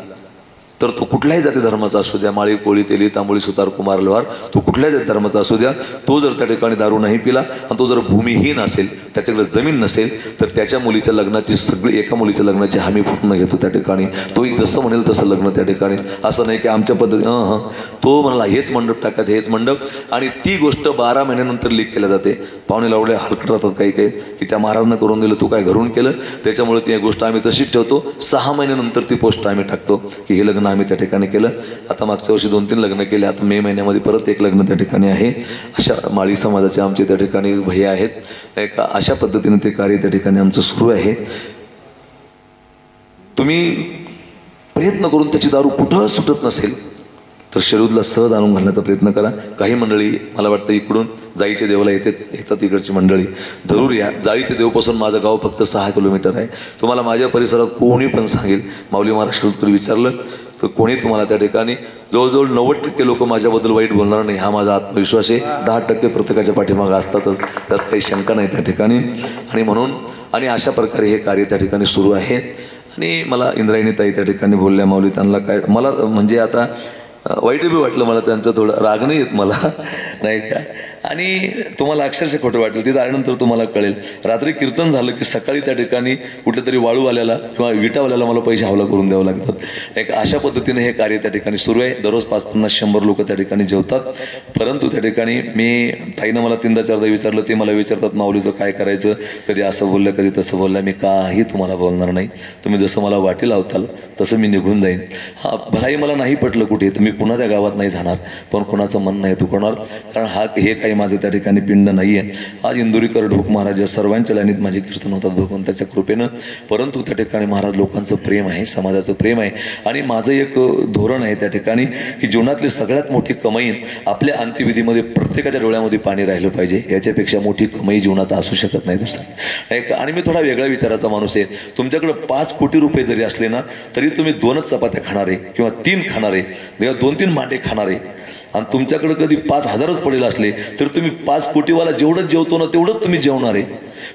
तर तो कुठल्याही जाती धर्माचा असू द्या, माळी, कोळी, तेली, तांबोळी, सुतार, कुमार, लोहार, तो कुठल्याही जाती धर्माचा असू द्या, तो जर त्या ठिकाणी दारू नाही पिला आणि तो जर भूमिहीन असेल, त्याच्याकडे जमीन नसेल, तर त्याच्या मुलीच्या लग्नाची सगळी, एका मुलीच्या लग्नाची हमी पूर्ण घेतो त्या ठिकाणी. तोही जसं म्हणेल तसं लग्न त्या ठिकाणी. असं नाही की आमच्या पद्धतीने तो म्हणाला हेच मंडप टाकायचं, हेच मंडप. आणि ती गोष्ट 12 महिन्यानंतर लीक केल्या जाते. पाहुणे लावले हलकट राहतात काही काही की त्या महाराजांना करून दिलं, तू काय घरून केलं, त्याच्यामुळे ती गोष्ट आम्ही तशीच ठेवतो. 6 महिन्यानंतर ती पोस्ट आम्ही टाकतो की हे लग्न आम्ही त्या ठिकाणी केलं. आता मागच्या वर्षी 2-3 लग्न केले, आता मे महिन्यामध्ये परत एक लग्न त्या ठिकाणी आहे. अशा माळी समाजाचे आमचे त्या ठिकाणी भैया आहेत नाही का. अशा पद्धतीने ते कार्य त्या ठिकाणी आमचं सुरू आहे. तुम्ही प्रयत्न करून त्याची दारू कुठं सुटत नसेल तर शरीराला सहज आणून घालण्याचा प्रयत्न करा. काही मंडळी मला वाटतं इकडून जाईच्या देवाला येतात इकडची मंडळी, जरूर या. जाईच्या देवपासून माझं गाव फक्त 6 किलोमीटर आहे. तुम्हाला माझ्या परिसरात कोणी पण सांगेल माऊली महाराष्ट्रात जर विचारलं तर कोणी तुम्हाला त्या ठिकाणी जवळजवळ 90% लोक माझ्याबद्दल वाईट बोलणार नाही, हा माझा आत्मविश्वास आहे. 10% प्रत्येकाच्या पाठीमागं असतातच, त्यात काही शंका नाही त्या ठिकाणी. आणि म्हणून आणि अशा प्रकारे हे कार्य त्या ठिकाणी सुरू आहे. आणि मला इंद्रायणी ताई त्या ठिकाणी बोलल्या, माऊली त्यांना काय मला म्हणजे आता वाईट बी वाटलं, मला त्यांचं थोडं राग नाही येत मला नाही का. आणि तुम्हाला अक्षरशः खोटं वाटेल, तिथं आल्यानंतर तुम्हाला कळेल. रात्री कीर्तन झालं की सकाळी त्या ठिकाणी कुठल्या तरी वाळूवाल्याला किंवा विटावाल्याला मला पैसे हवाला करून द्यावं लागतात. एक अशा पद्धतीने हे कार्य त्या ठिकाणी सुरू आहे. दररोज 50-50-100 लोक त्या ठिकाणी जेवतात. परंतु त्या ठिकाणी मी ताईनं मला 3दा-4दा विचारलं, ते मला विचारतात माऊलीचं काय करायचं, कधी असं बोललं कधी तसं बोललं. मी काही तुम्हाला बोलणार नाही. तुम्ही जसं मला वाटेल लावताल तसं मी निघून जाईन. हा भलाही मला नाही पटलं कुठे तर मी पुन्हा त्या गावात नाही जाणार, पण कोणाचं मन नाही दुखवणार, कारण हे काही माझं त्या ठिकाणी पिंड नाहीये. आज इंदुरीकर ढोक महाराज या सर्वांच्या लाईनीत माझे कीर्तन होतात भगवंताच्या कृपेनं. परंतु त्या ठिकाणी महाराज लोकांचं प्रेम आहे, समाजाचं प्रेम आहे. आणि माझं एक धोरण आहे त्या ठिकाणी की जीवनातली सगळ्यात मोठी कमाई आपल्या अंत्यविधीमध्ये प्रत्येकाच्या डोळ्यामध्ये पाणी राहिलं पाहिजे. याच्यापेक्षा मोठी कमाई जीवनात असू शकत नाही दुसरी. आणि मी थोडा वेगळ्या विचाराचा माणूस आहे. तुमच्याकडे 5 कोटी रुपये जरी असले ना तरी तुम्ही 2च चपात्या खाणार आहे किंवा 3 खाणार आहे किंवा 2-3 मांडे खाणार आहे. आणि तुमच्याकडे कधी 5,000च पडेल असले तर तुम्ही 5 कोटीवाला जेवढंच जेवतो ना तेवढंच तुम्ही जेवणार आहे.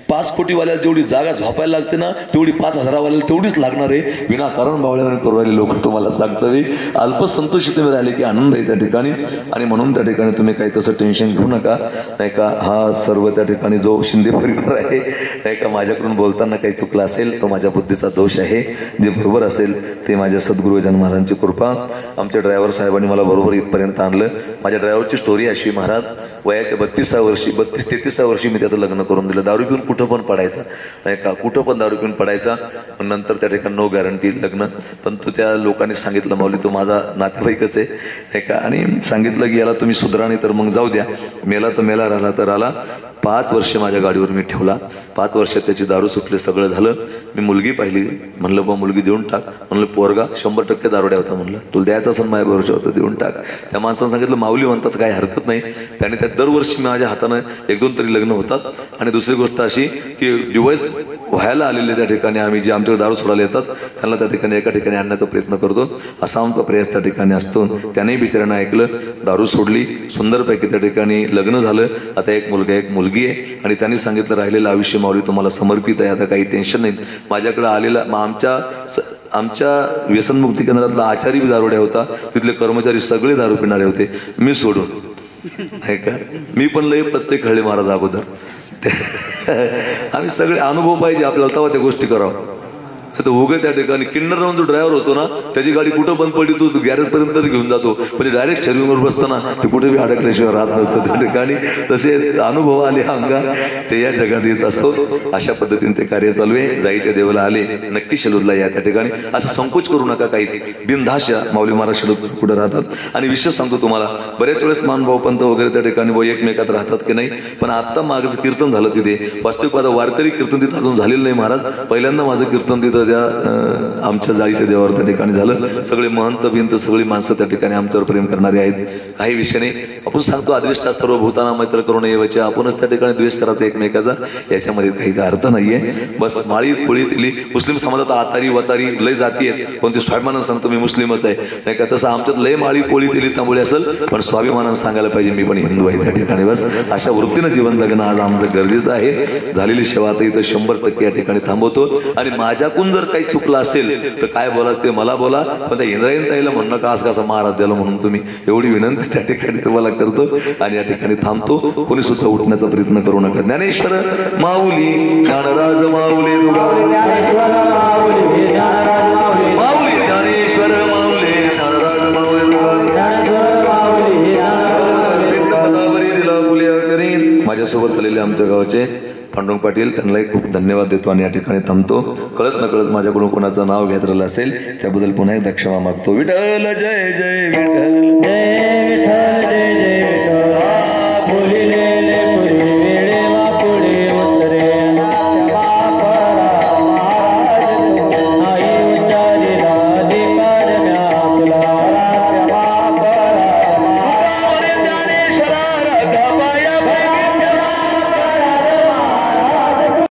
5 कोटीवाल्याला जेवढी जागा झोपायला लागते ना तेवढी 5,000वाल्याला तेवढीच लागणार आहे. विनाकारण बावळ्यावर करू राहिले लोक. तुम्हाला सांगतो मी, अल्पसंतोषी तुम्ही राहिले की आनंद आहे त्या ठिकाणी. आणि म्हणून त्या ठिकाणी तुम्ही काही तसं टेन्शन घेऊ नका नाही का. हा सर्व त्या ठिकाणी जो शिंदे परिवार आहे नाही का, माझ्याकडून बोलताना काही चुकलं असेल तो माझ्या बुद्धीचा दोष आहे. जे बरोबर असेल ते माझ्या सद्गुरू गजानन महाराजांची कृपा. आमच्या ड्रायव्हर साहेबांनी मला बरोबर इथपर्यंत आणलं. माझ्या ड्रायव्हरची स्टोरी अशी, महाराज वयाच्या 32व्या वर्षी 32-33व्या वर्षी मी त्याचं लग्न करून दिलं. दारू पिऊन कुठं पण पडायचा नाही का, कुठं पण दारू पिऊन पडायचा. नंतर त्या ठिकाणी नो गॅरंटी लग्न. पण तो त्या लोकांनी सांगितलं माऊली तो माझा नातेवाईकच आहे नाही का. आणि सांगितलं की याला तुम्ही सुधरा नाही तर मग जाऊ द्या, मेला तर मेला, राहिला तर राहिला. 5 वर्ष माझ्या गाडीवर मी ठेवला. 5 वर्षात त्याची दारू सुटली, सगळं झालं. मी मुलगी पाहिली, म्हणलं बा मुलगी देऊन टाक. म्हणलं पोरगा 100% दारुड्या होता. म्हणलं तुला द्यायचा असं माझ्या भरोसा होतं, देऊन टाक. त्या माणसानं सांगितलं माऊली म्हणतात काही हरकत नाही. त्याने त्या दरवर्षी माझ्या हातानं 1-2 तरी लग्न होतात. आणि दुसरी गोष्ट अशी की डिवोर्स व्हायला आलेले त्या ठिकाणी आम्ही जे आमच्याकडे दारू सोडायला येतात त्यांना त्या ठिकाणी एका ठिकाणी आणण्याचा प्रयत्न करतो. असा आमचा प्रयास त्या ठिकाणी असतो. त्यानेही बिचाऱ्यानं ऐकलं, दारू सोडली, सुंदरपैकी त्या ठिकाणी लग्न झालं. आता एक मुलगा एक मुलगी आहे. आणि त्यांनी सांगितलं राहिलेलं आयुष्य माऊली तुम्हाला समर्पित आहे, आता काही टेन्शन नाही. माझ्याकडे आलेला आमच्या व्यसनमुक्ती केंद्रातला आचारी दारुड्या होता, तिथले कर्मचारी सगळे दारू पिणारे होते, मी सोडून नाही का. मी पण लय पत्ते खेळले महाराज अगोदर. आम्ही सगळे अनुभव पाहिजे आपल्याला तेव्हा त्या गोष्टी करावं. तर उगे त्या ठिकाणी किन्नर राहून जो ड्रायव्हर होतो ना त्याची गाडी कुठं बंद पडली तो गॅरेज पर्यंत घेऊन जातो, म्हणजे डायरेक्ट शरीरवर बसताना ते कुठेही अडकल्याशिवाय राहत नसतं त्या ठिकाणी. तसे अनुभव आले अंगा ते या जगात येत असतो. अशा पद्धतीने ते कार्य चालू आहे. जाईच्या देवाला आले नक्की शेलूरला या त्या ठिकाणी. असं संकोच करू नका काहीच, बिनधास्त या. माऊली महाराज शेलूर पुढे राहतात. आणि विशेष सांगतो तुम्हाला, बऱ्याच वेळेस मानभाऊ पंत वगैरे त्या ठिकाणी एकमेकात राहतात की नाही, पण आता मागचं कीर्तन झालं तिथे. वास्तविक माझं वारकरी कीर्तन तिथं अजून झालेलं नाही महाराज. पहिल्यांदा माझं कीर्तन तिथं त्या आमच्या जाळीच्या देवावर त्या ठिकाणी झालं. सगळे महंत बिंत सगळी माणसं त्या ठिकाणी आमच्यावर प्रेम करणारे आहेत. काही विषय नाही. आपण सांगतो अद्वेष्टा सर्व भूताना मैत्र करू नये वचे, आपणच त्या ठिकाणी द्वेष करायचा एकमेकाचा, याच्यामध्ये काही अर्थ नाहीये. बस माळी पोळीतली मुस्लिम समाजात आतारी वतारी लय जाती आहेत, पण ते स्वाभिमानानं सांगतो मी मुस्लिमच आहे नाही का. तसं आमच्यात लय माळी पोळीतली तांबोळी असेल, पण स्वाभिमानानं सांगायला पाहिजे मी पण हिंदू आहे त्या ठिकाणी. बस अशा वृत्तीनं जीवन जगणं आज आमचं गरजेचं आहे. झालेली सेवा आता इथं 100% या ठिकाणी थांबवतो. आणि माझ्याकडून जर काही चुकलं असेल तर काय बोलायचं ते मला बोला, पण त्या इंद्रायण ताईला म्हणणं का असं कसा महाराज द्याला म्हणून तुम्ही, एवढी विनंती त्या ठिकाणी तुम्हाला करतो आणि या ठिकाणी थांबतो. कोणी सुद्धा उठण्याचा प्रयत्न करू नका. ज्ञानेश्वर माऊली ज्ञानराज माऊली माऊली ज्ञानेश्वर माऊली ज्ञानराज माऊली. माझ्यासोबत आलेले आमच्या गावाचे पांडुरंग पाटील, त्यांनाही खूप धन्यवाद देतो आणि या ठिकाणी थांबतो. कळत नकळत माझ्याकडून कोणाचं नाव घेत राहिलं असेल त्याबद्दल पुन्हा एकदा क्षमा मागतो. विठ्ठल जय जय विठ्ठल.